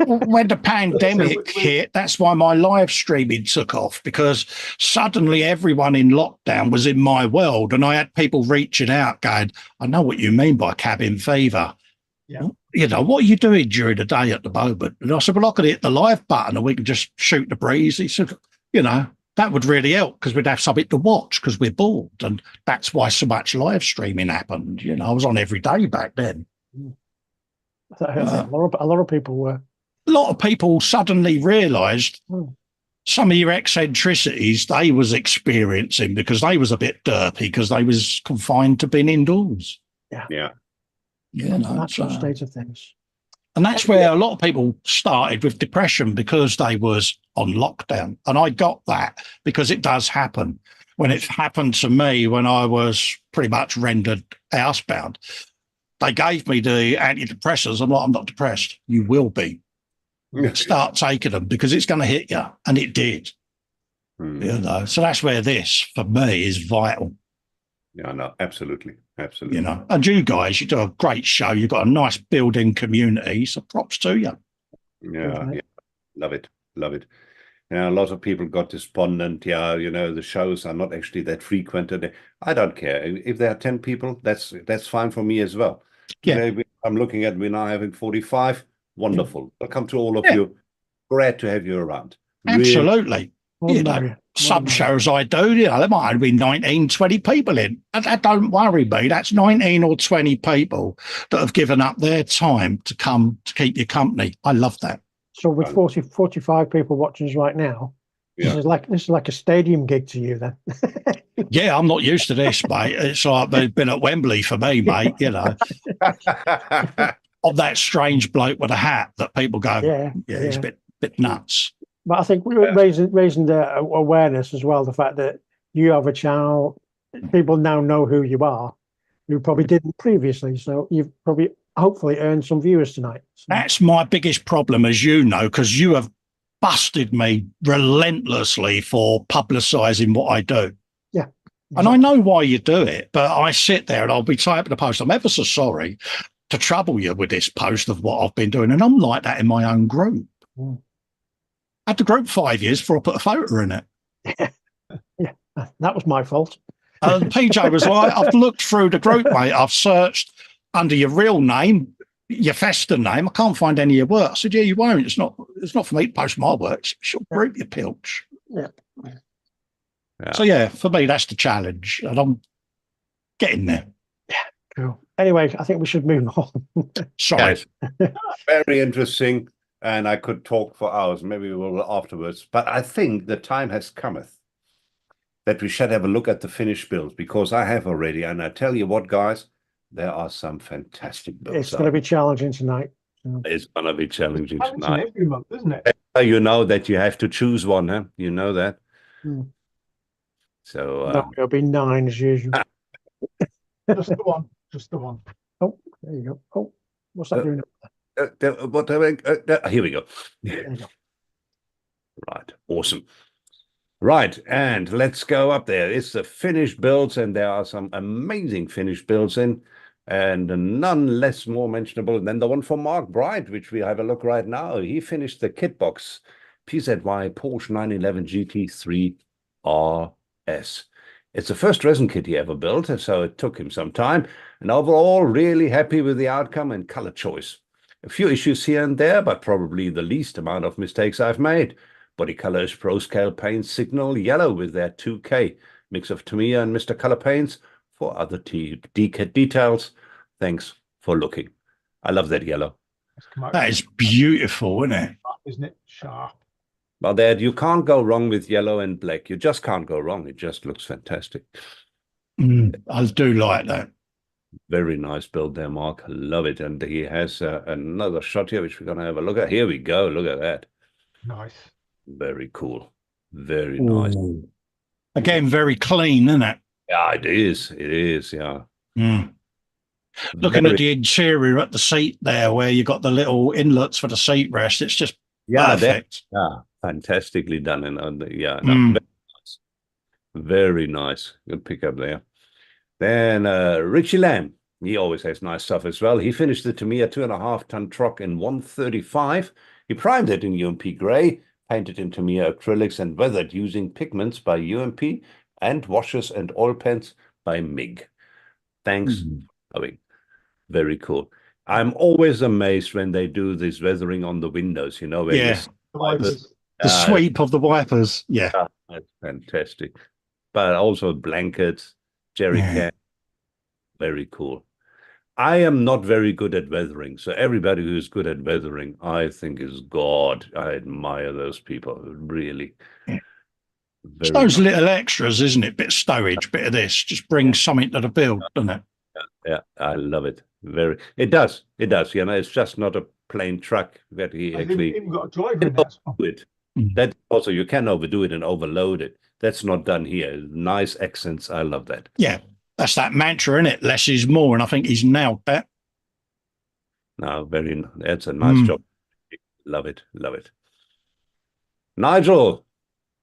When the pandemic hit, that's why my live streaming took off, because suddenly everyone in lockdown was in my world, and I had people reaching out going, I know what you mean by cabin fever. Yeah. You know, what are you doing during the day at the moment? And I said, well, I could hit the live button and we can just shoot the breeze. He said, you know, that would really help because we'd have something to watch because we're bored. And that's why so much live streaming happened. You know, I was on every day back then. A lot of people were. A lot of people suddenly realised some of your eccentricities they was experiencing because they was a bit derpy because they was confined to being indoors. Yeah. Yeah, no, Natural state of things. And that's where a lot of people started with depression because they was on lockdown. And I got that because it does happen. When it happened to me when I was pretty much rendered housebound, they gave me the antidepressants. I'm like, I'm not depressed. You will be. Start taking them because it's going to hit you. And it did. You know, so that's where this, for me, is vital. Yeah, no, absolutely. Absolutely. You know, and you guys, you do a great show. You've got a nice building community. So props to you. Yeah, yeah. Love it. Love it. Yeah, a lot of people got despondent. Yeah, you know, the shows are not actually that frequent. I don't care. If there are 10 people, that's fine for me as well. Yeah. Maybe I'm looking at, we're now having 45. Wonderful. Welcome to all of you. Glad to have you around. Absolutely. You know, some shows I do, you know, there might only be 19, 20 people in. That don't worry me. That's 19 or 20 people that have given up their time to come to keep you company. I love that. So with 45 people watching us right now, this is like a stadium gig to you then. Yeah, I'm not used to this, mate. It's like they've been at Wembley for me, mate, you know. Of that strange bloke with a hat that people go, he's a bit nuts. But I think we're raising the awareness as well, the fact that you have a channel, people now know who you are, who probably didn't previously. So you've probably, hopefully, earned some viewers tonight. So. That's my biggest problem, as you know, because you have busted me relentlessly for publicising what I do. Yeah. Exactly. And I know why you do it, but I sit there and I'll be typing a post. I'm ever so sorry to trouble you with this post of what I've been doing. And I'm like that in my own group. I had the group 5 years before I put a photo in it. Yeah, that was my fault. PJ was like, I've looked through the group, mate. I've searched under your real name, your Fester name. I can't find any of your work. I said, yeah, you won't. It's not for me to post my work. It's your group, you pilch. Yeah. So, yeah, for me, that's the challenge. And I'm getting there. Yeah, cool. Anyway, I think we should move on. Sorry. Yes. Very interesting. And I could talk for hours. Maybe we will afterwards. But I think the time has cometh that we should have a look at the finished builds, because I have already. And I tell you what, guys, there are some fantastic builds. It's going to be challenging tonight. It's going to be challenging tonight. Every month, isn't it? You know that you have to choose one, huh? You know that. So no, it'll be 9 as usual. Just the one. Just the one. Oh, there you go. Oh, what's that doing? Here we go. Right, awesome. Right, and let's go up there. It's the finished builds, and there are some amazing finished builds in, and none less more mentionable than the one for Mark Bright, which we have a look right now. He finished the kit box PZY Porsche 911 GT3 RS. It's the first resin kit he ever built, so it took him some time, and overall really happy with the outcome and color choice. A few issues here and there, but probably the least amount of mistakes I've made. Body color is Pro Scale Paints Signal Yellow with their 2K. Mix of Tamiya and Mr. Color Paints for other details. Thanks for looking. I love that yellow. That is beautiful, isn't it? Isn't it? Sharp. Well, Dad, you can't go wrong with yellow and black. You just can't go wrong. It just looks fantastic. I do like that. Very nice build there, Mark. Love it. And he has another shot here, which we're going to have a look at. Here we go. Look at that. Nice. Very cool. Very nice. Again, very clean, isn't it? Yeah, it is. It is, yeah. Looking at the interior at the seat there, where you got the little inlets for the seat rest, it's just perfect. Fantastically done. And very nice. Very nice. Good pickup there. Then Richie Lamb, he always has nice stuff as well. He finished the Tamiya 2.5-ton truck in 135. He primed it in UMP grey, painted in Tamiya acrylics, and weathered using pigments by UMP and washes and oil paints by MIG. Thanks for coming. Very cool. I'm always amazed when they do this weathering on the windows, you know. The sweep of the wipers. Yeah. That's fantastic. But also blankets. Jerry can. Very cool. I am not very good at weathering, so everybody who is good at weathering, I think, is God. I admire those people, really. It's those little extras, isn't it? Bit of stowage, bit of this, just brings something to the build, doesn't it? Yeah, I love it. It does. You know, it's just not a plain truck that he I actually even got a driver in there. do it. That also, you can overdo it and overload it. That's not done here. Nice accents. I love that. Yeah, that's that mantra, isn't it? Less is more, and I think he's nailed that. No, that's a nice job. Love it. Love it. Nigel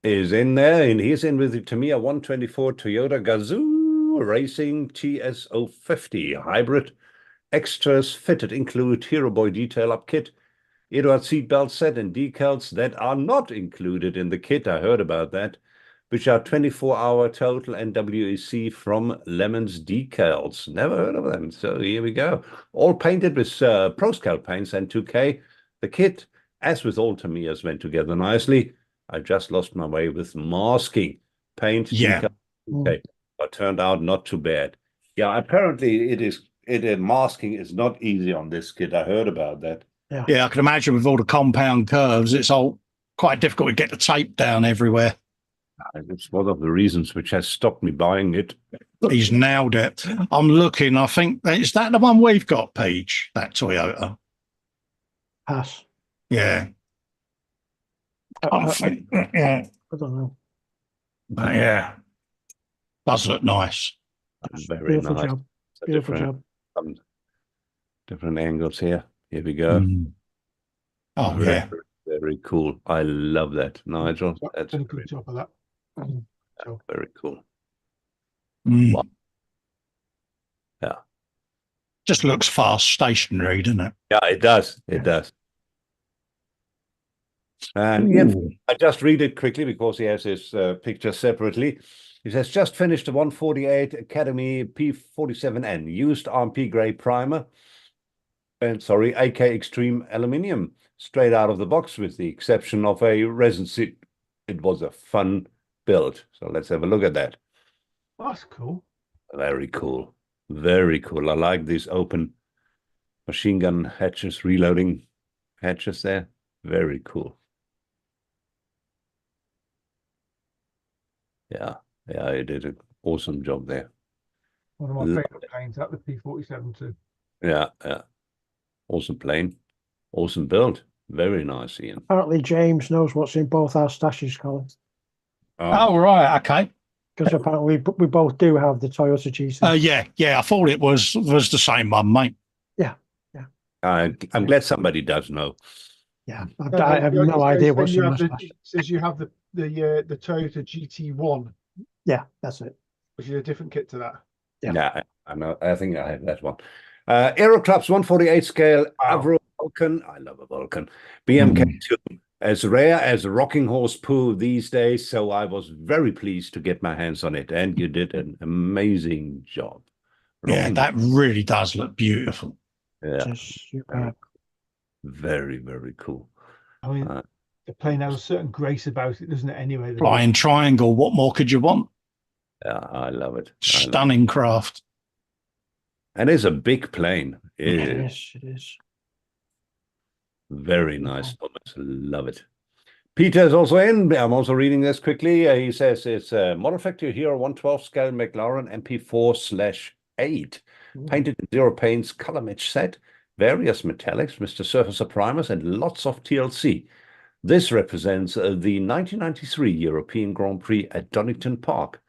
is in there, and he's in with the Tamiya 124 Toyota Gazoo Racing TS050 hybrid. Extras fitted include Hero Boy detail up kit, Eduard seatbelt set, and decals that are not included in the kit. I heard about that, which are 24-hour total NWEC from Lemons decals. Never heard of them. So here we go. All painted with Pro Scout paints and 2K. The kit, as with all Tamiyas, went together nicely. I just lost my way with masking paint. Yeah. Decal, okay, but turned out not too bad. Yeah, apparently masking is not easy on this kit. I heard about that. Yeah, I can imagine with all the compound curves, it's all quite difficult to get the tape down everywhere. It's one of the reasons which has stopped me buying it. He's nailed it. I'm looking. I think is that the one we've got, Peach? That Toyota. Pass. Yeah. Yeah. I don't know. But yeah. Does look nice. Very Beautiful nice. job. Beautiful job. Different angles here. Here we go. Oh, very, yeah. Very cool. I love that, Nigel. That's a good job of that. Very cool. Wow. Yeah. Just looks fast stationary, doesn't it? Yeah, it does. It does. And Ian, I just read it quickly because he has his picture separately. He says, just finished the 148 Academy P47N, used RMP grey primer, and AK Extreme aluminium, straight out of the box with the exception of a resin seat. It was a fun build. So let's have a look at that. That's cool. Very cool. Very cool. I like these open machine gun hatches, reloading hatches there. Very cool. Yeah. Yeah, he did an awesome job there. One of my favorite planes, that the P47 too. Yeah, yeah. Awesome plane. Awesome build. Very nice, Ian. Apparently, James knows what's in both our stashes, Colin. Oh, right. Okay. Because apparently we both do have the Toyota GC. Yeah. I thought it was the same one, mate. Yeah. I'm glad somebody does know. Yeah. I have no idea what's in my stash. Says you have the Toyota GT1. Yeah, that's it. Which is a different kit to that. Yeah, I know. I think I have that one. Aero Club's 148 scale Avro Vulcan. I love a Vulcan. BMK2. As rare as a rocking horse poo these days. So I was very pleased to get my hands on it. And you did an amazing job. Yeah, that really does look beautiful. Yeah. Superb. Very, very cool. I mean, the plane has a certain grace about it, doesn't it? Anyway, flying triangle. What more could you want? Yeah, I love it. Stunning craft. And it's a big plane. It is. Very nice, Thomas. Love it. Peter's also in. I'm also reading this quickly. He says it's a Model Factory Hero 112 scale McLaren MP4/8. Painted in zero paints, color match set, various metallics, Mr. Surfacer primers, and lots of TLC. This represents the 1993 European Grand Prix at Donington Park.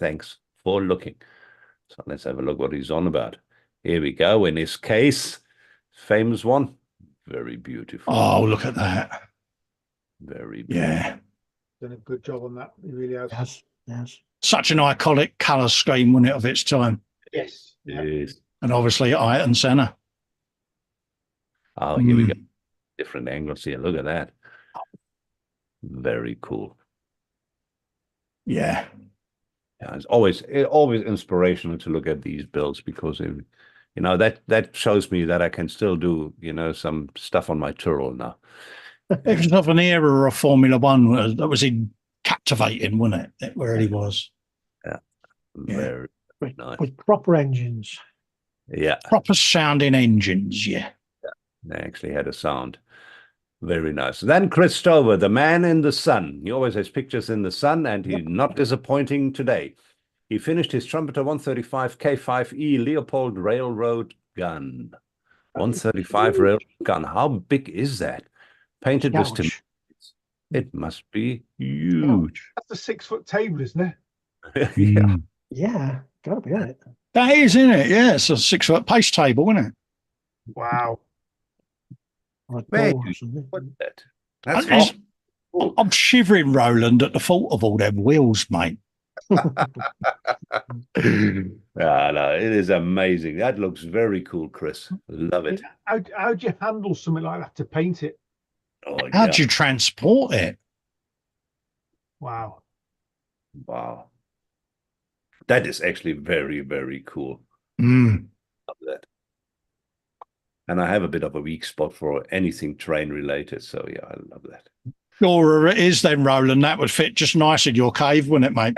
Thanks for looking. So let's have a look what he's on about. Here we go. In his case, famous one. Very beautiful. Oh, look at that. Very beautiful. Yeah. Done a good job on that. He really has. Yes. Such an iconic colour scheme, wasn't it, of its time? Yes. Yes. And obviously Ayrton Senna. Oh, here we go. Different angles here. Look at that. Very cool. Yeah. Yeah, it's always inspirational to look at these builds because that shows me that I can still do some stuff on my Tyrrell now. It was of an era of Formula One that was captivating, wasn't it? It really was. Yeah. Very nice. With proper engines. Yeah. Proper sounding engines, yeah. They actually had a sound. Very nice. Then Chris Stover, the man in the sun. He always has pictures in the sun, and he's not disappointing today. He finished his Trumpeter 135 K5E Leopold Railroad gun. 135 rail gun. How big is that? Painted with tim. Ouch. It must be huge. That's a 6-foot table, isn't it? Yeah. Yeah, gotta be on it. That is, isn't it? Yeah, it's a 6-foot pace table, isn't it? Wow. Or a Where door do or you something. put that? That's It's- awesome. I'm shivering, Roland, at the thought of all them wheels, mate. No, it is amazing. That looks very cool, Chris. Love it. How do you handle something like that to paint it? Oh, How yeah. do you transport it? Wow. Wow. That is actually very, very cool. Mm. Love that. And I have a bit of a weak spot for anything train related. So yeah, I love that. Sure it is then, Roland. That would fit just nice in your cave, wouldn't it, mate?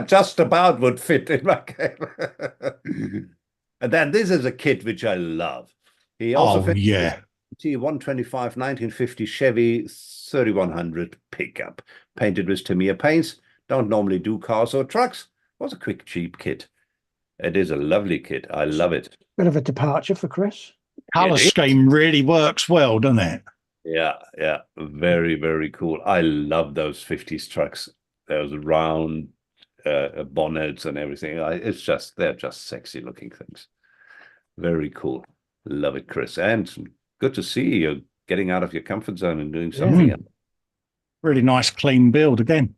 Just about would fit in my cave. And then this is a kit which I love. He also Oh, fits yeah. T125 1950 Chevy 3100 pickup, painted with Tamiya paints. Don't normally do cars or trucks. Was a quick, cheap kit. It is a lovely kit. I love it. Bit of a departure for Chris. Colour It is. scheme really works well, doesn't it? Yeah, yeah. Very, very cool. I love those 50s trucks. Those round bonnets and everything. They're just sexy looking things. Very cool. Love it, Chris. And good to see you getting out of your comfort zone and doing something Yeah. else. Really nice, clean build again.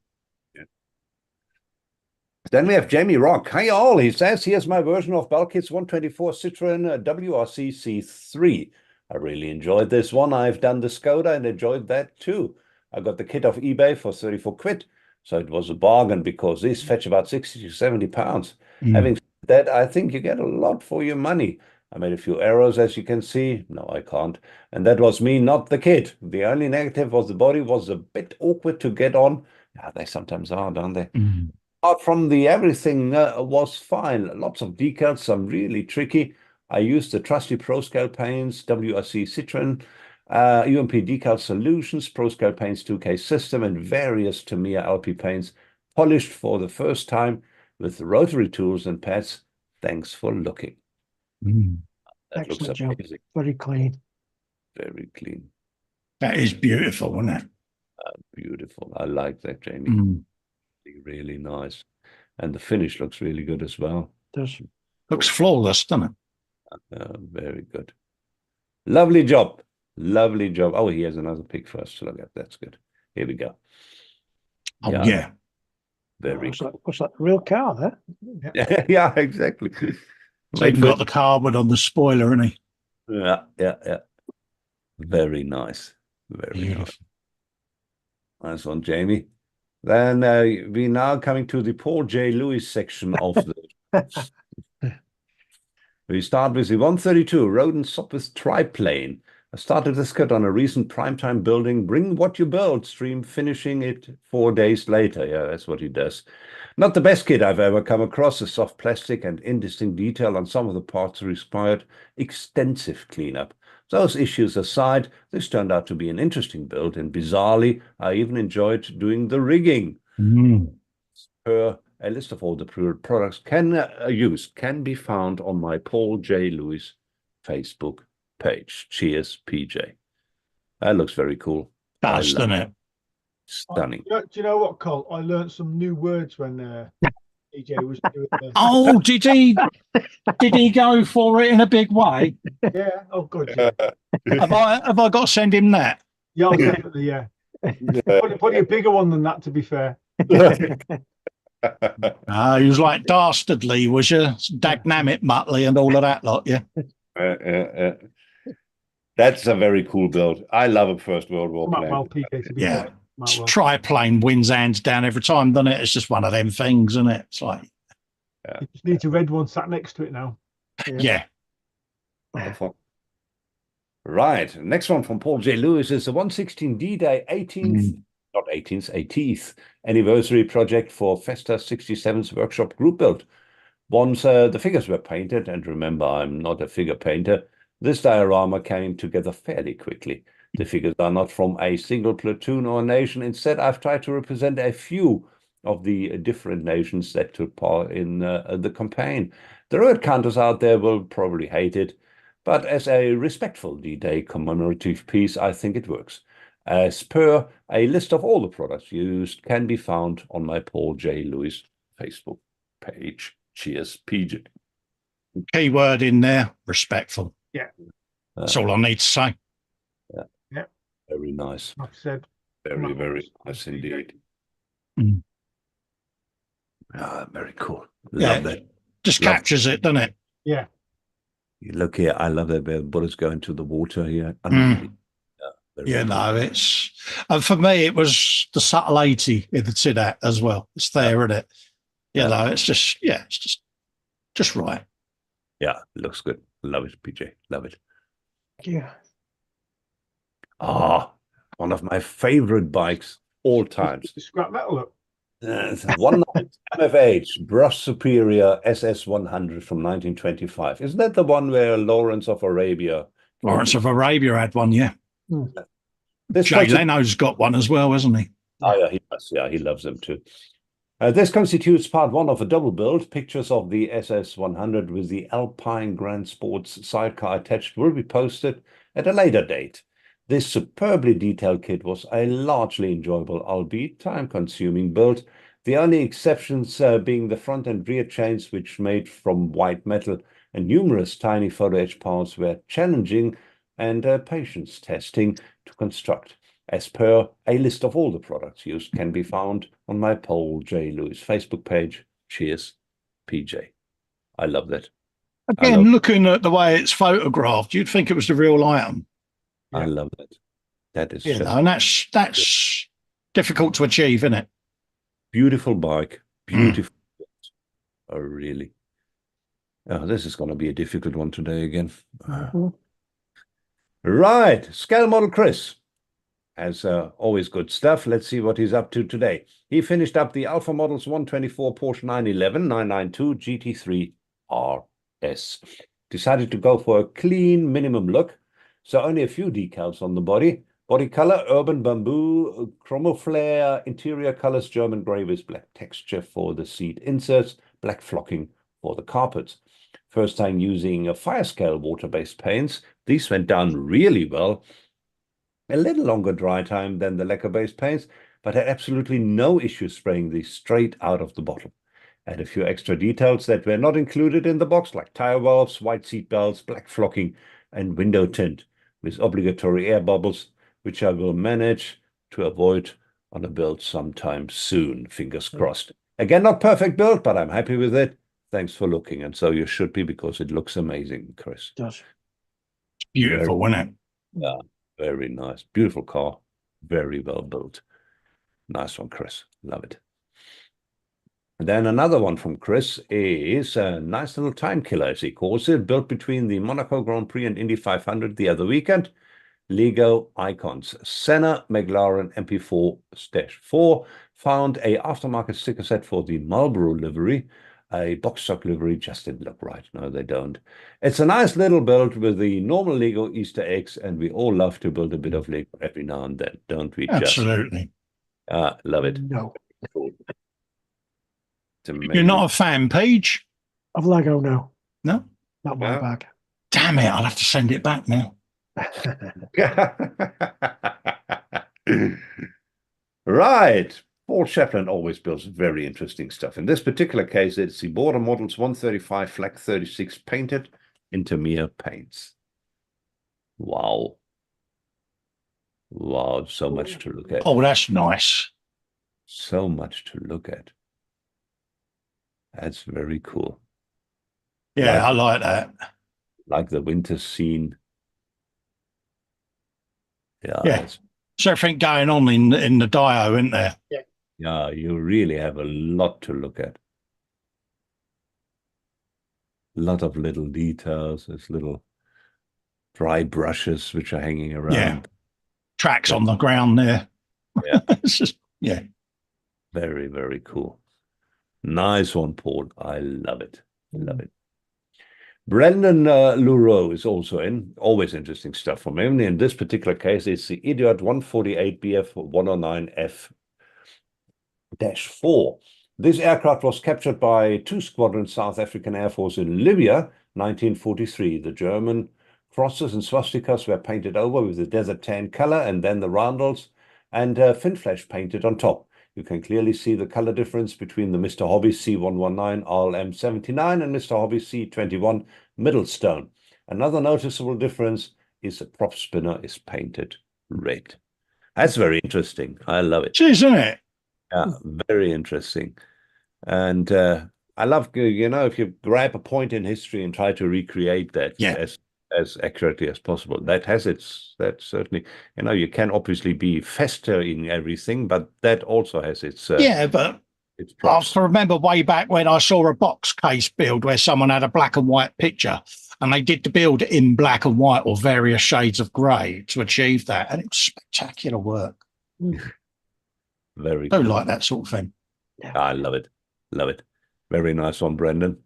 Then we have Jamie Rock. Hi all, he says, here's my version of Balkit's 124 Citroen WRC C3. I really enjoyed this one. I've done the Skoda and enjoyed that too. I got the kit off eBay for 34 quid. So it was a bargain because these fetch about 60 to 70 pounds. Mm. Having said that, I think you get a lot for your money. I made a few errors, as you can see. No, I can't. And that was me, not the kit. The only negative was the body was a bit awkward to get on. Yeah, they sometimes are, don't they? Mm. Apart from the everything was fine. Lots of decals, some really tricky. I used the trusty ProScale paints, WRC Citroen, UMP Decal Solutions, ProScale Paints 2K system, and various Tamiya LP paints, polished for the first time with rotary tools and pads. Thanks for looking. Mm. That looks Excellent job. amazing. Very clean. Very clean. That is beautiful, isn't it? Beautiful. I like that, Jamie. Mm. Really nice. And the finish looks really good as well. Does. Looks flawless, doesn't it? Very good. Lovely job. Lovely job. Oh, he has another pic for us to look at. That's good. Here we go. Oh, Yeah. yeah. Very Looks cool. like a real car there. Yeah, exactly. He's even got the carbon on the spoiler, isn't he? Yeah. Very nice. Very nice. Beautiful. Nice one, Jamie. Then we're now coming to the Paul J. Lewis section of the. We start with the 132 Roden Sopwith triplane. I started this kit on a recent primetime building, bring what you build stream, finishing it 4 days later. Yeah, that's what he does. Not the best kit I've ever come across. The soft plastic and indistinct detail on some of the parts required extensive cleanup. Those issues aside, this turned out to be an interesting build, and bizarrely, I even enjoyed doing the rigging. Mm. A list of all the products used can be found on my Paul J. Lewis Facebook page. Cheers, PJ. That looks very cool. Does, doesn't it? Stunning. Do you know what, Col? I learned some new words when EJ was doing Oh, did he go for it in a big way? Yeah. Oh, good. Yeah. Have I got to send him that? Yeah, definitely. Yeah. Probably a bigger one than that, to be fair. He was like dastardly, was you? Dagnamit Muttley and all of that lot, yeah. That's a very cool build. I love a First World War Matt plane. well, PK, to be Yeah. fair. Matt well. Triplane wins hands down every time, doesn't it? It's just one of them things, isn't it? It's like, You just need a red one sat next to it now. yeah. Right. Next one from Paul J. Lewis is the 116 D-Day 18th, not 18th, 80th anniversary project for Festa 67's workshop group build. Once the figures were painted, and remember, I'm not a figure painter, this diorama came together fairly quickly. The figures are not from a single platoon or nation. Instead, I've tried to represent a few of the different nations that took part in the campaign. The road counters out there will probably hate it, but as a respectful D-Day commemorative piece, I think it works. As per, a list of all the products used can be found on my Paul J. Lewis Facebook page. Cheers, PJ. Key word in there, respectful. Yeah. That's all I need to say. Yeah. Very nice. Like I said, Very, very nice nice indeed. Mm. Very cool. Yeah. Love that. Just Love- captures it, doesn't it? yeah. Look here, I love that where the bullets go into the water here. Mm. Very Yeah, cool. no, it's for me it was the subtlety to that as well. It's there, isn't it? You know, it's just just right. Yeah, looks good. Love it, PJ. Love it. Yeah. One of my favorite bikes all times. Scrap metal look. It's a 19 MFH Brush Superior SS100 from 1925. Isn't that the one where Lawrence of Arabia? Lawrence of Arabia had one, yeah. This Jay Leno's got one as well, hasn't he? Oh, yeah, he does. Yeah, he loves them too. This constitutes part one of a double build. Pictures of the SS100 with the Alpine Grand Sports sidecar attached will be posted at a later date. This superbly detailed kit was a largely enjoyable, albeit time-consuming build, the only exceptions being the front and rear chains, which made from white metal, and numerous tiny photo etch parts were challenging and patience testing to construct. As per, a list of all the products used can be found on my Paul J. Lewis Facebook page. Cheers, PJ. I love that. Again, looking at the way it's photographed, you'd think it was the real item. I love that. That is You know, and that's difficult to achieve, isn't it? beautiful bike. Beautiful. Oh, really? Oh, this is going to be a difficult one today again. Right. Scale model Chris. As always, good stuff. Let's see what he's up to today. He finished up the Alpha Models 124 Porsche 911 992 GT3 RS. Decided to go for a clean minimum look. So only a few decals on the body. Body color, urban bamboo, chromoflare, interior colors, German grey with black texture for the seat inserts, black flocking for the carpets. First time using a fire scale water-based paints. These went down really well. A little longer dry time than the lacquer-based paints, but had absolutely no issue spraying these straight out of the bottle. Add a few extra details that were not included in the box, like tire valves, white seat belts, black flocking, and window tint, with obligatory air bubbles, which I will manage to avoid on a build sometime soon, fingers crossed. Again, not perfect build, but I'm happy with it. Thanks for looking, and so you should be, because it looks amazing, Chris. It does. It's beautiful, isn't it? Yeah, very nice. Beautiful car. Very well built. Nice one, Chris. Love it. And then another one from Chris is a nice little time killer, as he calls it, built between the Monaco Grand Prix and Indy 500 the other weekend. Lego icons. Senna McLaren MP4-4 found a aftermarket sticker set for the Marlboro livery. A box stock livery just didn't look right. No, they don't. It's a nice little build with the normal Lego Easter eggs, and we all love to build a bit of Lego every now and then, don't we? Absolutely. Love it. No. You're not a fan, Paige? Of Lego, no. No? Not my bag. Damn it, I'll have to send it back now. Right. Paul Chaplin always builds very interesting stuff. In this particular case, it's the Border Models 135 Flak 36 painted into Tamiya paints. Wow. Wow, so much to look at. Oh, that's nice. So much to look at. That's very cool. Yeah, I like that. Like the winter scene. Yeah. There's everything going on in the Dio, isn't there? Yeah, you really have a lot to look at. A lot of little details. There's little dry brushes which are hanging around. Yeah. Tracks on the ground there. Yeah. It's just, Very, very cool. Nice one, Paul. I love it. Love it. Brendan Lureau is also in. Always interesting stuff from him. In this particular case, it's the Idiot 148 BF 109F-4. This aircraft was captured by 2 Squadron South African Air Force in Libya, 1943. The German crosses and swastikas were painted over with the desert tan color, and then the roundels and fin flash painted on top. You can clearly see the color difference between the Mr. Hobby C119 RLM79 and Mr. Hobby C21 Middlestone. Another noticeable difference is the prop spinner is painted red. That's very interesting. I love it. Isn't it? Yeah, very interesting. And I love, if you grab a point in history and try to recreate that as accurately as possible, that certainly, you can obviously be fester in everything, but that also has its but its I props. remember way back when I saw a box case build where someone had a black and white picture and they did the build in black and white or various shades of grey to achieve that, and it was spectacular work. Very Don't cool. like that sort of thing. I love it. Love it. Very nice one, Brendan.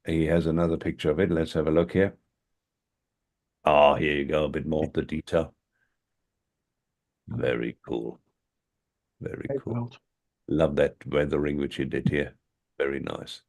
He has another picture of it. Let's have a look here. Oh, here you go. A bit more of the detail. Very cool. Very cool. Love that weathering which you did here. Very nice.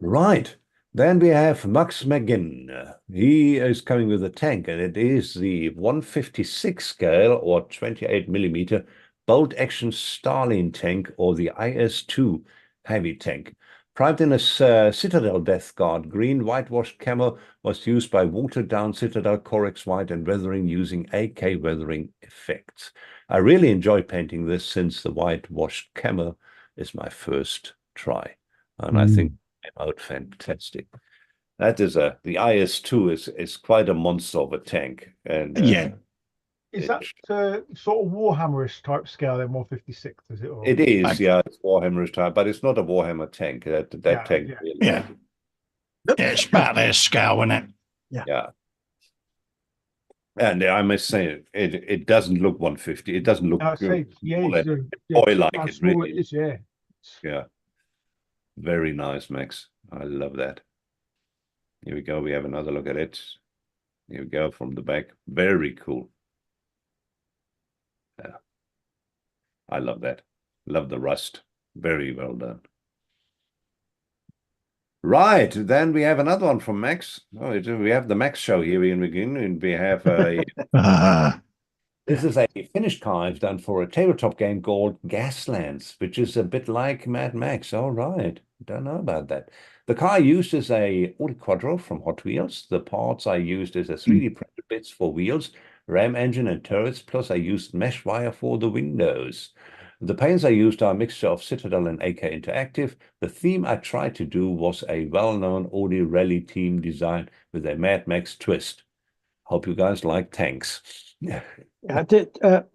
Right. Then we have Max McGinn. He is coming with a tank, and it is the 156 scale or 28 millimeter bolt action Starline tank, or the IS-2 heavy tank. Primed in a Citadel Death Guard green, whitewashed camo, was used by watered down Citadel Corex white and weathering using AK weathering effects. I really enjoy painting this since the whitewashed camo is my first try, and I think it came out fantastic. That is the IS-2 is quite a monster of a tank, and is that sort of Warhammerish type scale then, 156, is it? Or? It is, yeah, it's Warhammerish type, but it's not a Warhammer tank. That tank, really it's about their scale, isn't it? Yeah. And I must say, it doesn't look 150. It doesn't look boy-like. It really is, yeah. Yeah. Very nice, Max. I love that. Here we go. We have another look at it. Here we go from the back. Very cool. Yeah. I love that. Love the rust. Very well done. Right, then we have another one from Max. Oh, we have the Max show here in begin, and we have this is a finished car I've done for a tabletop game called Gaslands, which is a bit like Mad Max. All right, don't know about that. The car I used is a Audi Quattro from Hot Wheels. The parts I used is a 3D printed bits for wheels, ram engine and turrets, plus I used mesh wire for the windows. The paints I used are a mixture of Citadel and AK Interactive. The theme I tried to do was a well-known Audi rally team design with a Mad Max twist. Hope you guys like tanks.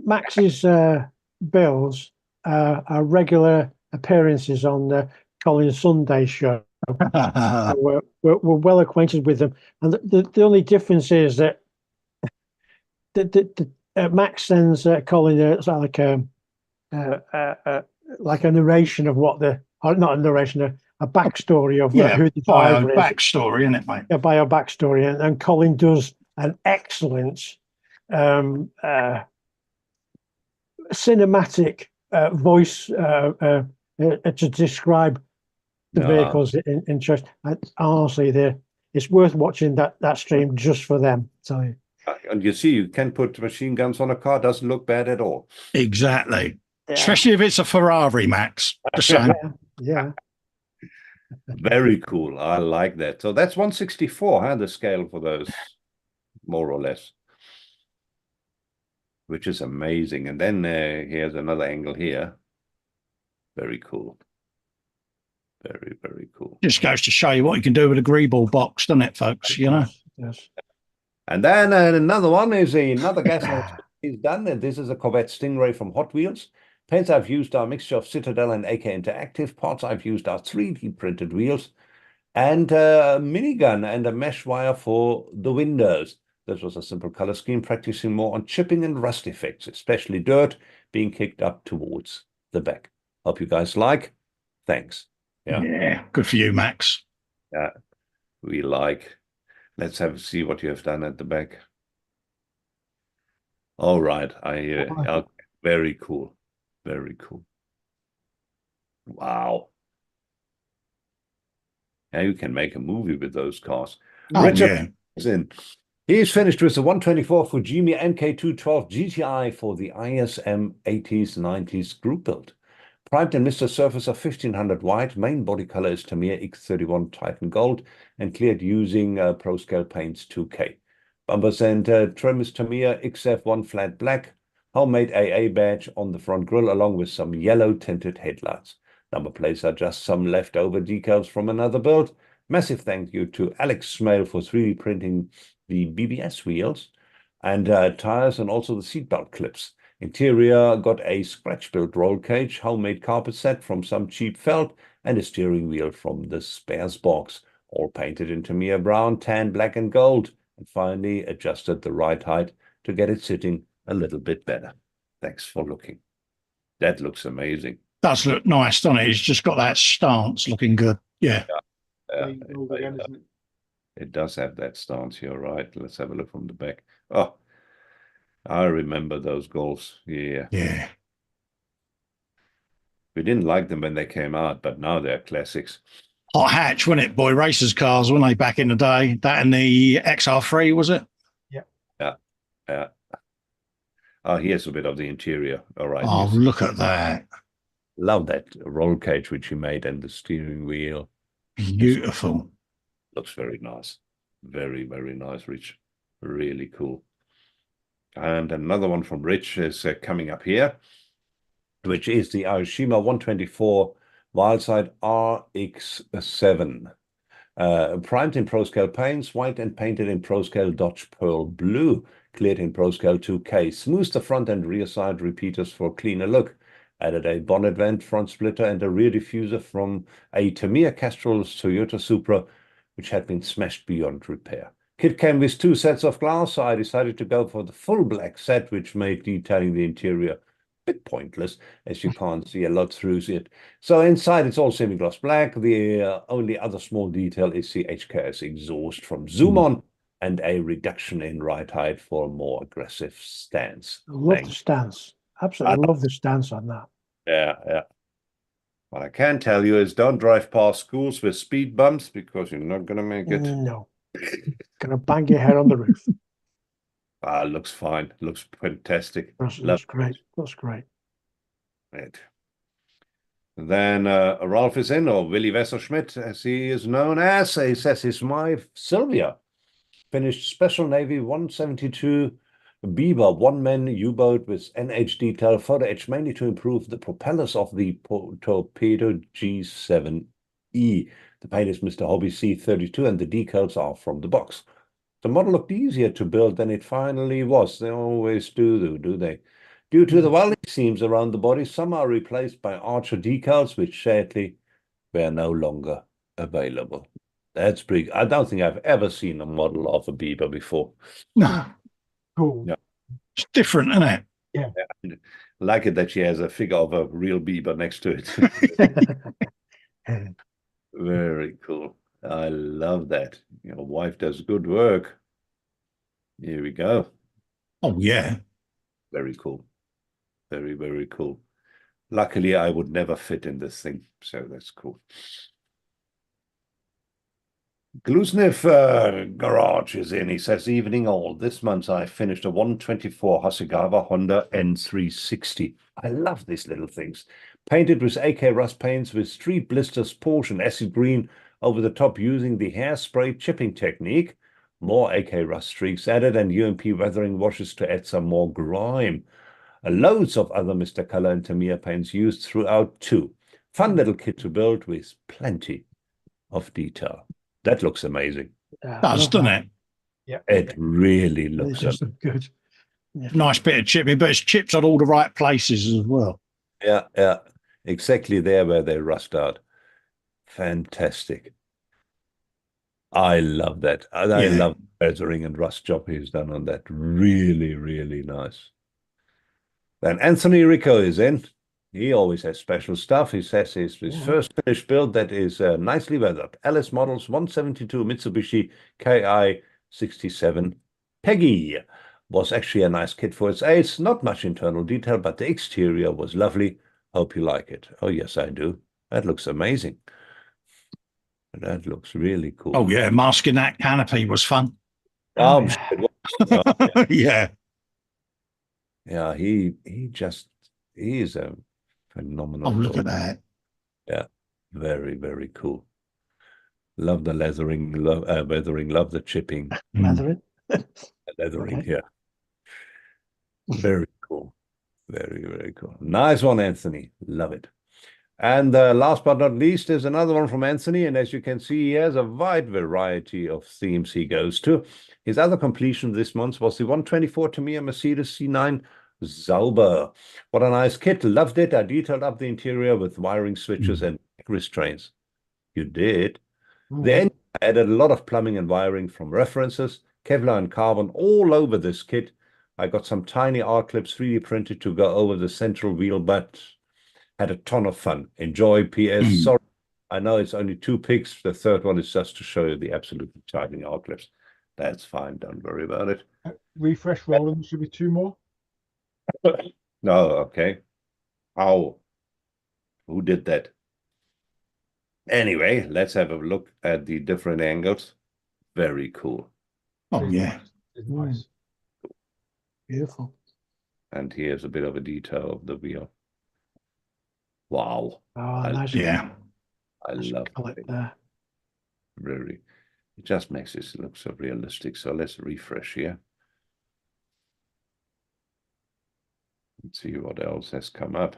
Max's builds are regular appearances on the Colin Sunday show. We're well acquainted with them, and the only difference is that Max sends Colin like a narration of what not a narration, a backstory of who the driver is. Backstory, isn't it, mate? A bio backstory, and Colin does an excellent cinematic voice to describe the vehicles in interest. Honestly, it's worth watching that stream just for them. So, and you see, you can put machine guns on a car; doesn't look bad at all. Exactly, especially if it's a Ferrari, Max. Yeah. Very cool. I like that. So that's 164, huh? The scale for those, more or less, which is amazing. And then here's another angle here. Very cool. Very, very cool. Just goes to show you what you can do with a greeball box, doesn't it, folks? Yes. And then another one is another gas he's done. And this is a Corvette Stingray from Hot Wheels. Paints I've used are a mixture of Citadel and AK Interactive. Parts I've used are 3D printed wheels and a minigun and a mesh wire for the windows. This was a simple color scheme, practicing more on chipping and rust effects, especially dirt being kicked up towards the back. Hope you guys like. Thanks. Yeah, good for you, Max. Yeah, we like. Let's see what you have done at the back. All right. Very cool. Very cool. Wow. Now you can make a movie with those cars. Oh, Richard yeah. is in. He's finished with the 124 Fujimi MK212 GTI for the ISM 80s 90s group build. Primed and Mr. Surface of 1500 white. Main body color is Tamiya X31 Titan Gold and cleared using ProScale Paints 2K. Bumpers and trim is Tamiya XF1 flat black. Homemade AA badge on the front grille along with some yellow tinted headlights. Number plates are just some leftover decals from another build. Massive thank you to Alex Smale for 3D printing the BBS wheels and tires and also the seatbelt clips. Interior got a scratch-built roll cage, homemade carpet set from some cheap felt, and a steering wheel from the spares box, all painted in Tamiya brown, tan, black, and gold, and finally adjusted the ride height to get it sitting a little bit better. Thanks for looking. That looks amazing. Does look nice, doesn't it? It's just got that stance looking good. Yeah. It does have that stance. You're right. Let's have a look from the back. Oh, I remember those Golfs. Yeah. Yeah. We didn't like them when they came out, but now they're classics. Hot hatch, wasn't it, boy? Racers cars, weren't they, back in the day? That and the XR3, was it? Yeah. Oh, here's a bit of the interior. All right. Oh, look at that. Love that roll cage which he made and the steering wheel. Beautiful. Looks very nice. Very, very nice, Rich. Really cool. And another one from Rich is coming up here, which is the Aoshima 124 Wildside RX7. Primed in ProScale paints, white and painted in ProScale Dodge Pearl Blue, cleared in ProScale 2K. Smoothed the front and rear side repeaters for a cleaner look. Added a bonnet vent, front splitter, and a rear diffuser from a Tamiya Castrol's Toyota Supra, which had been smashed beyond repair. Kit came with 2 sets of glass, so I decided to go for the full black set, which made detailing the interior a bit pointless, as you can't see a lot through it. So inside it's all semi-gloss black. The only other small detail is the HKS exhaust from Zoom-On and a reduction in ride height for a more aggressive stance. I love the stance. Absolutely love the stance on that. Yeah. What I can tell you is don't drive past schools with speed bumps because you're not going to make it. No. Going to bang your head on the roof. Looks fine. Looks fantastic. That's great. That's great. Right. Then Ralph is in, or Willy Wesserschmidt, as he is known as. He says his wife, Sylvia, finished Special Navy 172 Beaver one-man U-boat with NH detail photo etch mainly to improve the propellers of the Torpedo G7E. The paint is Mr. Hobby C32 and the decals are from the box. The model looked easier to build than it finally was. They always do they? Due to the welding seams around the body, some are replaced by Archer decals, which sadly were no longer available. That's pretty. I don't think I've ever seen a model of a Beaver before. No. Cool. Yeah. It's different, isn't it? Yeah. Like it that she has a figure of a real Beaver next to it. Very cool. I love that. Your wife does good work. Here we go. Oh, yeah. Very cool. Very, very cool. Luckily, I would never fit in this thing, so that's cool. Glusnev Garage is in. He says, evening all. This month I finished a 124 Hasegawa Honda N360. I love these little things. Painted with AK rust paints with street blisters, Porsche and acid green over the top using the hairspray chipping technique. More AK rust streaks added and UMP weathering washes to add some more grime. Loads of other Mr. Color and Tamiya paints used throughout too. Fun little kit to build with plenty of detail. That looks amazing. Does, doesn't it? Yeah. It really looks good. Yeah. Nice bit of chipping, but it's chipped on all the right places as well. Yeah. Exactly there where they rust out. Fantastic. I love that. I love the weathering and rust job he's done on that. Really, really nice. Then Anthony Rico is in. He always has special stuff. He says his first finished build that is nicely weathered. LS Models 172 Mitsubishi KI 67 Peggy was actually a nice kit for its age. Not much internal detail, but the exterior was lovely. Hope you like it. Oh, yes, I do. That looks amazing. That looks really cool. Oh, yeah. Masking that canopy was fun. Oh, yeah. sure it was. Oh, Yeah. yeah, he is a Oh, phenomenal look builder. at that. Yeah, very, very cool. Love the weathering, love the chipping, Leathering. leathering Okay. here. Very cool. Very, very cool. Nice one, Anthony. Love it. And last but not least is another one from Anthony. And as you can see, he has a wide variety of themes he goes to. His other completion this month was the 124 Tamiya Mercedes C9 Sauber. What a nice kit. Loved it. I detailed up the interior with wiring switches and restraints. You did. The engine added a lot of plumbing and wiring from references, Kevlar and carbon all over this kit. I got some tiny R clips 3D printed to go over the central wheel, but had a ton of fun. Enjoy. PS. Sorry, I know it's only 2 pics. The third one is just to show you the absolutely tiny R clips. That's fine. Don't worry about it. Refresh, Roland. Should be 2 more. No, okay. How? Who did that? Anyway, let's have a look at the different angles. Very cool. Oh, yeah. It's nice. Beautiful. And here's a bit of a detail of the wheel. Wow. Oh, nice. Yeah. I love Collect it. there. Very. It just makes this look so realistic. So let's refresh here. Let's see what else has come up.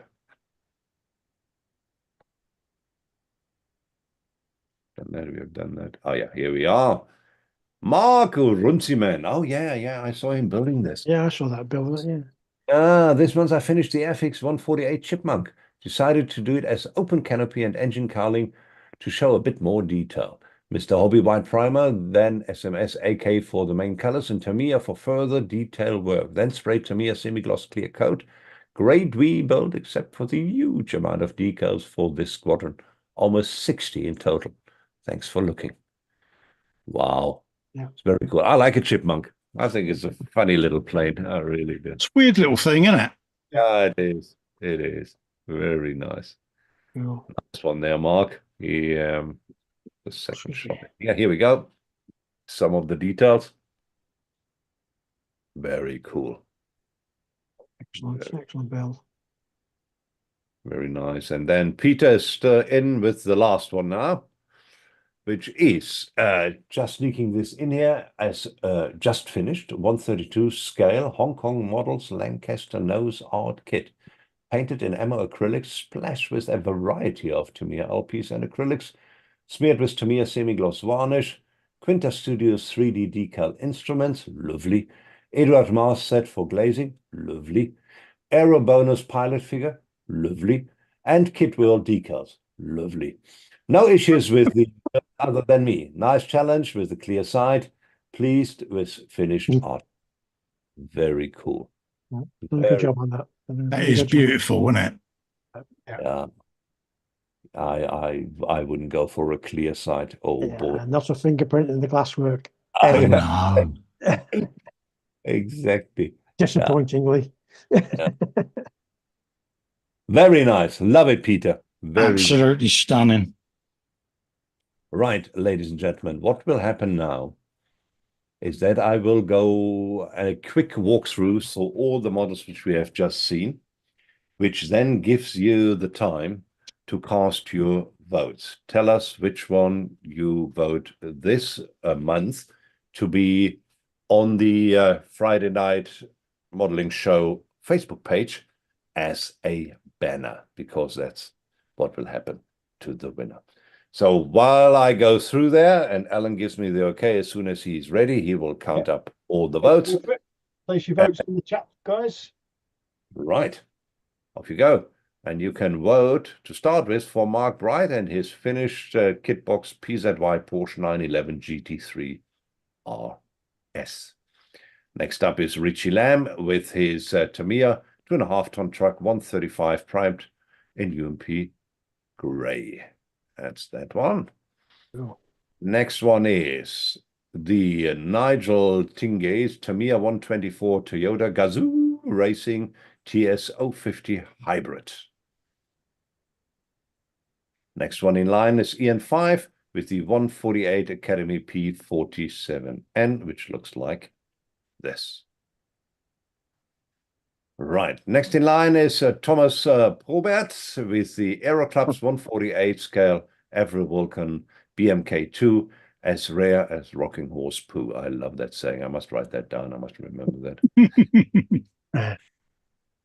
Done that, we have done that. Oh yeah, here we are. Marco Runciman. Oh yeah, I saw him building this. Yeah, I saw that build. Yeah. This month I finished the FX 148 Chipmunk. Decided to do it as open canopy and engine cowling to show a bit more detail. Mr. Hobby White Primer, then SMS AK for the main colors and Tamiya for further detail work. Then sprayed Tamiya semi-gloss clear coat. Great wee build except for the huge amount of decals for this squadron. Almost 60 in total. Thanks for looking. Wow. Yeah. It's very cool. I like a chipmunk. I think it's a funny little plane. I really do. It's a weird little thing, isn't it? Yeah, it is. It is. Very nice. Cool. Nice one there, Mark. The second Excuse me. shot. Yeah, here we go. Some of the details. Very cool. Excellent build. Very nice. And then Peter is in with the last one now, which is just sneaking this in here as just finished 132 scale Hong Kong models Lancaster nose art kit. Painted in ammo acrylics, splashed with a variety of Tamiya LPs and acrylics, smeared with Tamiya semi-gloss varnish, Quinta Studios 3D decal instruments, lovely. Eduard Mars set for glazing, lovely. Aero bonus pilot figure, lovely. And kit wheel decals, lovely. No issues with the other than me. Nice challenge with the clear side. Pleased with finished art. Very cool. Done a good job on that. That is beautiful, isn't it? Yeah. I wouldn't go for a clear side. Oh boy. Yeah, not a fingerprint in the glasswork. Oh, no. Exactly. Disappointingly. Yeah. Very nice. Love it, Peter. Very Absolutely stunning. right, ladies and gentlemen. What will happen now is that I will go a quick walkthrough for all the models which we have just seen, which then gives you the time to cast your votes. Tell us which one you vote this month to be on the Friday Night Modeling Show Facebook page as a banner, because that's what will happen to the winner. So while I go through there and Alan gives me the okay, as soon as he's ready, he will count up all the votes. Place your votes in the chat, guys. Right. Off you go. And you can vote to start with for Mark Bright and his finished kitbox PZY Porsche 911 GT3 RS. Next up is Richie Lamb with his Tamiya 2.5-ton truck 135 primed in UMP Grey. That's that one. Cool. Next one is the Nigel Tingays Tamiya 124 Toyota Gazoo Racing TS 050 Hybrid. Next one in line is Ian 5 with the 148 Academy P47N, which looks like this. Right, next in line is Thomas Probert with the Aero Club's 148 scale Avril Vulcan BMK2, as rare as rocking horse poo. I love that saying. I must write that down. I must remember that.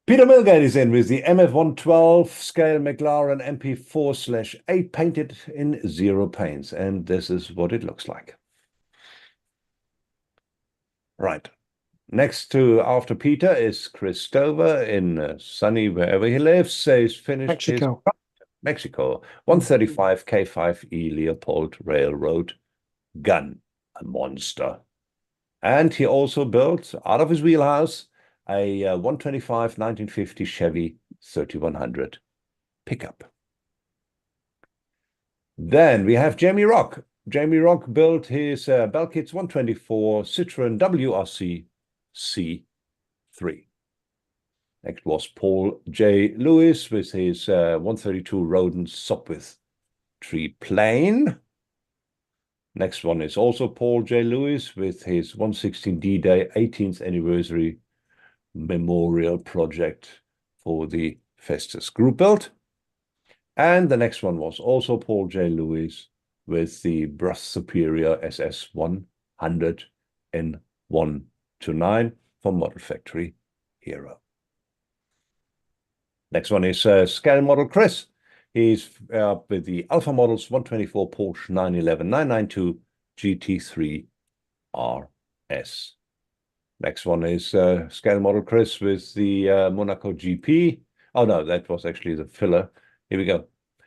Peter Milgate is in with the MF112 scale McLaren MP4/8 painted in 0 paints. And this is what it looks like. Right. Next to after Peter is Chris Stover in sunny wherever he lives. He's finished Mexico. Mexico 135 K5E Leopold Railroad gun, a monster. And he also built out of his wheelhouse a 125 1950 Chevy 3100 pickup. Then we have Jamie Rock. Jamie Rock built his Belkits 124 Citroen WRC C3. Next was Paul J. Lewis with his 132 Rodent Sopwith triplane. Next one is also Paul J. Lewis with his 116 D-Day 18th anniversary memorial project for the Festus Group build. And the next one was also Paul J. Lewis with the Brush Superior SS 100 in 1-9 from Model Factory Hero. Next one is scale model Chris. He's with the Alpha Models 124 Porsche 911 992 GT3 RS. Next one is scale model Chris with the Monaco GP. Oh no, that was actually the filler. Here we go.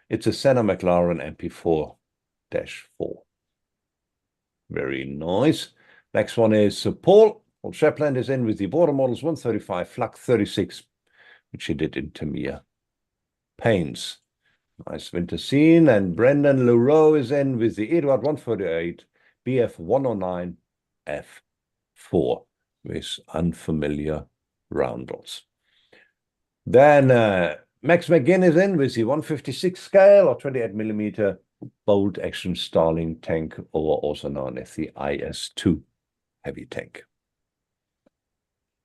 It's a Senna McLaren MP4-4. Very nice. Next one is Paul. Paul Shepland is in with the Border Models 135 Flak 36, which he did in Tamiya paints. Nice winter scene. And Brendan Leroux is in with the Eduard 148 BF 109 F4 with unfamiliar roundels. Then Max McGinn is in with the 156 scale or 28mm bolt action Starling tank, or also known as the IS-2 heavy tank.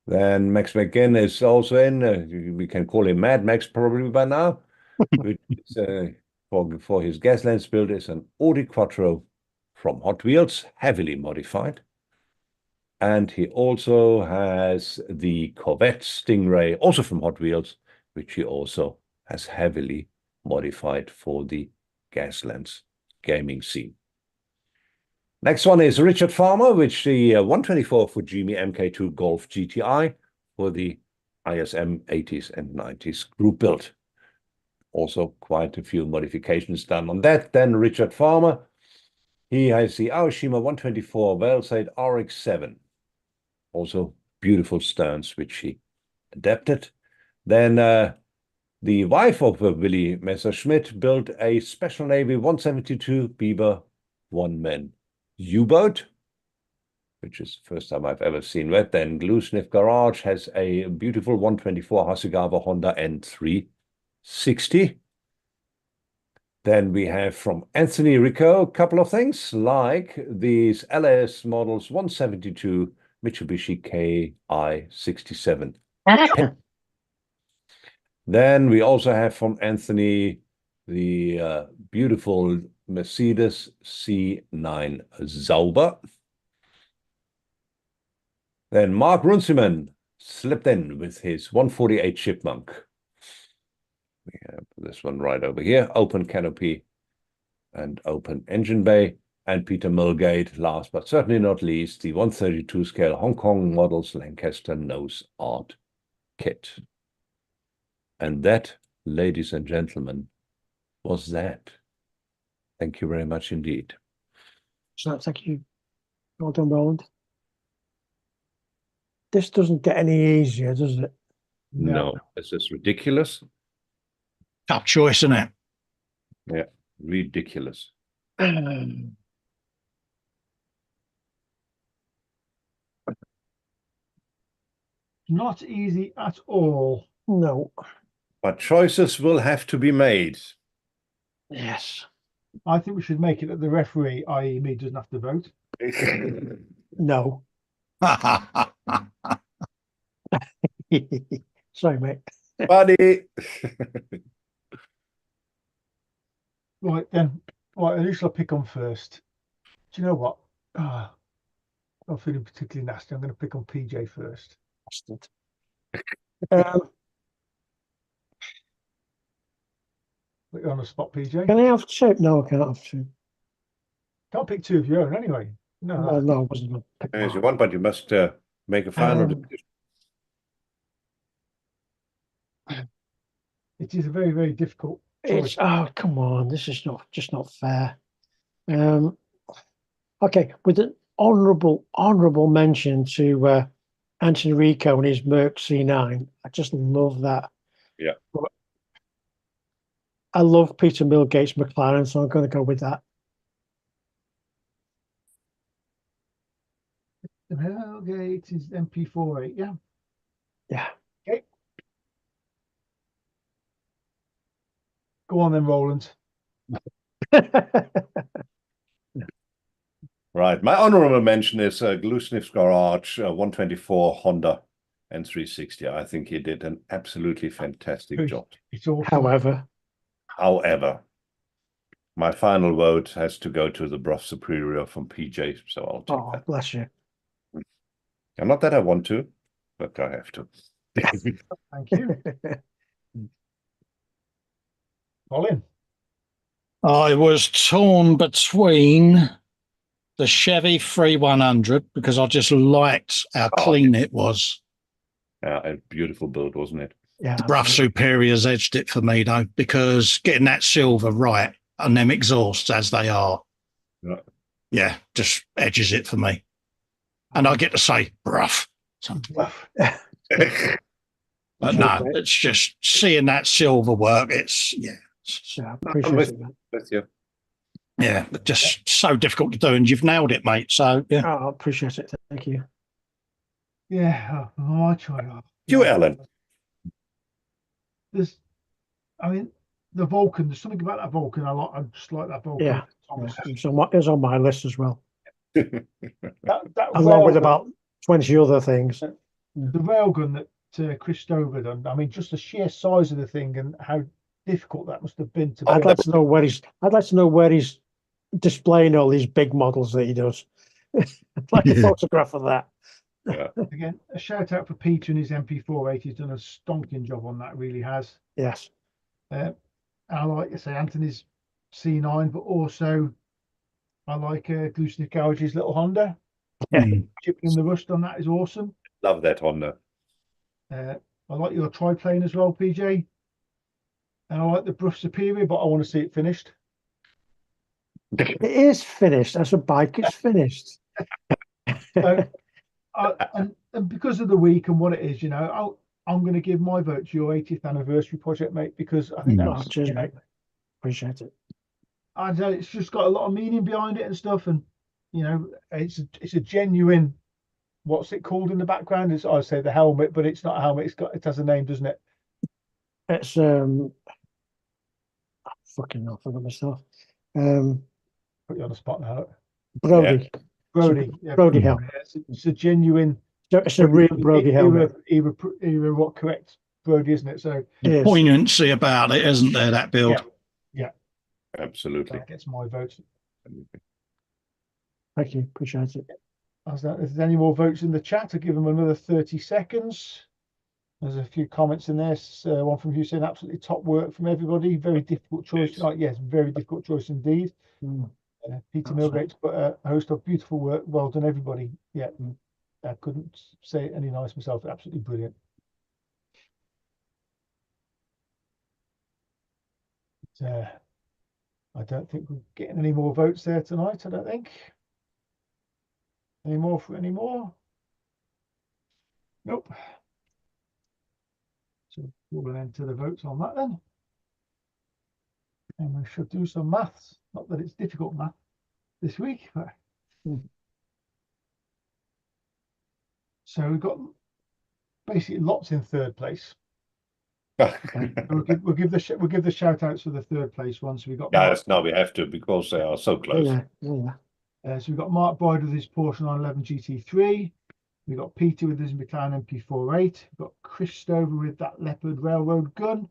Then Max McGinn is also in, we can call him Mad Max probably by now, which is, for his Gaslands build is an Audi Quattro from Hot Wheels, heavily modified. And he also has the Corvette Stingray, also from Hot Wheels, which he also has heavily modified for the Gaslands gaming scene. Next one is Richard Farmer, which the 124 Fujimi MK2 Golf GTI for the ISM 80s and 90s group build. Also quite a few modifications done on that. Then Richard Farmer, he has the Aoshima 124 Valsade RX-7. Also beautiful stones, which he adapted. Then the wife of Willy Messerschmitt built a Special Navy 172 Beaver one-man U-boat, which is the first time I've ever seen that. Then Gluesniff Garage has a beautiful 124 Hasegawa Honda N360. Then we have from Anthony Rico a couple of things like these LS models 172 Mitsubishi KI67. Then we also have from Anthony the beautiful Mercedes C9 Sauber. Then Mark Runciman slipped in with his 148 Chipmunk. We have this one right over here, open canopy and open engine bay. And Peter Milgate, last but certainly not least, the 132 scale Hong Kong Models Lancaster Nose Art Kit. And that, ladies and gentlemen, was that. Thank you very much indeed. So thank you. Well done, Roland. This doesn't get any easier, does it? No, this is ridiculous. Tough choice, isn't it? Yeah, ridiculous. Not easy at all. No. But choices will have to be made. Yes. I think we should make it that the referee, i.e. me, doesn't have to vote. No. Sorry, mate. Buddy. Right then. Right, who shall I pick on first? Do you know what? I'm feeling particularly nasty. I'm going to pick on PJ first. Bastard. Put you on the spot, PJ. Can I have two? No, I can't have two. Can't pick two of your own anyway. No, Well, no, I wasn't going to pick As you mine. want, but you must make a final decision. it is a very, very difficult choice. It's come on, this is just not fair. Okay, with an honourable mention to Anthony Rico and his Merc C9. I just love that. Yeah. But I love Peter Millgate's McLaren, so I'm going to go with that. Okay, it is MP48, yeah. Yeah. Okay. Go on then, Roland. Right. My honorable mention is Glusniv's Garage 124 Honda N360. I think he did an absolutely fantastic job. It's awesome. However, my final vote has to go to the Bruff Superior from PJ, so I'll take that. Bless you. And not that I want to, but I have to. Thank you. Colin. I was torn between the Chevy 3100 because I just liked how clean it was. Yeah, a beautiful build, wasn't it? Yeah. The Bruff Superiors edged it for me though, because getting that silver right and them exhausts as they are, yeah, just edges it for me. And I get to say Bruff. But no, it's just seeing that silver work. It's Yeah, I appreciate it, man. With you. yeah, but just so difficult to do, and you've nailed it, mate. So yeah, I appreciate it. Thank you. Yeah, I try. You, Alan. I mean, the Vulcan. There's something about that Vulcan I like. I just like that Vulcan. Yeah, it's on my list as well. That Along with about 20 other things. The railgun that Chris Stover done. I mean, just the sheer size of the thing and how difficult that must have been to. I'd like to know where he's displaying all these big models that he does. I'd like a photograph of that. Yeah. Again, a shout out for Peter and his MP48. He's done a stonking job on that. Really has. Yes. I like to say Anthony's C9, but also I like Glusniv Garage's little Honda. Chipping in the rust on that is awesome. Love that Honda. I like your triplane as well, PJ. And I like the Bruff Superior, but I want to see it finished. It is finished. As a bike, it's finished. And because of the week and what it is, I'm going to give my vote to your 80th anniversary project, mate, because I think that's Cheers, mate. Appreciate it. I know it's just got a lot of meaning behind it and stuff, and it's a genuine. What's it called in the background? I say the helmet, but it's not a helmet. It has a name, doesn't it? It's fucking hell, I forgot myself. Put you on the spot now. Brody. Yeah. Brody. Yeah, Brody helmet. It's a genuine. It's a real Brody helmet. Either what correct Brody, isn't it? So poignancy about it, isn't there? That build. Yeah. Absolutely. That gets my vote. Thank you. Appreciate it. If there's any more votes in the chat, I'll give them another 30 seconds. There's a few comments in there. One from you saying absolutely top work from everybody. Very difficult choice. Yes, very difficult choice indeed. Peter Millgate's put a host of beautiful work. Well done, everybody. Yeah, I couldn't say it any nice myself. Absolutely brilliant. I don't think we're getting any more votes there tonight. I don't think. Any more for any more? Nope. So we'll enter the votes on that then. And we should do some maths. Not that it's difficult math this week, but so we've got basically lots in third place. We'll give the shout outs for the third place one. So we got Yes, no, we have to because they are so close. so we've got Mark Boyd with his Porsche 911 GT3. We've got Peter with his McLaren MP48. We've got Chris Stover with that Leopard railroad gun.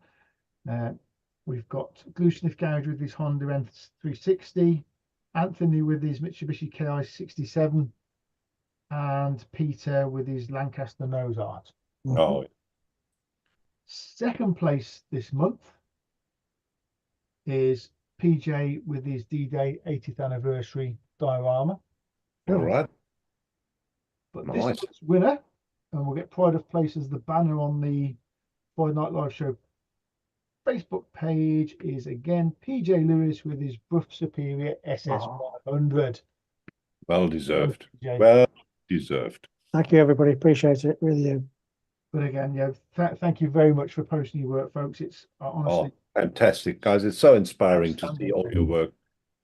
We've got Glusniff Garage with his Honda N360. Anthony with his Mitsubishi KI67. And Peter with his Lancaster Mozart. Oh, Second place this month is PJ with his D-Day 80th anniversary diorama. all right. But Nice. this month's winner, and we'll get pride of place as the banner on the Friday Night Live Show Facebook page, is again PJ Lewis with his Bruff Superior SS100. Well deserved. PJ. Well deserved. Thank you, everybody. Appreciate it. Really do. But again, thank you very much for posting your work, folks. It's honestly Fantastic, guys. It's so inspiring to see all your work.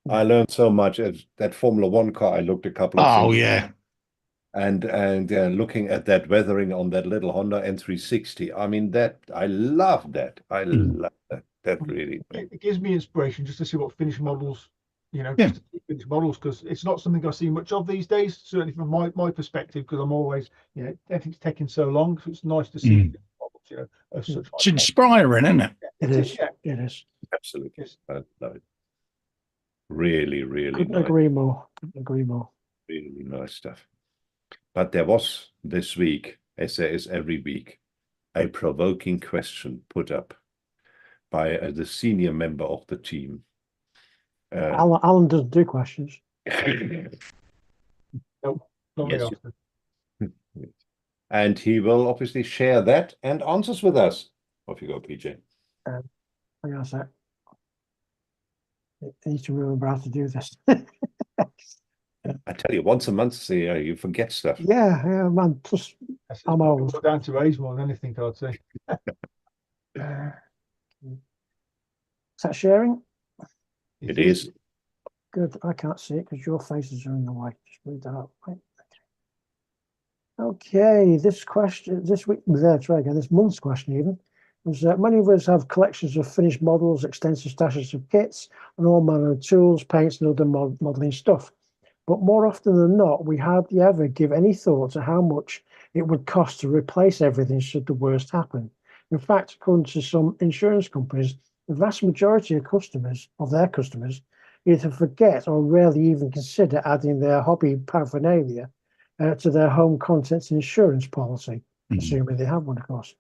I learned so much. That Formula One car, I looked a couple of things. yeah. And looking at that weathering on that little Honda N360, I mean, that I love that. I love that. That really. it gives me inspiration just to see what finished models, Yeah. just to see finished models, because it's not something I see much of these days, certainly from my perspective, because I'm always, everything's taking so long, so it's nice to see finished models, of such It's inspiring, isn't it? It is. It is. Absolutely. Yes. I love it. Really, really Couldn't nice. agree more. Couldn't agree more. Really nice stuff. But there was this week, as there is every week, a provoking question put up by the senior member of the team. Alan doesn't do questions. Not very Yes. often. And he will obviously share that and answers with us. Off you go, PJ. Hang on a sec. I need to remember how to do this. I tell you, once a month, you forget stuff. yeah, man. Plus, I'm old. Go down to age more than anything, I'd say. Is that sharing? It is. Good. I can't see it because your faces are in the way. Just read that out. Right. Okay. This question, this week, this month's question even, was many of us have collections of finished models, extensive stashes of kits, and all manner of tools, paints, and other modeling stuff. But more often than not, we hardly ever give any thought to how much it would cost to replace everything should the worst happen. In fact, according to some insurance companies, the vast majority of their customers either forget or rarely even consider adding their hobby paraphernalia to their home contents insurance policy, assuming they have one, of course.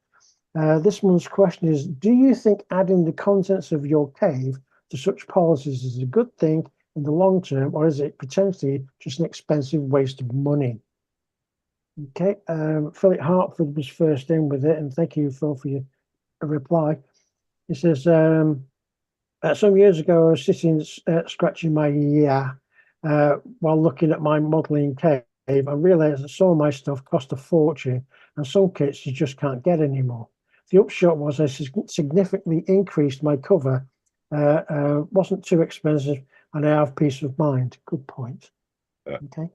This month's question is, do you think adding the contents of your cave to such policies is a good thing in the long term, or is it potentially just an expensive waste of money? Okay, Philip Hartford was first in with it, and thank you, Phil, for your reply. He says, some years ago, I was sitting scratching my ear while looking at my modelling cave. I realised that some of my stuff cost a fortune, and some kits you just can't get anymore. The upshot was I significantly increased my cover, wasn't too expensive, and I have peace of mind. Good point. Yeah. Okay.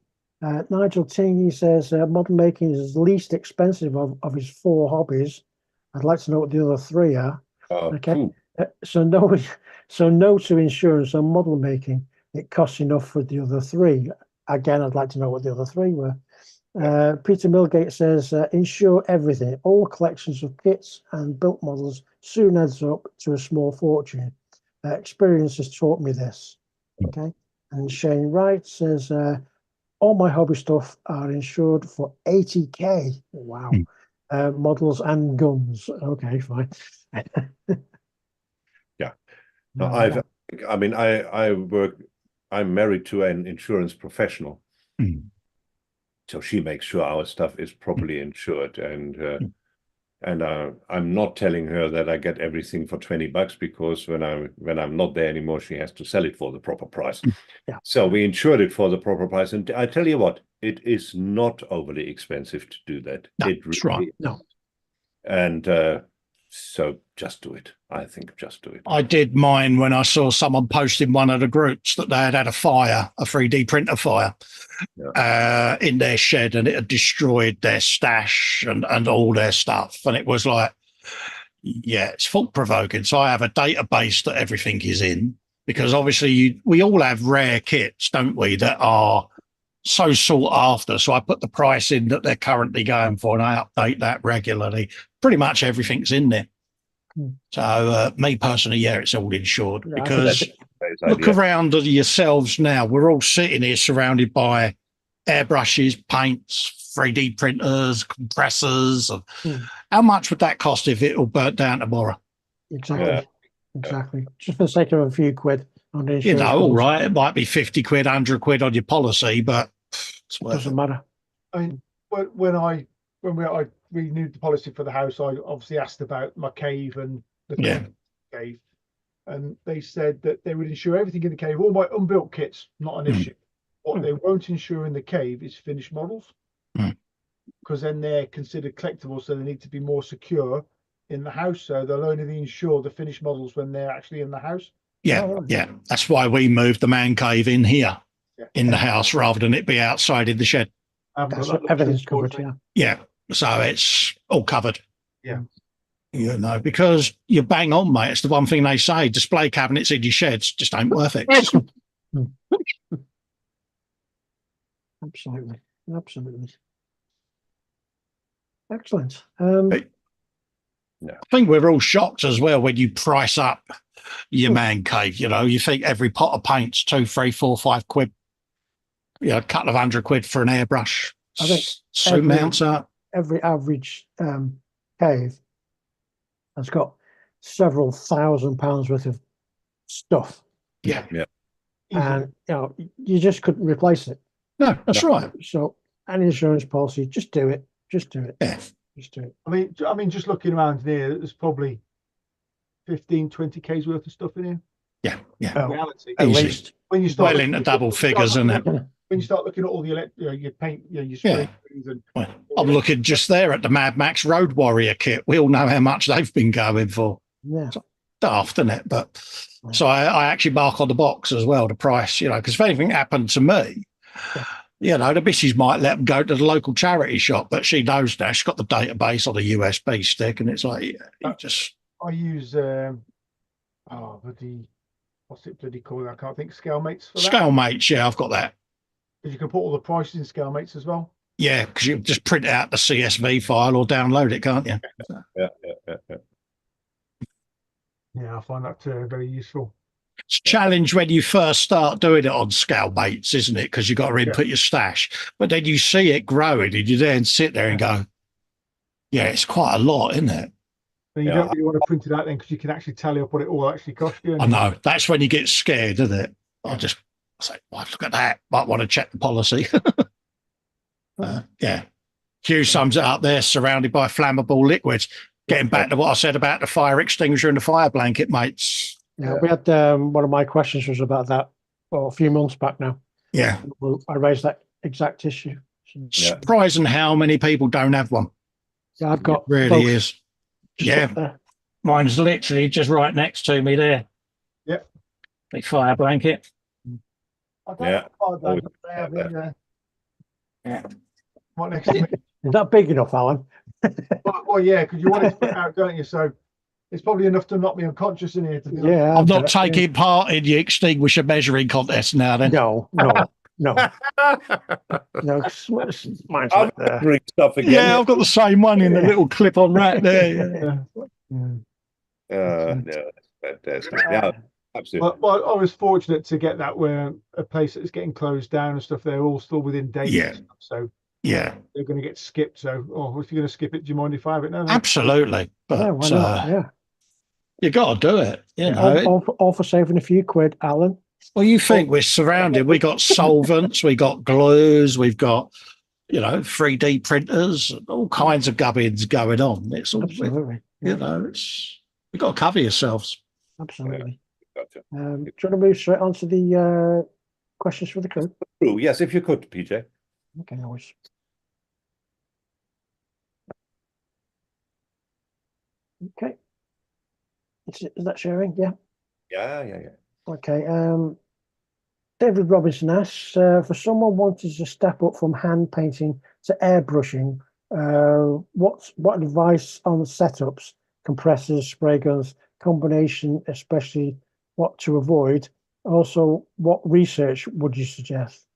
Nigel Ting, he says, model making is the least expensive of his 4 hobbies. I'd like to know what the other 3 are. Okay. Cool. So no to insurance on model making. It costs enough for the other 3. Again, I'd like to know what the other 3 were. Peter Milgate says, insure everything. All collections of kits and built models soon adds up to a small fortune. Experience has taught me this. Okay. And Shane Wright says, all my hobby stuff are insured for 80k. Wow. Models and guns. Okay, fine. Yeah. No, I'm married to an insurance professional. So she makes sure our stuff is properly insured, and I'm not telling her that I get everything for $20 because when I'm not there anymore, she has to sell it for the proper price. Yeah. So we insured it for the proper price, and I tell you what, it is not overly expensive to do that. No, it that's really right. is. No. And so just do it. I think just do it. I did mine when I saw someone post in one of the groups that they had had a 3D printer fire in their shed, and it had destroyed their stash and all their stuff. And it was like, Yeah, it's thought provoking. So I have a database that everything is in, because obviously we all have rare kits, don't we, that are so sought after. So I put the price in that they're currently going for, and I update that regularly. Pretty much everything's in there. So me personally, yeah, it's all insured, Yeah, I because Great look idea. around at yourselves now. We're all sitting here surrounded by airbrushes, paints, 3D printers, compressors. How much would that cost if it all burnt down tomorrow? Exactly. Yeah. Exactly. Just for the sake of a few quid on the You insurance. know, all policy. right, it might be 50 quid, 100 quid on your policy, but it's worth Doesn't it. matter. I mean, when I renewed the policy for the house, I obviously asked about my cave and the Yeah. cave, and they said that they would insure everything in the cave, all my unbuilt kits, not an issue. What they won't insure in the cave is finished models, because then they're considered collectibles, so they need to be more secure in the house. So they'll only insure the finished models when they're actually in the house. Yeah, Oh, right. yeah. That's why we moved the man cave in here, Yeah. in the house, rather than it be outside in the shed. I haven't got That's that what luxury, everything's covered. unfortunately. Yeah. Yeah, so it's all covered. Yeah. You know, because you bang on, mate. It's the one thing they say: display cabinets in your sheds just ain't worth it. Absolutely. Absolutely. Excellent. I think we're all shocked as well when you price up your man cave. You know, you think every pot of paint's 2, 3, 4, 5 quid. You know, a couple of 100 quid for an airbrush. I think Soon mounts up. every average cave has got several £1,000s worth of stuff, Yeah. and you just couldn't replace it. No, that's right. So an insurance policy, just do it. Just do it. Yeah. Just do it. I mean, just looking around here, there's probably 15, 20K's worth of stuff in here. Yeah, yeah. Oh, Reality. at Easy. least. When you start Well into double figures, isn't it? when you start looking at all the your paint, your spray and Well, I'm looking just there at the Mad Max Road Warrior kit. We all know how much they've been going for. Yeah. Daft, isn't it? But so I actually mark on the box as well the price, you know, because if anything happened to me, you know, the missus might let them go to the local charity shop, but she knows now. She's got the database on a USB stick, and it's like, you just. I use what's it bloody called? I can't think. Scalemates for that. Scalemates, yeah, I've got that. Because you can put all the prices in Scalemates as well. Yeah, because you just print out the CSV file or download it, can't you? Yeah. Yeah, I find that very useful. It's a challenge when you first start doing it on Scalemates, isn't it? Because you've got to input your stash. But then you see it growing and you then sit there and go, yeah, it's quite a lot, isn't it? And you don't really want to print it out then because you can actually tally up what it all actually cost you. I know. That's when you get scared, isn't it? I say, well, look at that. Might want to check the policy. Yeah. Hugh sums it up there, surrounded by flammable liquids. Getting back to what I said about the fire extinguisher and the fire blanket, mates. Yeah, we had one of my questions was about that a few months back now. Yeah. Well, I raised that exact issue. Yeah. Surprising how many people don't have one. Yeah, I've got It really both is. just Yeah. up there. Mine's literally just right next to me there. Yep. The fire blanket. I don't Yeah. have a fire blanket, but I have it, Yeah. right next to me. Is that big enough, Alan? Well, yeah, because you want it to put out, don't you? So it's probably enough to knock me unconscious in here. To be honest. Yeah. I'm I've not got it. taking part in the extinguisher measuring contest now then. No. No. Mine's I'm right there. bring stuff again. Yeah, I've got the same one in the little clip-on rack there. Yeah. No, that's fantastic. Yeah, absolutely. Well, I was fortunate to get that where a place that's getting closed down and stuff, they're all still within days. Yeah. So Yeah, they're going to get skipped. So, if you're going to skip it, do you mind if I have it now? absolutely. But Yeah, why not? Yeah. you got to do it. You know. All for saving a few quid, Alan. Well, you think we're surrounded. We got solvents, we got glues, we've got 3D printers, all kinds of gubbins going on. It's all, Absolutely. you know, it's you've got to cover yourselves. Absolutely. Gotcha. Do you want to move straight on to the questions for the crew? True. Yes, if you could, PJ. Okay, always. Okay. Is that sharing? Yeah. Yeah. Okay. David Robinson asks, for someone wanting to step up from hand painting to airbrushing, what advice on setups compressors, spray guns, combination, especially what to avoid. Also, what research would you suggest?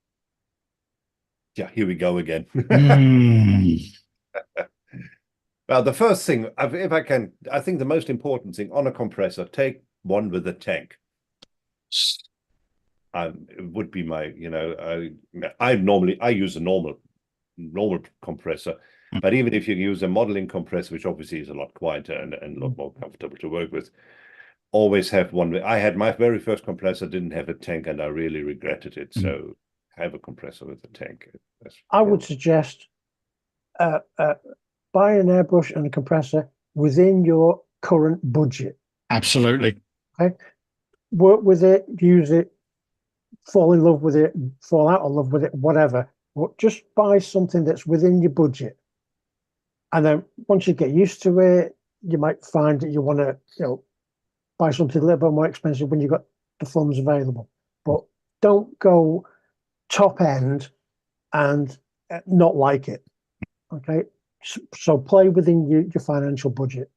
Yeah, here we go again. Mm. Well, the first thing, if I can, I think the most important thing on a compressor, take one with a tank. It would be my, I use a normal compressor, but even if you use a modeling compressor, which obviously is a lot quieter and a lot more comfortable to work with, always have one. I had my very first compressor didn't have a tank, and I really regretted it. So have a compressor with a tank. I would suggest buy an airbrush and a compressor within your current budget. Absolutely. Okay, work with it, use it, fall in love with it, fall out of love with it, whatever. But just buy something that's within your budget, and then once you get used to it, you might find that you want to, buy something a little bit more expensive when you've got the funds available. But don't go top end and not like it. Okay, so play within your financial budget.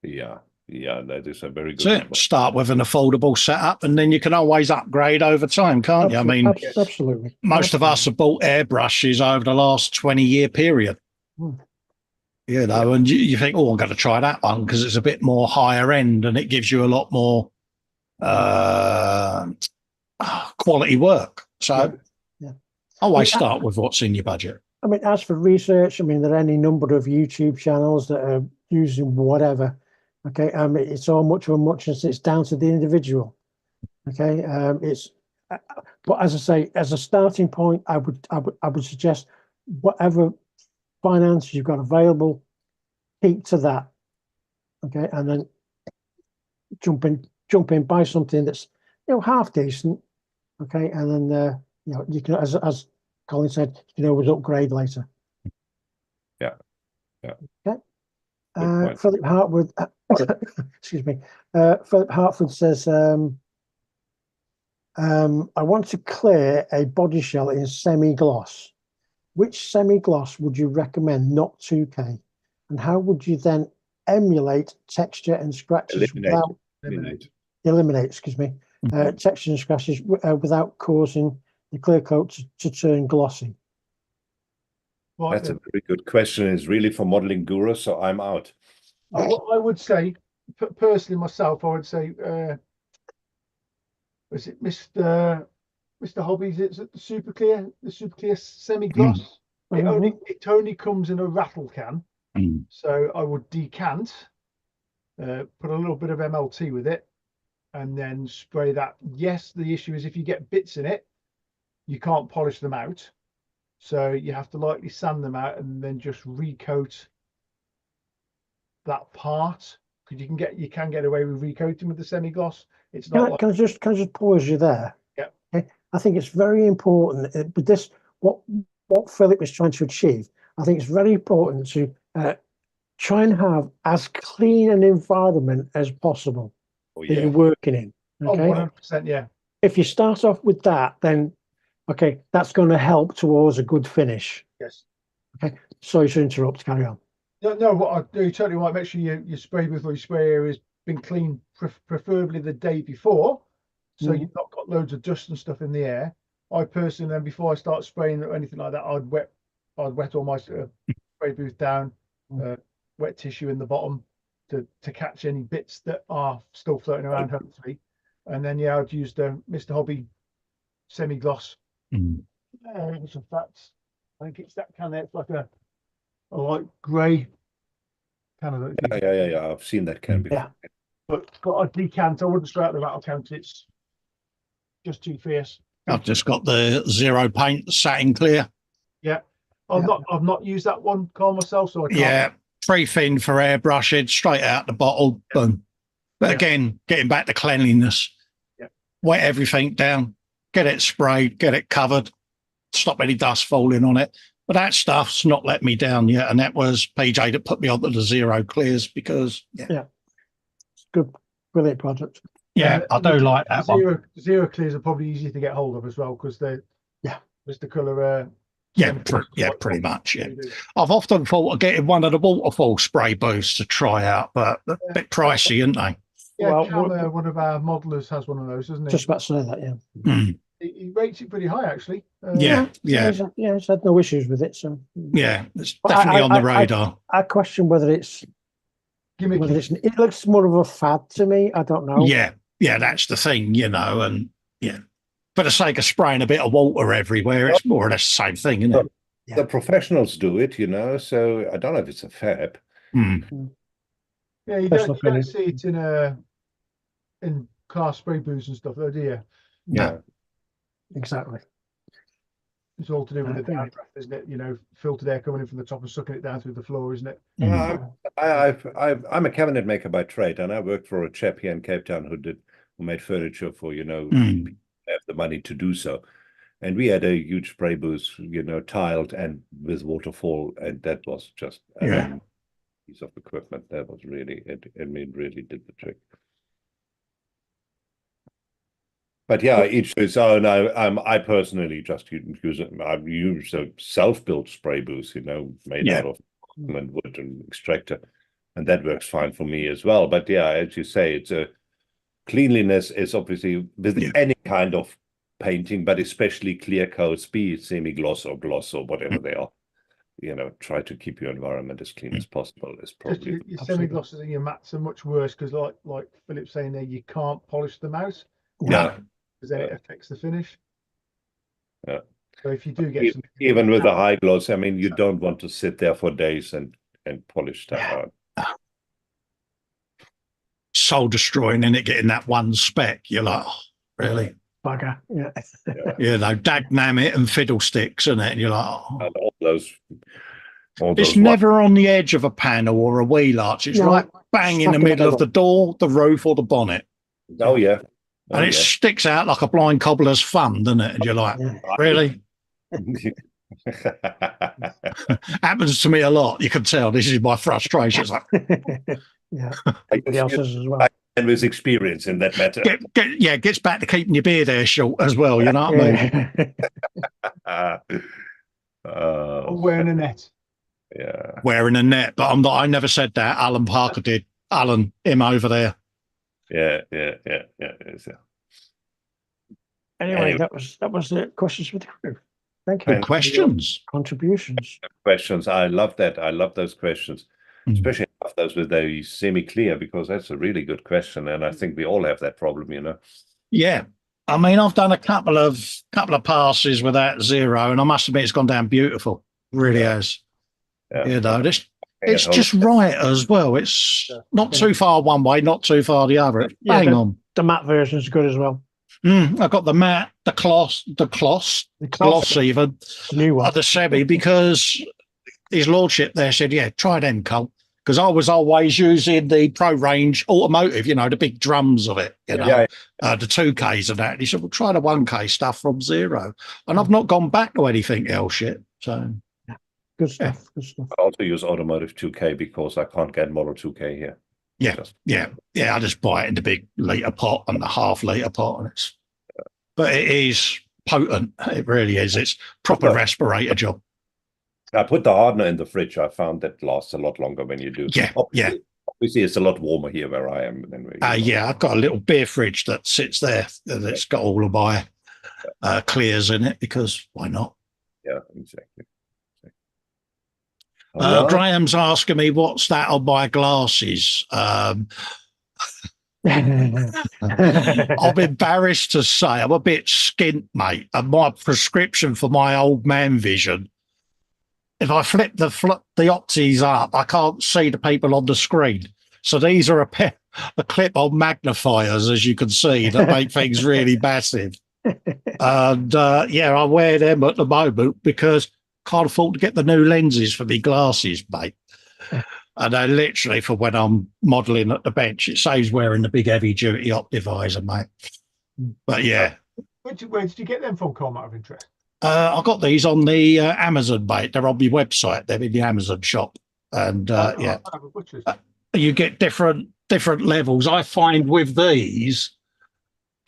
Yeah, that is a very good So advice. start with an affordable setup, and then you can always upgrade over time, can't you? I mean, absolutely. Most of us have bought airbrushes over the last 20-year period. And you think, oh, I'm going to try that one because it's a bit more higher end and it gives you a lot more quality work. So always start with what's in your budget. I mean, as for research, there are any number of YouTube channels that are using whatever. Okay, it's all much of a muchness. It's down to the individual. Okay, but as I say, as a starting point, I would suggest whatever finance you've got available, keep to that. Okay, and then jump in, buy something that's half decent. Okay, and then you can, as Colin said, you can always upgrade later. Yeah. Okay. Philip Hartwood, excuse me. Philip Hartford says, I want to clear a body shell in semi-gloss. Which semi-gloss would you recommend, not 2K? And how would you then emulate texture and scratches eliminate, excuse me, texture and scratches without causing the clear coat to turn glossy? That's a very good question. It's really for modeling gurus, so I'm out. I would say, personally myself, I would say, was it Mr. Hobbies? It's the Super Clear semi-gloss. It only comes in a rattle can, so I would decant, put a little bit of MLT with it, and then spray that. Yes, the issue is if you get bits in it, you can't polish them out, so you have to lightly sand them out and then just recoat that part, because you can get away with recoating with the semi-gloss. It's not. Can I just pause you there? Yeah. Okay. I think it's very important with this. What Philip is trying to achieve, I think it's very important to try and have as clean an environment as possible that you're working in. Okay. 100%. Yeah. If you start off with that, then okay, that's going to help towards a good finish. Yes. Okay. Sorry to interrupt. Carry on. No, what I do totally right. Make sure your spray booth or your spray area has been cleaned, preferably the day before, so you've not got loads of dust and stuff in the air. I personally, then before I start spraying or anything like that, I'd wet all my spray booth down, wet tissue in the bottom to catch any bits that are still floating around, hopefully. And then I'd use the Mr. Hobby semi-gloss. In fact, I think it's that can there. It's like a light grey can of it. Yeah. I've seen that can before. Yeah. But got a decant. I wouldn't spray out the rattle can because it's just too fierce. I've just got the zero paint satin clear. Yeah. I've not used that one, Carl, myself, so I can't. Yeah, pretty thin for airbrushing, straight out the bottle, boom. But again, getting back to cleanliness. Yeah. Wet everything down, get it sprayed, get it covered, stop any dust falling on it. But that stuff's not let me down yet, and that was PJ that put me onto the zero clears because good, brilliant product. Yeah, I do like that one. Zero clears are probably easier to get hold of as well because they're Mr. Colour Yeah, pretty much. Yeah, I've often thought of getting one of the waterfall spray booths to try out, but a bit pricey, aren't they? Yeah, Well, Cam, one of our modelers has one of those, doesn't he? Just about to say that, yeah. Mm. He rates it pretty high, actually. Yeah. He's had no issues with it, so Yeah, it's But definitely on the radar. I question whether it's Gimmicky. it looks more of a fad to me. I don't know. Yeah, that's the thing, and yeah, for the sake of spraying a bit of water everywhere, it's more or less the same thing, isn't it? The professionals do it, so I don't know if it's a fab. Mm. Yeah, you don't see it in car spray booths and stuff, though, do you? Yeah, exactly. It's all to do with the down breath, isn't it? Filtered air coming in from the top and sucking it down through the floor, isn't it? I'm a cabinet maker by trade, and I worked for a chap here in Cape Town who made furniture for have the money to do so, and we had a huge spray booth, tiled and with waterfall, and that was just a piece of equipment that was really really did the trick. But yeah, each his own. I personally just use it. I use a self-built spray booth, made out of wood and extractor, and that works fine for me as well. But yeah, as you say, it's cleanliness is obviously with any kind of painting, but especially clear coats, be it semi-gloss or gloss or whatever they are. Try to keep your environment as clean as possible. Is probably your semi-glosses and your mats are much worse because, like Philip's saying there, you can't polish them out. Yeah. Because then it affects the finish. Yeah. So if you do get even with the high gloss, you don't want to sit there for days and polish stuff out. Soul destroying, and it getting that one speck. You're like, oh, really? Bugger. Yeah. Dagnam and fiddlesticks, isn't it? And you're like, oh. And all those. It's never on the edge of a panel or a wheel arch. It's right bang in the middle of the door, the roof, or the bonnet. Oh yeah. And it sticks out like a blind cobbler's thumb, doesn't it? And you're like, really? Happens to me a lot. You can tell this is my frustration. It's like, everybody else's as well. And with experience in that matter. Gets back to keeping your beard hair short as well. You know what I mean? Wearing a net. Yeah. Wearing a net, but I'm not. I never said that. Alan Parker did. Alan, him over there. Yeah. Anyway, that was the questions for the crew. Thank you. Good questions. Contributions. Questions. I love that. I love those questions, especially those with the semi-clear, because that's a really good question, and I think we all have that problem, Yeah. I've done a couple of passes without zero, and I must admit it's gone down beautiful. Really has. Yeah. It's just right as well. It's not too far one way, not too far the other. It's bang on. The matte version is good as well. I've got the matte, the gloss even, new one, the semi, because his lordship there said, try them, Cole. Because I was always using the Pro Range Automotive, the big drums of it, the 2Ks and that. And he said, well, try the 1K stuff from zero. And I've not gone back to anything else yet. So good stuff. Good stuff. I also use Automotive 2K because I can't get Model 2K here. I just buy it in the big litre pot and the half-litre pot, and but it is potent. It really is. It's proper respirator job. I put the hardener in the fridge. I found that lasts a lot longer when you do. Obviously, it's a lot warmer here where I am than where you are. I've got a little beer fridge that sits there that's got all of my clears in it, because why not? Yeah, exactly. Graham's asking me what's that on my glasses. I'm embarrassed to say I'm a bit skint, mate. And my prescription for my old man vision, if I flip the opties up, I can't see the people on the screen. So these are a clip-on magnifiers, as you can see, that make things really massive. And I wear them at the moment because can't afford to get the new lenses for me glasses, mate. And they're literally for when I'm modelling at the bench. It saves wearing the big heavy-duty Optivisor, mate. But yeah. Where did you get them from, Colin, out of interest? I got these on the Amazon, mate. They're on my website. They're in the Amazon shop. And you get different levels. I find with these,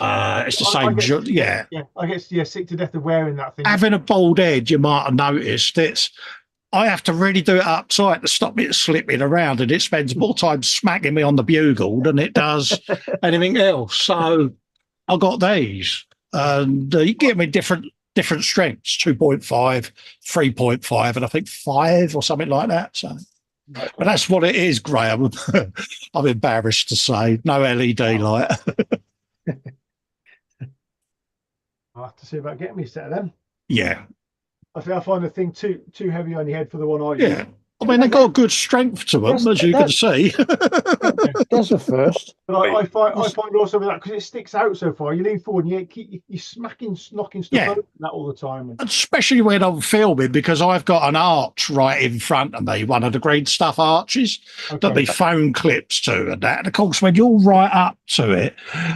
It's the I same. get, Yeah. I get sick to death of wearing that thing. Having a bald head, you might have noticed I have to really do it up tight to stop it slipping around, and it spends more time smacking me on the bugle than it does anything else. So I got these, and you get me different strengths: 2.5, 3.5, and I think 5 or something like that. So, but that's what it is, Graham. I'm embarrassed to say, no LED light. I'll have to see about getting me a set of them. Yeah. I think I find the thing too heavy on your head for the one I use. Yeah. I mean, they've got a good strength to them, as you can see. There's a first. But I find also with that, because it sticks out so far, you lean forward and you're smacking, knocking stuff Yeah. over that all the time. Especially when I'm filming, because I've got an arch right in front of me, one of the green stuff arches that the phone clips to and that. And of course, when you're right up to it,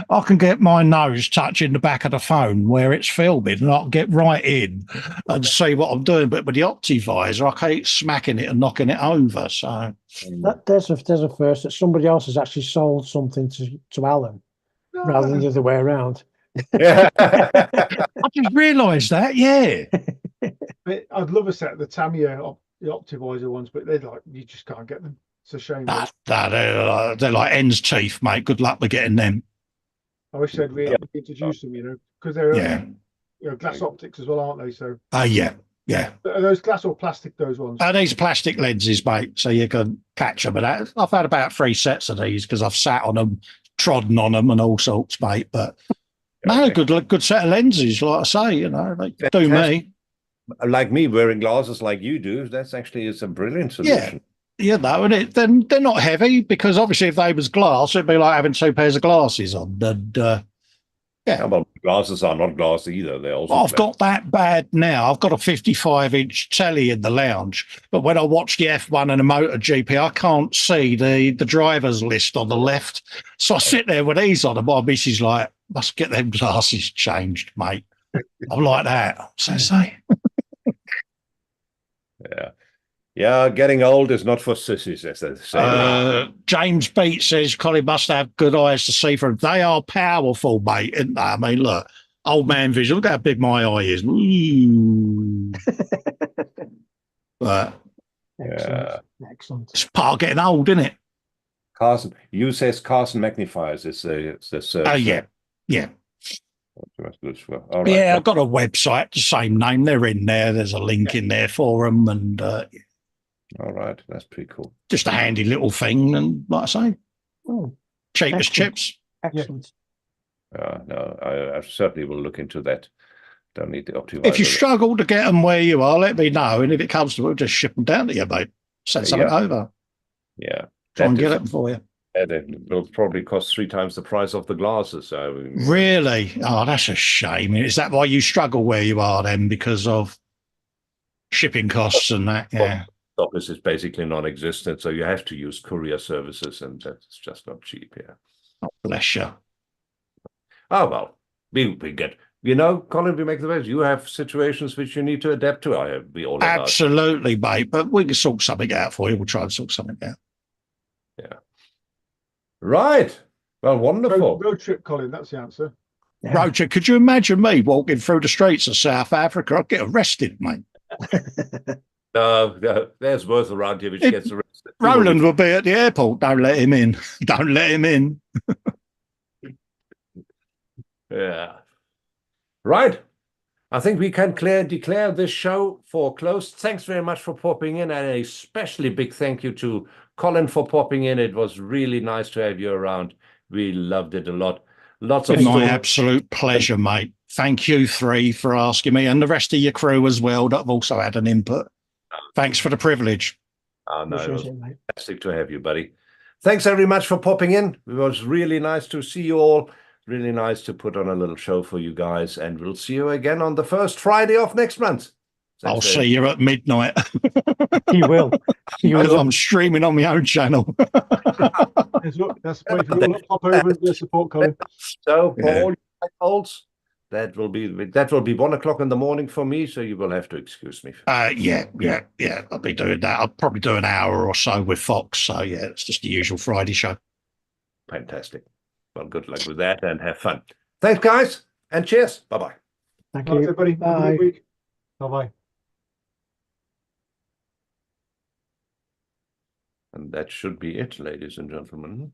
I can get my nose touching the back of the phone where it's filming, and I can get right in and see what I'm doing. But with the Optivisor, I keep smacking it and knocking it over. So There's a first that somebody else has actually sold something to Alan rather than the other way around. Yeah. I just realised that, yeah. I'd love a set of the Tamiya, the Optivisor ones, but they're like, you just can't get them. It's a shame. They're like hen's teeth, mate. Good luck with getting them. I wish they'd reintroduce them, because they're glass optics as well, aren't they? So Yeah. are those glass or plastic, those ones? These are plastic lenses, mate, so you can catch them. And I've had about 3 sets of these because I've sat on them, trodden on them, and all sorts, mate. But no, good set of lenses, like I say. They do me. Like me wearing glasses like you do, that's actually is a brilliant solution. Yeah, and then they're not heavy, because obviously if they was glass, it'd be like having 2 pairs of glasses on. And Well, glasses are not glass either. They're also. I've got that bad now. I've got a 55-inch telly in the lounge, but when I watch the F1 and the MotoGP, I can't see the driver's list on the left. So I sit there with these on, and my missus like, must get them glasses changed, mate. I'm like that. So say. Yeah, getting old is not for sissies, as they say. James Beat says Colin must have good eyes to see through. They are powerful, mate, isn't they? I mean, look, old man vision. Look how big my eye is. But Excellent. it's part of getting old, isn't it? Carson, you says Carson magnifiers. It's Yeah. All right. Yeah, I've got a website, the same name. They're in there. There's a link in there for them, and all right, that's pretty cool. just a handy little thing. And like I say, cheap as chips. Excellent. No, I certainly will look into that. Don't need the Optivisor. If you struggle to get them where you are, let me know. And if it comes to it, we'll just ship them down to you, mate. Send something over. Yeah. Try and get them for you. It will probably cost 3 times the price of the glasses. So Really? Oh, that's a shame. Is that why you struggle where you are then, because of shipping costs and that? Yeah. Office is basically non-existent, so you have to use courier services, and that's just not cheap. Yeah. Oh, bless you. Oh well, we get. Colin, we make the best. You have situations which you need to adapt to. We all have absolutely, mate. But we can sort something out for you. We'll try and sort something out. Yeah. Right. Well, wonderful. Road trip, Colin. That's the answer. Yeah. Road trip. Could you imagine me walking through the streets of South Africa? I'd get arrested, mate. No, there's worth around here which gets arrested. Roland will be at the airport. Don't let him in. Don't let him in. Yeah. Right. I think we can declare this show for closed. Thanks very much for popping in, and a especially big thank you to Colin for popping in. It was really nice to have you around. We loved it a lot. Lots of my absolute pleasure, mate. Thank you 3 for asking me, and the rest of your crew as well that have also had an input. Thanks for the privilege. Oh, no, it was fantastic to have you, buddy. Thanks very much for popping in. It was really nice to see you all. Really nice to put on a little show for you guys, and we'll see you again on the first Friday of next month. I'll see you at midnight. You will. I'm streaming on my own channel. Look, that's the way for you to pop over and support Colin. So for all you olds, that will be 1 o'clock in the morning for me, so you will have to excuse me. Yeah. I'll be doing that. I'll probably do an hour or so with Fox. So yeah, it's just the usual Friday show. Fantastic. Well, good luck with that and have fun. Thanks, guys, and cheers. Bye-bye. Thank Thanks, you. everybody. Have a Bye. good week. Bye-bye. And that should be it, ladies and gentlemen.